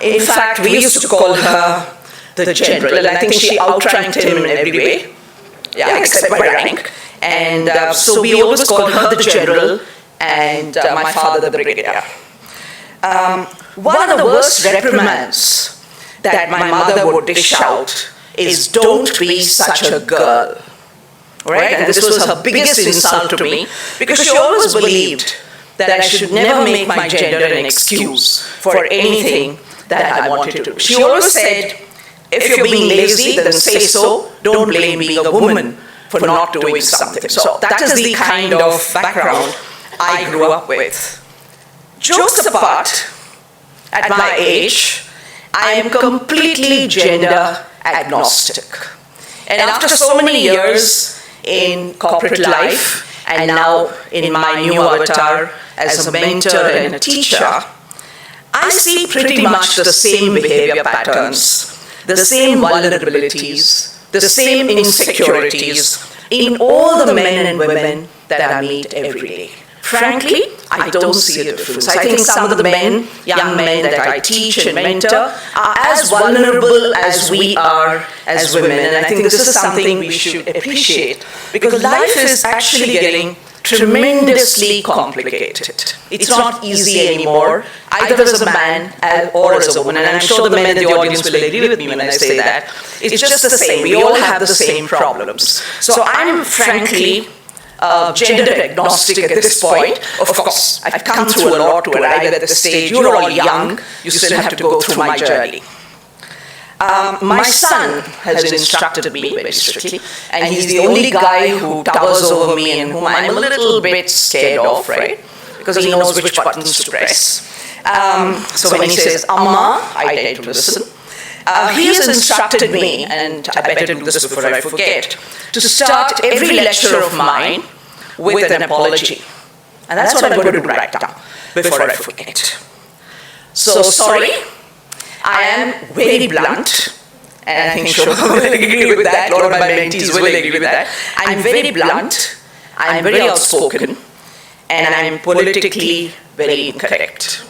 In fact, we used to call her the general, and I think she outranked him in every way, except by rank. And so we always called her the general and my father the brigadier. One of the worst reprimands that my mother would dish out is, "Don't be such a girl." Right? And this was her biggest insult to me, because she always believed that I should never make my gender an excuse for anything that I wanted to do. She always said, if you're being lazy, then say so. Don't blame being a woman for not doing something. So that is the kind of background I grew up with. Jokes apart, at my age, I am completely gender agnostic. And after so many years in corporate life, and now in my new avatar as a mentor and a teacher, I see pretty much the same behavior patterns, the same vulnerabilities, the same insecurities in all the men and women that I meet every day. Frankly, I don't see a difference. I think some of the men, young men that I teach and mentor, are as vulnerable as we are as women. And I think this is something we should appreciate, because life is actually getting tremendously complicated. It's not easy anymore, either as a man or as a woman. And I'm sure the men in the audience will agree with me when I say that. It's just the same. We all have the same problems. So I'm frankly gender agnostic at this point. Of course, I've come through a lot to arrive at this stage. You're all young. You still have to go through my journey. My son has instructed me very strictly, and he's the only guy who towers over me and whom I'm a little bit scared of, right? Because he knows which buttons to press. So when he says, "Amma," I tend to listen. He has instructed me, and I better do this before I forget, to start every lecture of mine with an apology. And that's what I'm going to do right now, before I forget. So sorry, I am very blunt, and I think Shobha will agree with that, a lot of my mentees will agree with that. I'm very blunt, I'm very outspoken, and I'm politically very incorrect.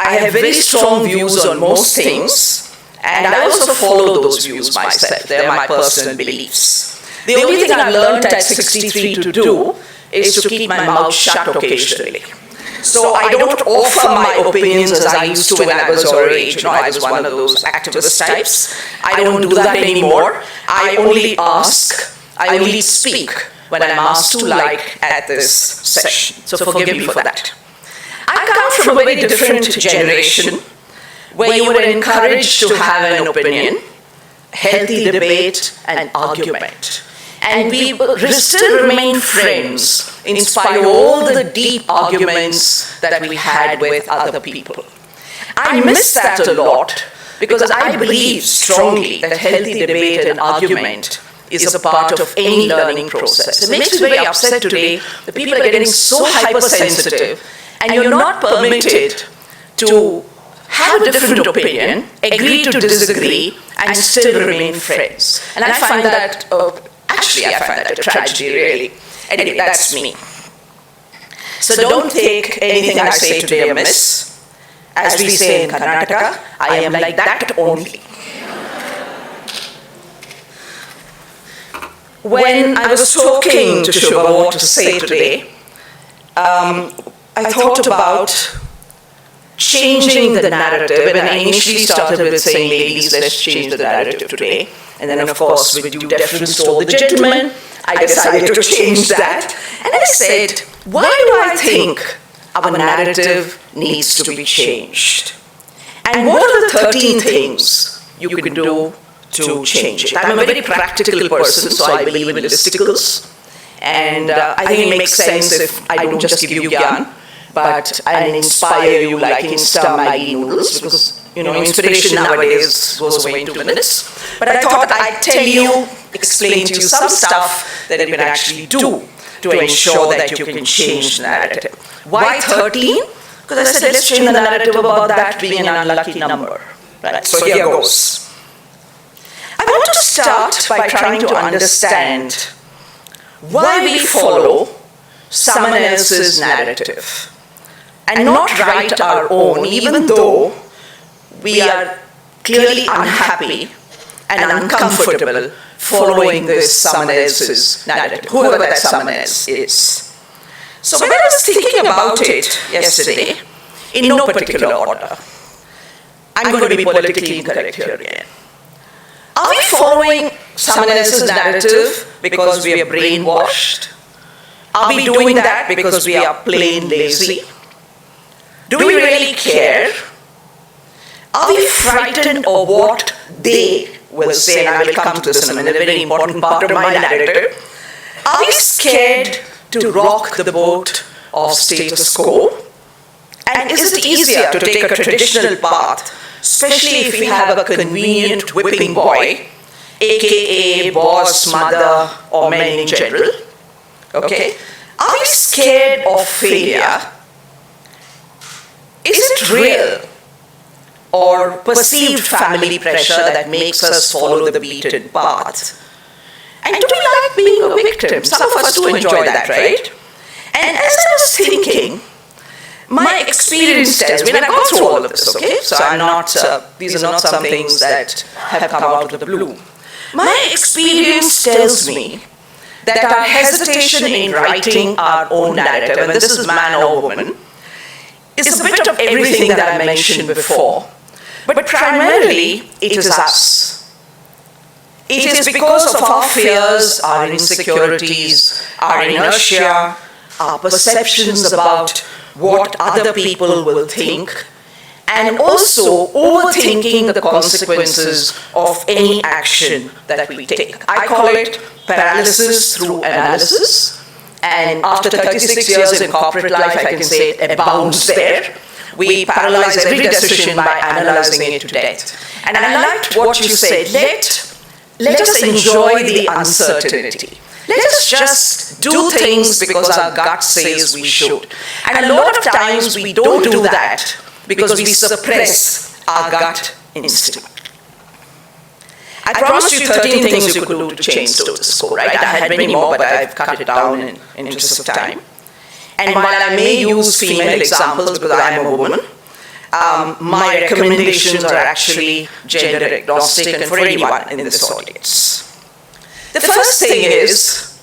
I have very strong views on most things, and I also follow those views myself. They're my personal beliefs. The only thing I've learned at 63 to do is to keep my mouth shut occasionally. So I don't offer my opinions as I used to when I was your age. You know, I was one of those activist types. I don't do that anymore. I only ask, I only speak when I'm asked to, like at this session. So forgive me for that. I come from a very different generation where you were encouraged to have an opinion, healthy debate and argument. And we still remain friends in spite of all the deep arguments that we had with other people. I miss that a lot because I believe strongly that healthy debate and argument is a part of any learning process. It makes me very upset today that people are getting so hypersensitive and you're not permitted to have a different opinion, agree to disagree, and still remain friends. And I find that actually, I find that a tragedy, really. Anyway, that's me. So don't take anything I say today amiss. As we say in Karnataka, I am like that only. When I was talking to Shubha what to say today, I thought about changing the narrative, and I initially started with saying, ladies, let's change the narrative today. And then, of course, with due deference to all the gentlemen, I decided to change that. And I said, why do I think our narrative needs to be changed? And what are the 13 things you can do to change it? I'm a very practical person, so I believe in listicles. And I think it makes sense if I don't just give you gyan, but I inspire you like Insta Maggi noodles, because inspiration nowadays goes away in 2 minutes. But I thought I'd tell you, explain to you some stuff that you can actually do to ensure that you can change the narrative. Why 13? Because I said, let's change the narrative about that being an unlucky number. Right? So here goes. I want to start by trying to understand why we follow someone else's narrative and not write our own, even though we are clearly unhappy and uncomfortable following this someone else's narrative, whoever that someone else is. So when I was thinking about it yesterday, in no particular order, I'm going to be politically incorrect here again. Are we following someone else's narrative because we are brainwashed? Are we doing that because we are plain lazy? Do we really care? Are we frightened of what they will say? And I will come to this in a minute, a very important part of my narrative. Are we scared to rock the boat of status quo? And is it easier to take a traditional path, especially if we have a convenient whipping boy, aka boss, mother, or men in general? Okay? Are we scared of failure? Is it real or perceived family pressure that makes us follow the beaten path? And do we like being a victim? Some of us do enjoy that, right? And as I was thinking, my experience tells me, and I've gone through all of this, okay? So I'm not, these are not some things that have come out of the blue. My experience tells me that our hesitation in writing our own narrative, and this is man or woman, is a bit of everything that I mentioned before. But primarily, it is us. It is because of our fears, our insecurities, our inertia, our perceptions about what other people will think, and also overthinking the consequences of any action that we take. I call it paralysis through analysis. And after 36 years in corporate life, I can say it abounds there. We paralyze every decision by analyzing it to death. And I liked what you said. Let us enjoy the uncertainty. Let us just do things because our gut says we should. And a lot of times we don't do that because we suppress our gut instinct. I promised you 13 things you could do to change status quo, right? I had many more, but I've cut it down in interest of time. And while I may use female examples because I'm a woman, my recommendations are actually gender agnostic and for anyone in this audience. The first thing is,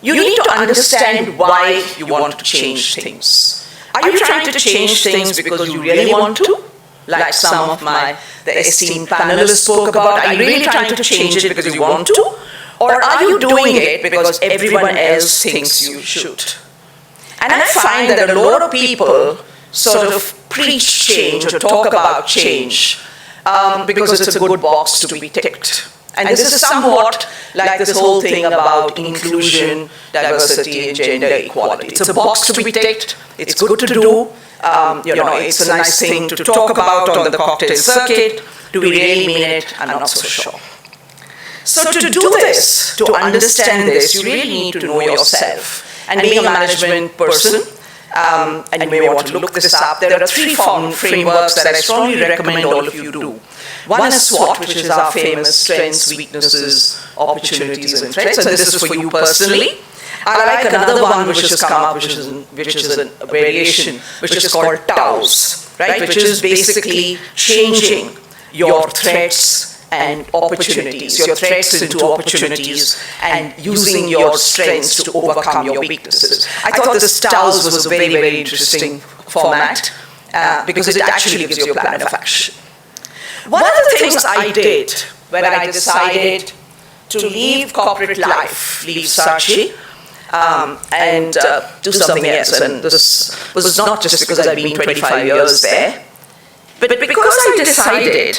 you need to understand why you want to change things. Are you trying to change things because you really want to? Like some of the esteemed panelists spoke about, are you really trying to change it because you want to? Or are you doing it because everyone else thinks you should? And I find that a lot of people sort of preach change or talk about change because it's a good box to be ticked. And this is somewhat like this whole thing about inclusion, diversity, and gender equality. It's a box to be ticked. It's good to do. It's a nice thing to talk about on the cocktail circuit. Do we really mean it? I'm not so sure. So to do this, to understand this, you really need to know yourself. And being a management person, and you may want to look this up, there are 3 frameworks that I strongly recommend all of you do. One is SWOT, which is our famous strengths, weaknesses, opportunities, and threats, and this is for you personally. I like another one which has come up, which is a variation, which is called TOWS, right? Which is basically changing your threats and opportunities, your threats into opportunities, and using your strengths to overcome your weaknesses. I thought this TOWS was a very, very interesting format because it actually gives you a plan of action. One of the things I did when I decided to leave corporate life, leave Saatchi, and do something else, and this was not just because I'd been 25 years there, but because I decided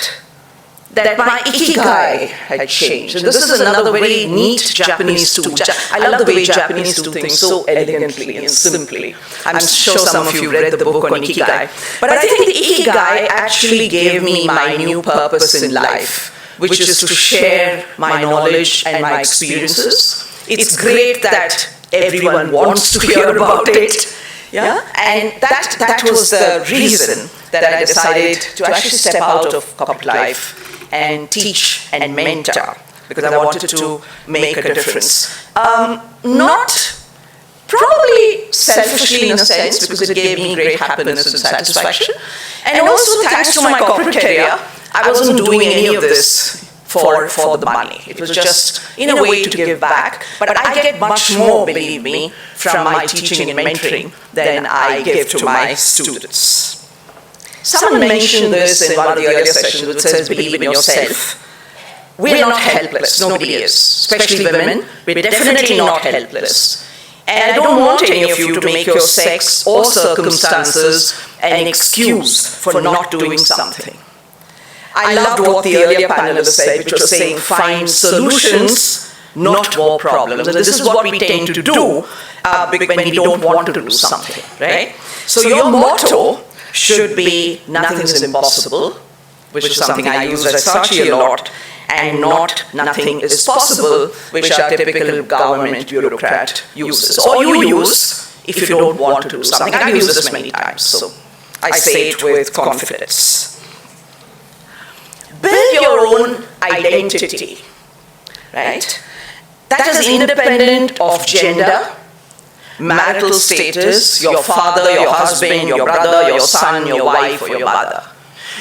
that my ikigai had changed. And this is another very neat Japanese tool. I love the way Japanese do things so elegantly and simply. I'm sure some of you read the book on ikigai. But I think the ikigai actually gave me my new purpose in life, which is to share my knowledge and my experiences. It's great that everyone wants to hear about it. Yeah? And that was the reason that I decided to actually step out of corporate life and teach and mentor, because I wanted to make a difference. Not probably selfishly in a sense, because it gave me great happiness and satisfaction. And also thanks to my corporate career, I wasn't doing any of this for the money. It was just in a way to give back. But I get much more, believe me, from my teaching and mentoring than I give to my students. Someone mentioned this in one of the earlier sessions, which says, believe in yourself. We're not helpless, nobody is, especially women. We're definitely not helpless. And I don't want any of you to make your sex or circumstances an excuse for not doing something. I loved what the earlier panelists said, which was saying, find solutions, not more problems. And this is what we tend to do when we don't want to do something, right? So your motto should be nothing is impossible, which is something I use at Saatchi a lot, and not nothing is possible, which our typical government bureaucrat uses. Or you use if you don't want to do something. I've used this many times, so I say it with confidence. Build your own identity, right? That is independent of gender, marital status, your father, your husband, your brother, your son, your wife, or your mother.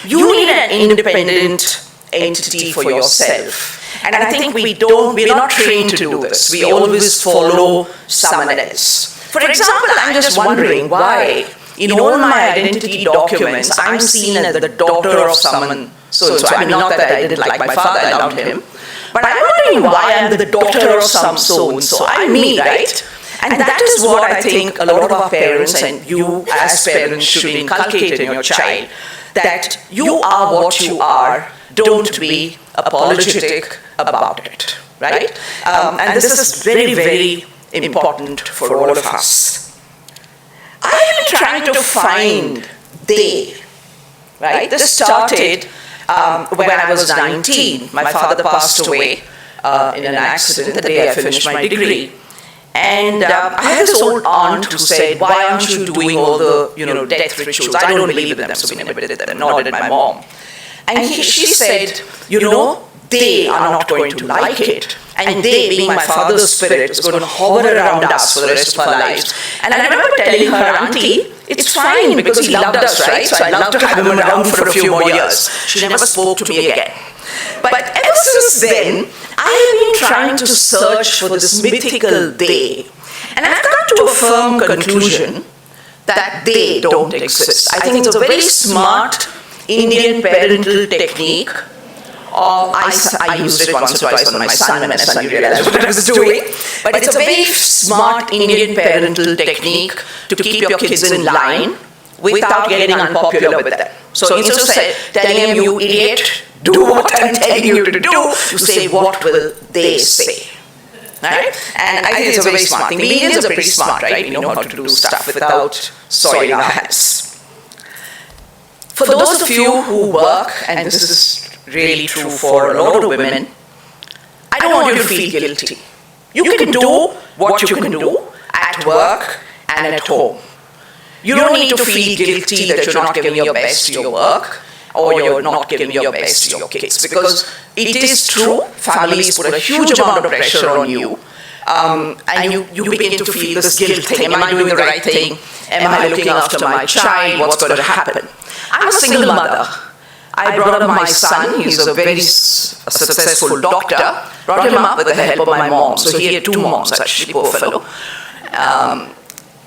You need an independent entity for yourself. And I think we're not trained to do this. We always follow someone else. For example, I'm just wondering why in all my identity documents, I'm seen as the daughter of someone so-and-so. I mean, not that I didn't like my father, I loved him. But I'm wondering why I'm the daughter of some so-and-so. I'm me, right? And that is what I think a lot of our parents and you as parents should inculcate in your child, that you are what you are, don't be apologetic about it, right? And this is very, very important for all of us. I've been trying to find they, right? This started when I was 19. My father passed away in an accident the day I finished my degree. And I had this old aunt who said, why aren't you doing all the death rituals? I don't believe in them, so we never did them, nor did my mom. And she said, they are not going to like it. And they, being my father's spirit, is going to hover around us for the rest of our lives. And I remember telling her, Auntie, It's fine because he loved us, right? So I'd love to have him around for a few more years. She never spoke to me again. But ever since then, I have been trying to search for this mythical they. And I've come to a firm conclusion that they don't exist. I think it's a very smart Indian parental technique. I used it once or twice on my son when my son realized what I was doing. But it's a very smart Indian parental technique to keep your kids in line without getting unpopular with them. So instead of telling him, you idiot, do what I'm telling you to do, you say, what will they say? Right? And I think it's a very smart thing. We Indians are pretty smart, right? We know how to do stuff without soiling our hands. For those of you who work, and this is really true for a lot of women, I don't want you to feel guilty. You can do what you can do at work and at home. You don't need to feel guilty that you're not giving your best to your work or you're not giving your best to your kids, because it is true, families put a huge amount of pressure on you, and you begin to feel this guilt thing. Am I doing the right thing? Am I looking after my child? What's going to happen? I'm a single mother. I brought up my son. He's a very successful doctor. Brought him up with the help of my mom. So he had two moms, actually, poor fellow.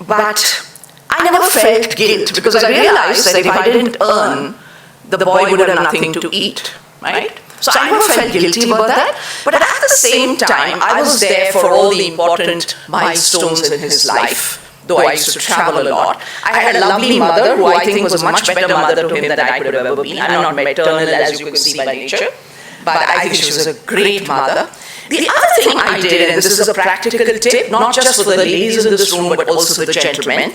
But I never felt guilt because I realized that if I didn't earn, the boy would have nothing to eat, right? So I never felt guilty about that. But at the same time, I was there for all the important milestones in his life. Though I used to travel a lot. I had a lovely mother who I think was a much better mother to him than I could have ever been. I'm not maternal, as you can see by nature, but I think she was a great mother. The other thing I did, and this is a practical tip, not just for the ladies in this room, but also the gentlemen,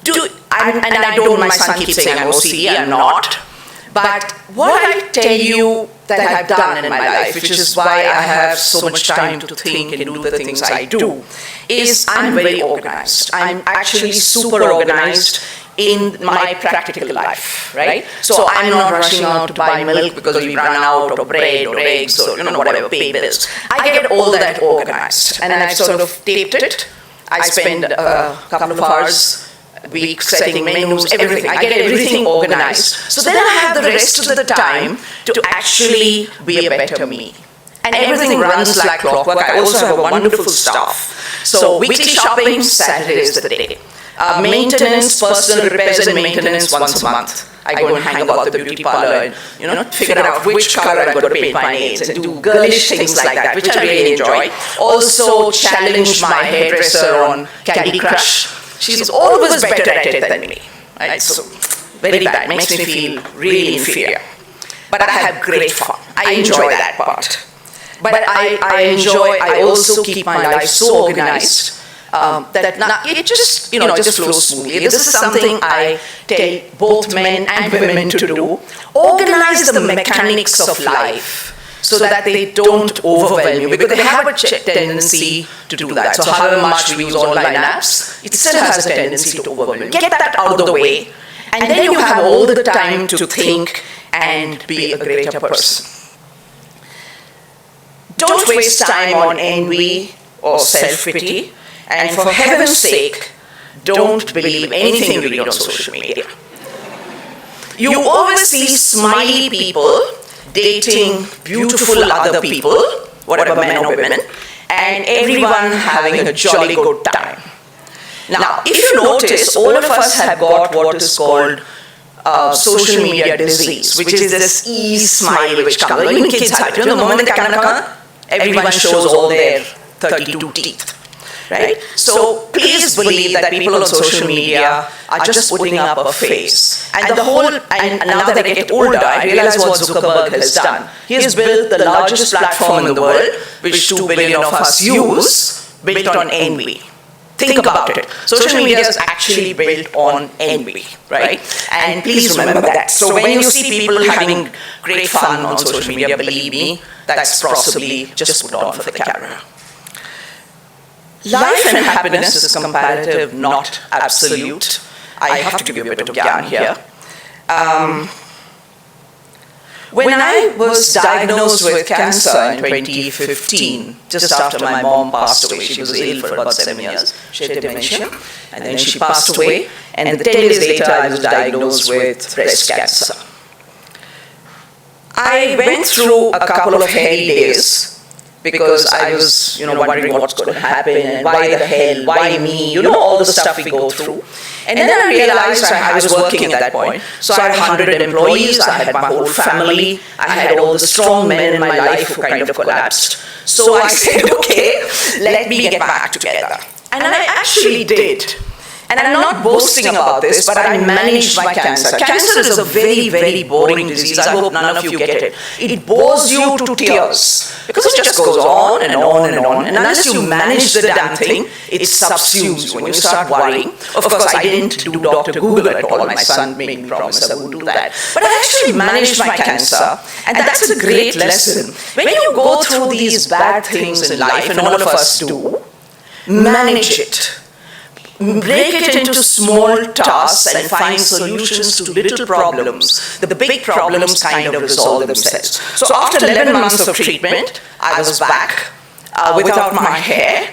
and I don't, my son keeps saying I'm OCD, I'm not, but what I tell you that I've done in my life, which is why I have so much time to think and do the things I do, is I'm very organized. I'm actually super organized in my practical life, right? So I'm not rushing out to buy milk because we run out, or bread, or eggs, or whatever, pay bills. I get all that organized, and I've sort of taped it. I spend a couple of hours a week setting menus, everything. I get everything organized. So then I have the rest of the time to actually be a better me. And everything runs like clockwork. I also have a wonderful staff. So weekly shopping, Saturday is the day. Maintenance, personal repairs and maintenance once a month. I go and hang about the beauty parlor and figure out which color I'm going to paint my nails and do girlish things like that, which I really enjoy. Also challenge my hairdresser on Candy Crush. She's always better at it than me. Right? So very bad, makes me feel really inferior. But I have great fun. I enjoy that part. But I also keep my life so organized that it just, just flows smoothly. This is something I tell both men and women to do. Organize the mechanics of life so that they don't overwhelm you, because they have a tendency to do that. So however much we use online apps, it still has a tendency to overwhelm you. Get that out of the way, and then you have all the time to think and be a greater person. Don't waste time on envy or self-pity, and for heaven's sake, don't believe anything you read on social media. You always see smiley people dating beautiful other people, whatever men or women, and everyone having a jolly good time. Now, if you notice, all of us have got what is called social media disease, which is this e-smile which comes. Even kids have it. The moment the camera comes, everyone shows all their 32 teeth. Right? So please believe that people on social media are just putting up a face. And now that I get older, I realize what Zuckerberg has done. He has built the largest platform in the world, which 2 billion of us use, built on envy. Think about it. Social media is actually built on envy, right? And please remember that. So when you see people having great fun on social media, believe me, that's possibly just put on for the camera. Life and happiness is comparative, not absolute. I have to give you a bit of yarn here. When I was diagnosed with cancer in 2015, just after my mom passed away, she was ill for about 7 years. She had dementia. And then she passed away, and 10 days later I was diagnosed with breast cancer. I went through a couple of hairy days because I was, wondering what's going to happen and why the hell, why me, all the stuff we go through. And then I realized I was working at that point. So I had 100 employees, I had my whole family, I had all the strong men in my life who kind of collapsed. So I said, okay, let me get back together. And I actually did. And I'm not boasting about this, but I managed my cancer. Cancer is a very, very boring disease. I hope none of you get it. It bores you to tears because it just goes on and on and on. And unless you manage the damn thing, it subsumes you when you start worrying. Of course, I didn't do Dr. Google at all. My son made me promise I would do that. But I actually managed my cancer, and that's a great lesson. When you go through these bad things in life, and all of us do, manage it. Break it into small tasks and find solutions to little problems. The big problems kind of resolve themselves. So after 11 months of treatment, I was back without my hair.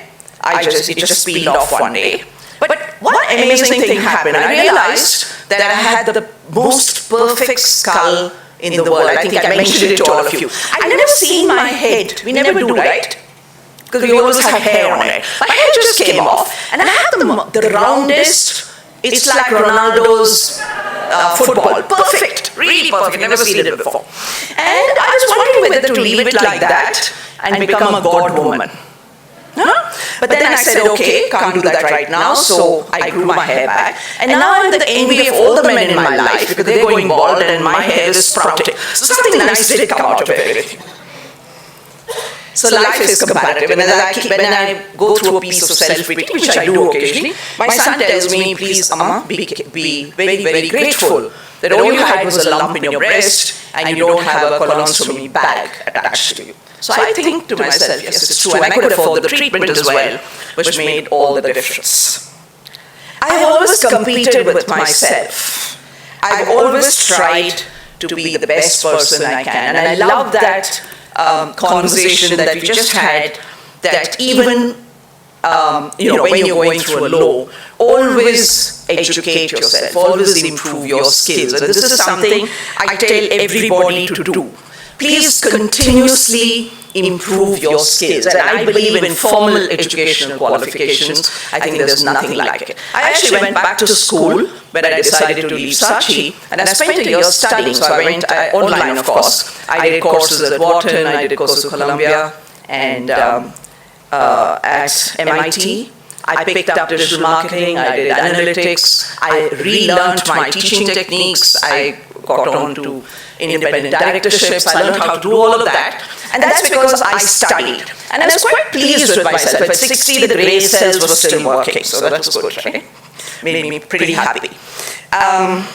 It just peeled off one day. But one amazing thing happened. I realized that I had the most perfect skull in the world. I think I mentioned it to all of you. I'd never seen my head. We never do, right? Because we always have hair on it. My hair just came off, and I had the roundest, it's like Ronaldo's football. Perfect, really perfect, never seen it before. And I was wondering whether to leave it like that and become a god woman. Huh? But then I said, okay, can't do that right now, so I grew my hair back. And now I'm the envy of all the men in my life because they're going bald and my hair is sprouting. So something nice did come out of everything. So life is comparative, and when I go through a piece of self-pity, which I do occasionally, my son tells me, please, Amma, be very, very grateful that all you had was a lump in your breast and you don't have a colostomy bag attached to you. So I think to myself, yes, it's true, and I could afford the treatment as well, which made all the difference. I've always competed with myself. I've always tried to be the best person I can, and I love that conversation that we just had, that even when you're going through a low, always educate yourself, always improve your skills. And this is something I tell everybody to do. Please continuously improve your skills. And I believe in formal educational qualifications. I think there's nothing like it. I actually went back to school when I decided to leave Saatchi, and I spent a year studying. So I went online, of course. I did courses at Wharton, I did courses at Columbia, and at MIT. I picked up digital marketing, I did analytics, I relearned my teaching techniques, I got on to independent directorships, I learned how to do all of that. And that's because I studied. And I was quite pleased with myself. At 60, the grey cells were still working, so that was good, right? Made me pretty happy. I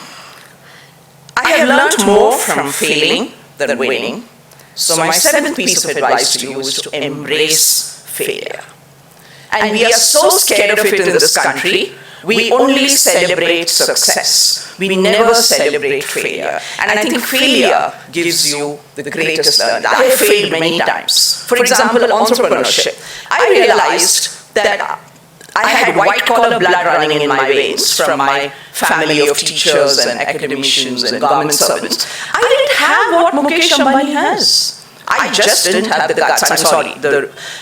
have learned more from failing than winning. So my seventh piece of advice to you is to embrace failure. And we are so scared of it in this country, we only celebrate success. We never celebrate failure. And I think failure gives you the greatest learning. I have failed many times. For example, entrepreneurship. I realized that I had white-collar blood running in my veins from my family of teachers and academicians and government servants. I didn't have what Mukesh Ambani has. I just didn't have the guts. I'm sorry,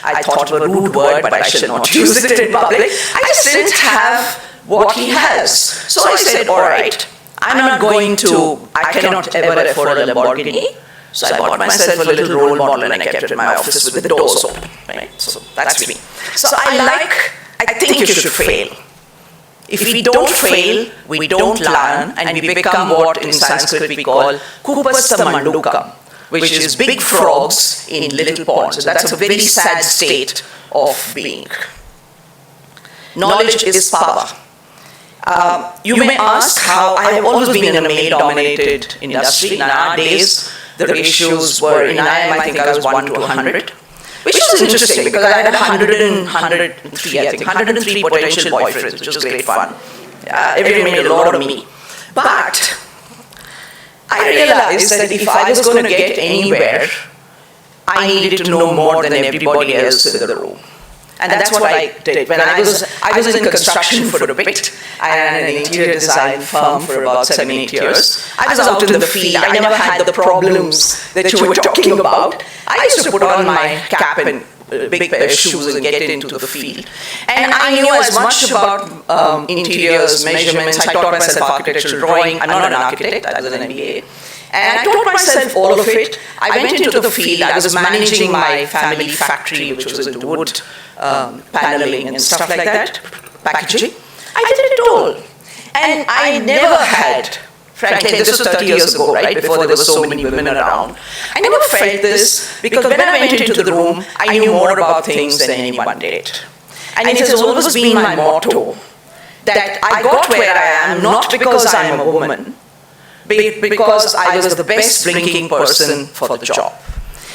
I thought of a rude word, but I should not use it in public. I just didn't have what he has. So I said, all right, I'm not going to, I cannot ever afford a Lamborghini. So I bought myself a little role model and I kept it in my office with the doors open. Right? So that's me. So I think you should fail. If we don't fail, we don't learn, and we become what in Sanskrit we call kupastamandukam, which is big frogs in little ponds. So that's a very sad state of being. Knowledge is power. You may ask how I have always been in a male-dominated industry. In our days, the ratios were, in IIM, I think I was 1 to 100, which was interesting because I had 103, I think, 103 potential boyfriends, which was great fun. Everyone made a lot of me. But I realized that if I was going to get anywhere, I needed to know more than everybody else in the room. And that's what I did. When I was in construction for a bit. I ran an interior design firm for about 7-8 years. I was out in the field. I never had the problems that you were talking about. I used to put on my cap and big pair of shoes and get into the field. And I knew as much about interiors, measurements. I taught myself architectural drawing. I'm not an architect, I was an MBA. And I taught myself all of it. I went into the field. I was managing my family factory, which was into wood paneling and stuff like that, packaging. I did it all. And I never had, frankly, this was 30 years ago, right, before there were so many women around. I never felt this because when I went into the room, I knew more about things than anyone did. And it has always been my motto that I got where I am not because I am a woman, but because I was the best blinking person for the job.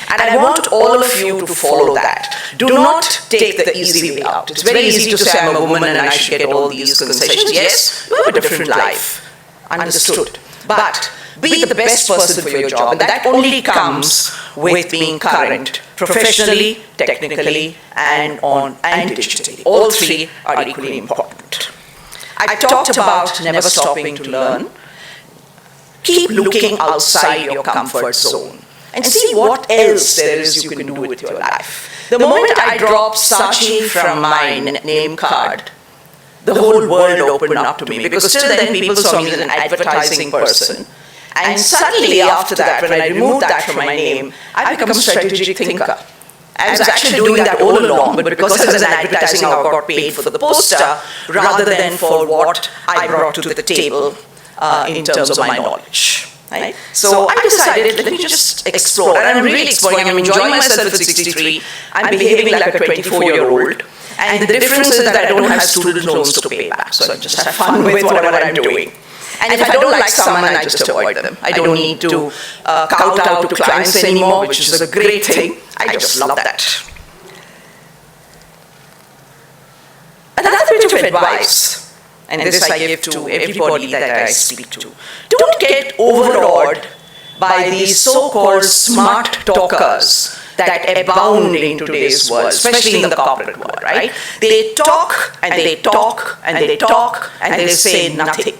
And I want all of you to follow that. Do not take the easy way out. It's very easy to say I'm a woman and I should get all these concessions. Yes, you have a different life. Understood. But be the best person for your job. And that only comes with being current, professionally, technically, and digitally. All three are equally important. I talked about never stopping to learn. Keep looking outside your comfort zone and see what else there is you can do with your life. The moment I dropped Sachi from my name card, the whole world opened up to me because till then people saw me as an advertising person. And suddenly after that, when I removed that from my name, I became a strategic thinker. I was actually doing that all along, but because I was in advertising, I got paid for the poster rather than for what I brought to the table in terms of my knowledge. Right? So I decided, let me just explore. And I'm really exploring. I'm enjoying myself at 63. I'm behaving like a 24-year-old. And the difference is that I don't have student loans to pay back. So I just have fun with whatever I'm doing. And if I don't like someone, I just avoid them. I don't need to kowtow to clients anymore, which is a great thing. I just love that. Another bit of advice, and this I give to everybody that I speak to. Don't get overawed by these so-called smart talkers that abound in today's world, especially in the corporate world, right? They talk and they talk and they talk and they say nothing.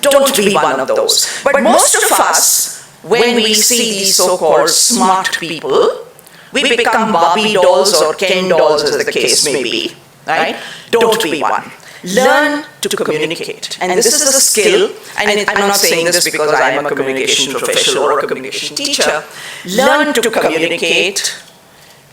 Don't be one of those. But most of us, when we see these so-called smart people, we become Barbie dolls or Ken dolls, as the case may be, right? Don't be one. Learn to communicate. And this is a skill, and I'm not saying this because I'm a communication professional or a communication teacher. Learn to communicate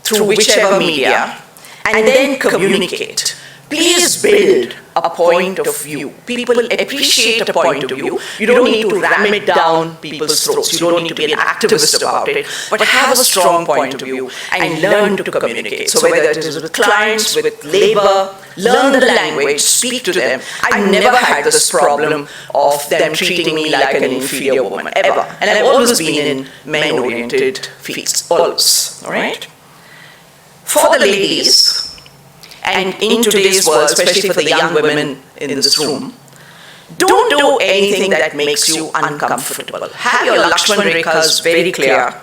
through whichever media, and then communicate. Please build a point of view. People appreciate a point of view. You don't need to ram it down people's throats. You don't need to be an activist about it, but have a strong point of view and learn to communicate. So whether it is with clients, with labor, learn the language, speak to them. I've never had this problem of them treating me like an inferior woman, ever. And I've always been in men-oriented fields, always, all right? For the ladies, and in today's world, especially for the young women in this room, don't do anything that makes you uncomfortable. Have your Lakshman Rekhas very clear.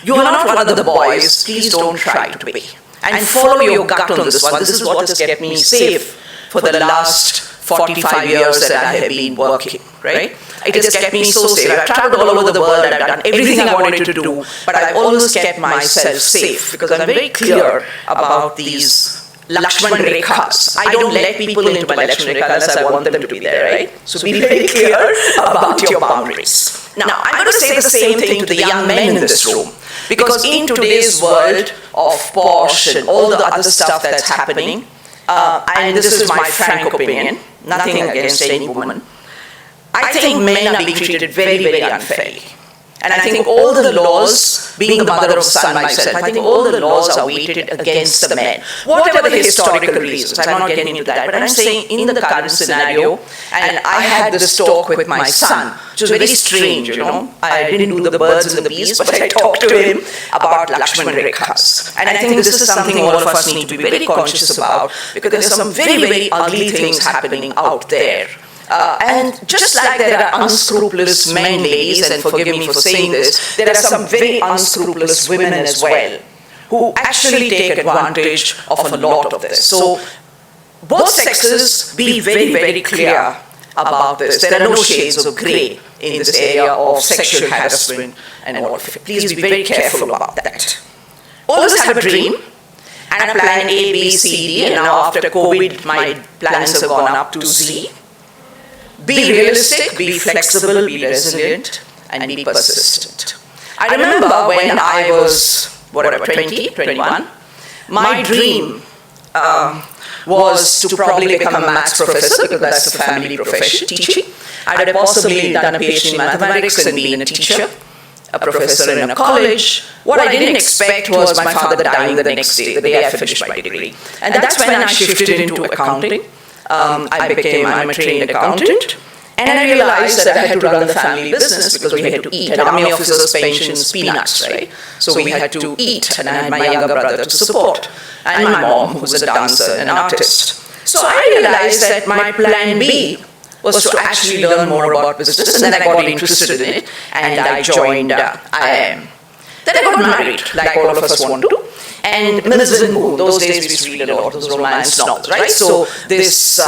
You are not one of the boys, please don't try to be. And follow your gut on this one. This is what has kept me safe for the last 45 years that I have been working, right? It has kept me so safe. I've traveled all over the world, I've done everything I wanted to do, but I've always kept myself safe because I'm very clear about these Lakshman Rekhas. I don't let people into my Lakshman Rekha unless I want them to be there, right? So be very clear about your boundaries. Now, I'm going to say the same thing to the young men in this room, because in today's world of posh and all the other stuff that's happening, and this is my frank opinion, nothing against any woman, I think men are being treated very, very unfairly. And I think all the laws, being the mother of a son myself, I think all the laws are weighted against the men. Whatever the historical reasons, I'm not getting into that, but I'm saying in the current scenario, and I had this talk with my son, which was very strange, you know. I didn't do the birds and the bees, but I talked to him about Lakshman Rekhas. And I think this is something all of us need to be very conscious about, because there's some very, very ugly things happening out there. And just like there are unscrupulous men, ladies, and forgive me for saying this, there are some very unscrupulous women as well, who actually take advantage of a lot of this. So both sexes, be very, very clear about this. There are no shades of grey in this area of sexual harassment and all of it. Please be very careful about that. Always have a dream and a plan A, B, C, D, and now after COVID, my plans have gone up to Z. Be realistic, be flexible, be resilient, and be persistent. I remember when I was, 20, 21, my dream was to probably become a maths professor, because that's the family profession, teaching. I had possibly done a PhD in mathematics and been a teacher, a professor in a college. What I didn't expect was my father dying the next day, the day I finished my degree. And that's when I shifted into accounting. I'm a trained accountant. And I realized that I had to run the family business because we had to eat. And army officers' pensions, peanuts, right? So we had to eat, and I had my younger brother to support, and my mom, who was a dancer and artist. So I realized that my plan B was to actually learn more about business, and then I got interested in it, and I joined IIM. Then I got married, like all of us want to, and Millicent Boone, those days we used to read a lot of those romance novels, right? So this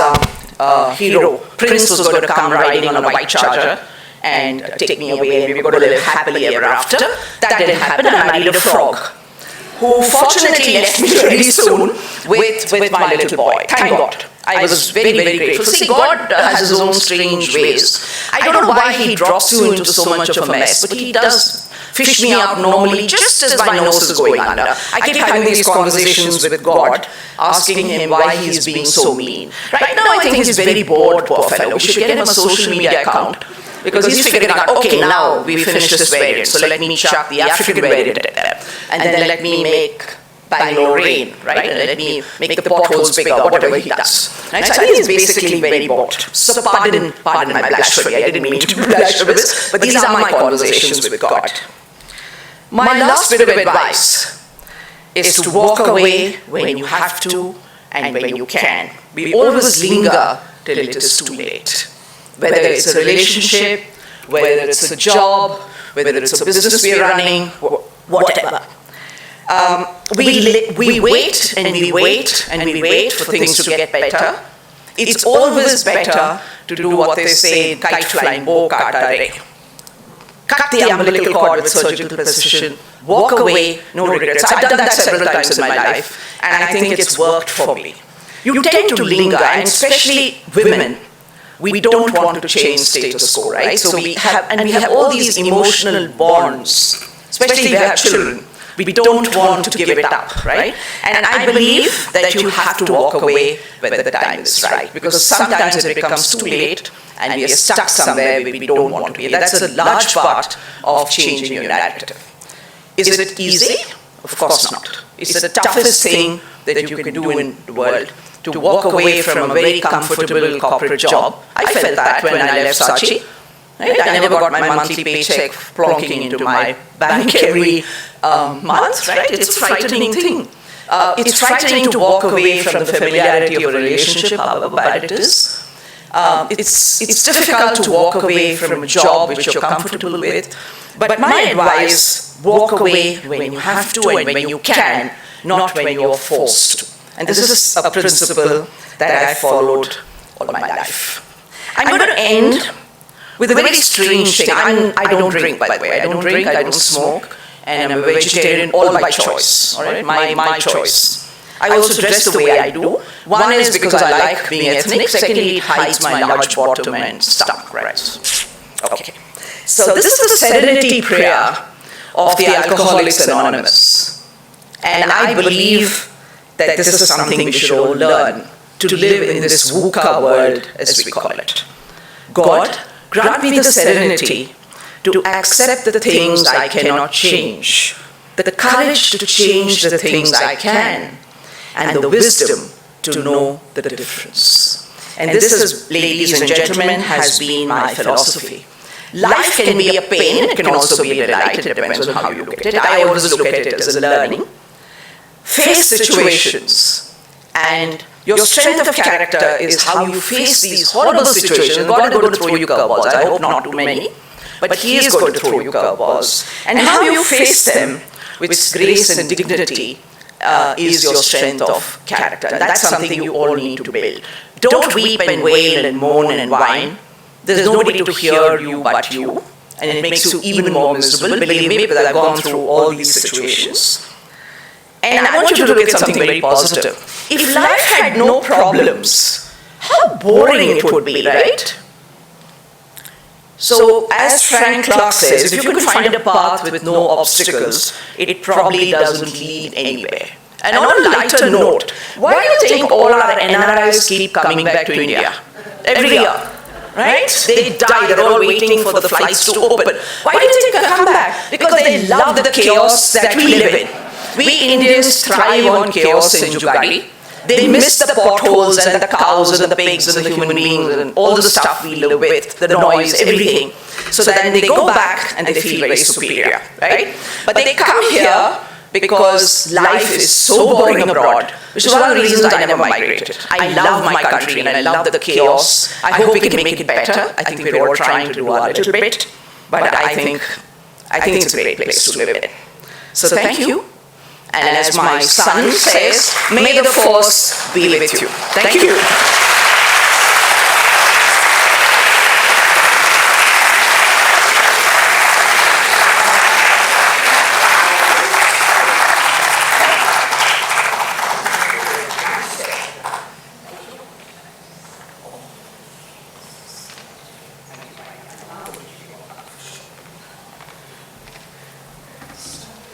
hero, Prince, was going to come riding on a white charger and take me away, and we were going to live happily ever after. That didn't happen, and I married a frog, who fortunately left me very soon with my little boy. Thank God. I was very, very grateful. See, God has his own strange ways. I don't know why he drops you into so much of a mess, but he does fish me out normally just as my nose is going under. I keep having these conversations with God, asking him why he's being so mean. Right now I think he's very bored, poor fellow. We should get him a social media account, because he's figuring out, okay, now we finished this variant, so let me chuck the African variant at them, and then let me make Bangalore rain, right? And let me make the potholes bigger, whatever he does. Right? So I think he's basically very bored. So pardon my blasphemy, I didn't mean to be blasphemous, but these are my conversations with God. My last bit of advice is to walk away when you have to and when you can. We always linger till it is too late. Whether it's a relationship, whether it's a job, whether it's a business we're running, whatever. We wait and we wait and we wait for things to get better. It's always better to do what they say in kite flying, bo kata re. Cut the umbilical cord with surgical precision, walk away, no regrets. I've done that several times in my life, and I think it's worked for me. You tend to linger, and especially women, we don't want to change status quo, right? So we have all these emotional bonds, especially if we have children. We don't want to give it up, right? And I believe that you have to walk away when the time is right, because sometimes it becomes too late and we are stuck somewhere where we don't want to be. That's a large part of changing your narrative. Is it easy? Of course not. It's the toughest thing that you can do in the world, to walk away from a very comfortable corporate job. I felt that when I left Saatchi. Right? I never got my monthly paycheck plonking into my bank every month, right? It's a frightening thing. It's frightening to walk away from the familiarity of a relationship, however bad it is. It's difficult to walk away from a job which you're comfortable with. But my advice, walk away when you have to and when you can, not when you're forced to. And this is a principle that I followed all my life. I'm going to end with a very strange thing. I don't drink, by the way. I don't drink, I don't smoke, and I'm a vegetarian all by choice, all right? My choice. I also dress the way I do. One is because I like being ethnic. Secondly, it hides my large bottom and stomach, right? Okay. So this is the serenity prayer of the Alcoholics Anonymous. And I believe that this is something we should all learn to live in this VUCA world, as we call it. God, grant me the serenity to accept the things I cannot change, the courage to change the things I can, and the wisdom to know the difference. And this is, ladies and gentlemen, has been my philosophy. Life can be a pain, it can also be a delight, it depends on how you look at it. I always look at it as a learning. Face situations, and your strength of character is how you face these horrible situations. God is going to throw you curveballs. I hope not too many, but He is going to throw you curveballs. And how you face them with grace and dignity is your strength of character. That's something you all need to build. Don't weep and wail and moan and whine. There's nobody to hear you but you, and it makes you even more miserable. Believe me, because I've gone through all these situations. And I want you to look at something very positive. If life had no problems, how boring it would be, right? So, as Frank Clark says, if you can find a path with no obstacles, it probably doesn't lead anywhere. And on a lighter note, why do you think all our NRIs keep coming back to India? Every year, right? They die, they're all waiting for the flights to open. Why do you think they come back? Because they love the chaos that we live in. We Indians thrive on chaos in Jugadi. They miss the potholes and the cows and the pigs and the human beings and all the stuff we live with, the noise, everything. So then they go back and they feel very superior, right? But they come here because life is so boring abroad, which is one of the reasons I never migrated. I love my country and I love the chaos. I hope we can make it better. I think we're all trying to do our little bit, but I think it's a great place to live in. So thank you. And as my son says, may the force be with you. Thank you.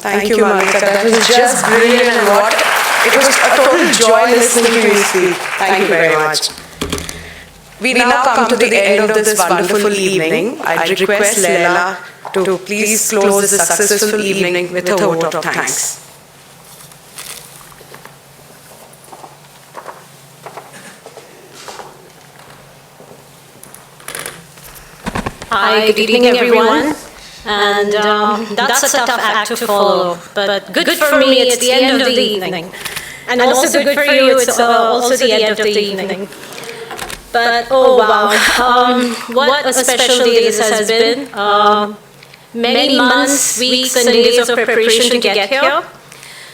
Thank you, Malika. That was just brilliant, and what? It was a total joy listening to you speak. Thank you very much. We now come to the end of this wonderful evening. I'd request Leila to please close this successful evening with a vote of thanks. Hi, good evening, everyone. And that's a tough act to follow, but good for me, it's the end of the evening. And also good for you, it's also the end of the evening. But oh wow, what a special day this has been. Many months, weeks and days of preparation to get here.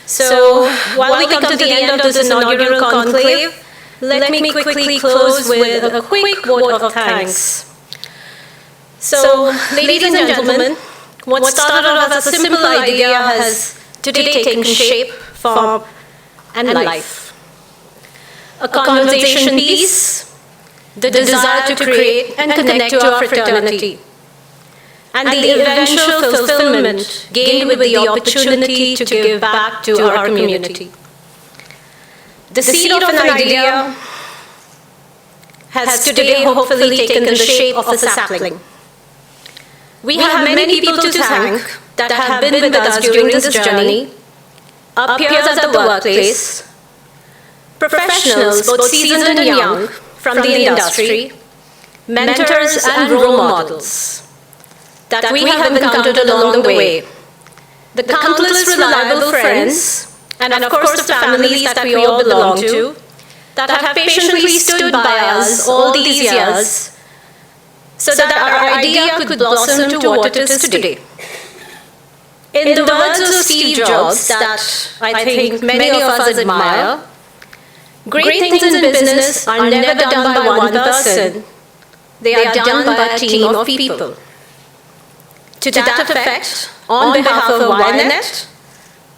So while we come to the end of this inaugural conclave, let me quickly close with a quick vote of thanks. So, ladies and gentlemen, what started off as a simple idea has today taken shape, form, and life. A conversation piece, the desire to create and connect to our fraternity, and the eventual fulfillment gained with the opportunity to give back to our community. The seed of an idea has today hopefully taken the shape of a sapling. We have many people to thank that have been with us during this journey, our peers at the workplace, professionals, both seasoned and young, from the industry, mentors and role models that we have encountered along the way, the countless reliable friends, and of course the families that we all belong to, that have patiently stood by us all these years, so that our idea could blossom to what it is today. In the words of Steve Jobs that I think many of us admire, great things in business are never done by one person, they are done by a team of people. To that effect, on behalf of WiREnet,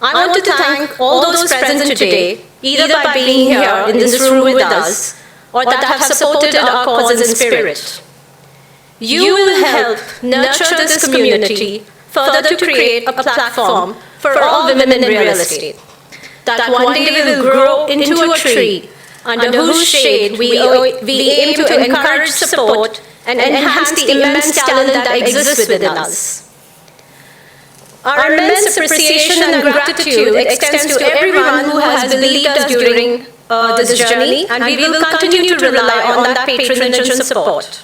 I want to thank all those present today, either by being here in this room with us, or that have supported our cause in spirit. You will help nurture this community further to create a platform for all women in real estate, that one day we will grow into a tree under whose shade we aim to encourage, support, and enhance the immense talent that exists within us. Our immense appreciation and gratitude extends to everyone who has believed us during this journey, and we will continue to rely on that patronage and support.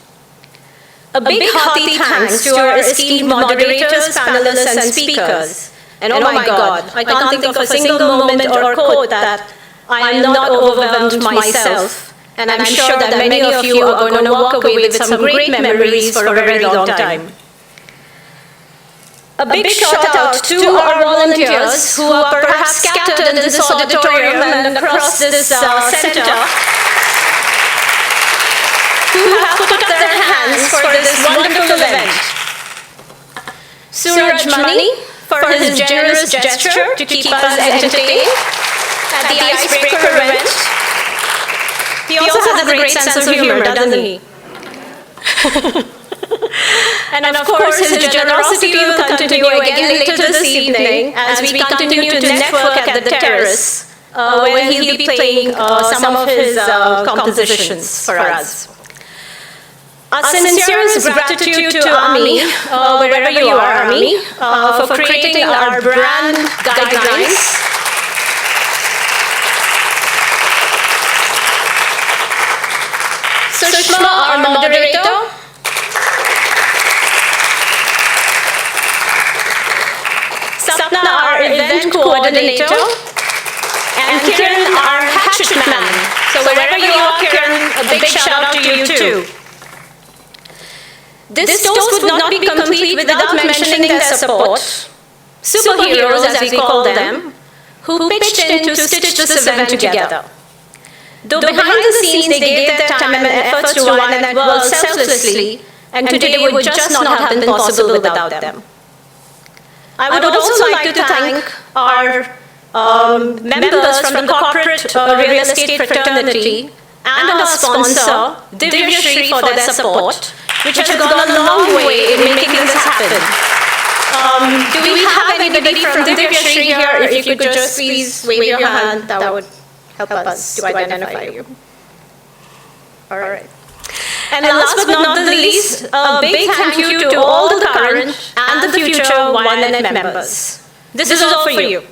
A big hearty thanks to our esteemed moderators, panelists, and speakers. And oh my God, I can't think of a single moment or quote that I am not overwhelmed myself. And I'm sure that many of you are going to walk away with some great memories for a very long time. A big shout out to our volunteers who are perhaps scattered in this auditorium and across this center, who have put up their hands for this wonderful event. Suraj Mani for his generous gesture to keep us entertained at the icebreaker event. He also has a great sense of humor, doesn't he? And of course, his generosity will continue again later this evening as we continue to network at the terrace, where he'll be playing some of his compositions for us. Our sincerest gratitude to AMI, wherever you are, AMI, for creating our brand guidelines. Sushma, our moderator. Sapna, our event coordinator. And Kiran, our hatchet man. So wherever you are, Kiran, a big shout out to you too. This toast would not be complete without mentioning their support. Superheroes, as we call them, who pitched in to stitch this event together. Though behind the scenes they gave their time and efforts to WiREnet world selflessly, and today would just not have been possible without them. I would also like to thank our members from the corporate real estate fraternity and our sponsor, Divya Shri, for their support, which has gone a long way in making this happen. Do we have anybody from Divya Shri here? If you could just please wave your hand, that would help us to identify you. All right. And last but not the least, a big thank you to all the current and the future WiREnet members. This is all for you.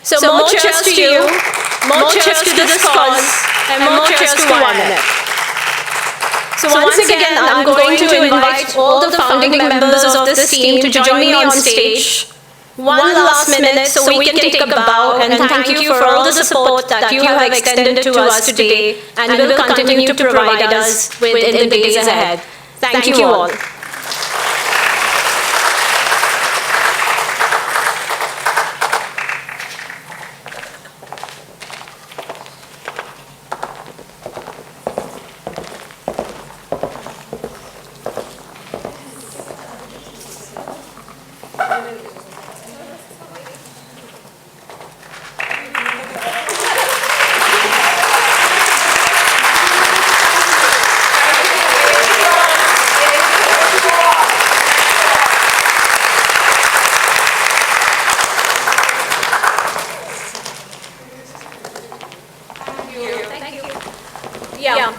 So more cheers to you, more cheers to this cause, and more cheers to WiREnet. So once again, I'm going to invite all the founding members of this team to join me on stage. One last minute so we can take a bow and thank you for all the support that you have extended to us today and will continue to provide us with in the days ahead. Thank you all.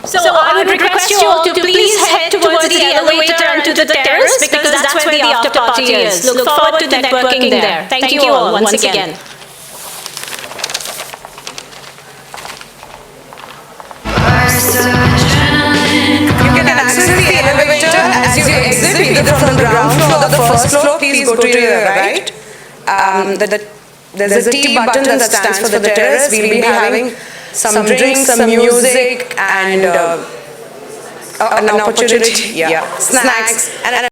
So I would request you all to please head towards the elevator and to the terrace because that's where the after party is. Look forward to networking there. Thank you all once again. You can access the elevator as you exit either from the ground floor or the first floor. Please go to your right. There's a T button that stands for the terrace. We'll be having some drinks, some music, and an opportunity, snacks, and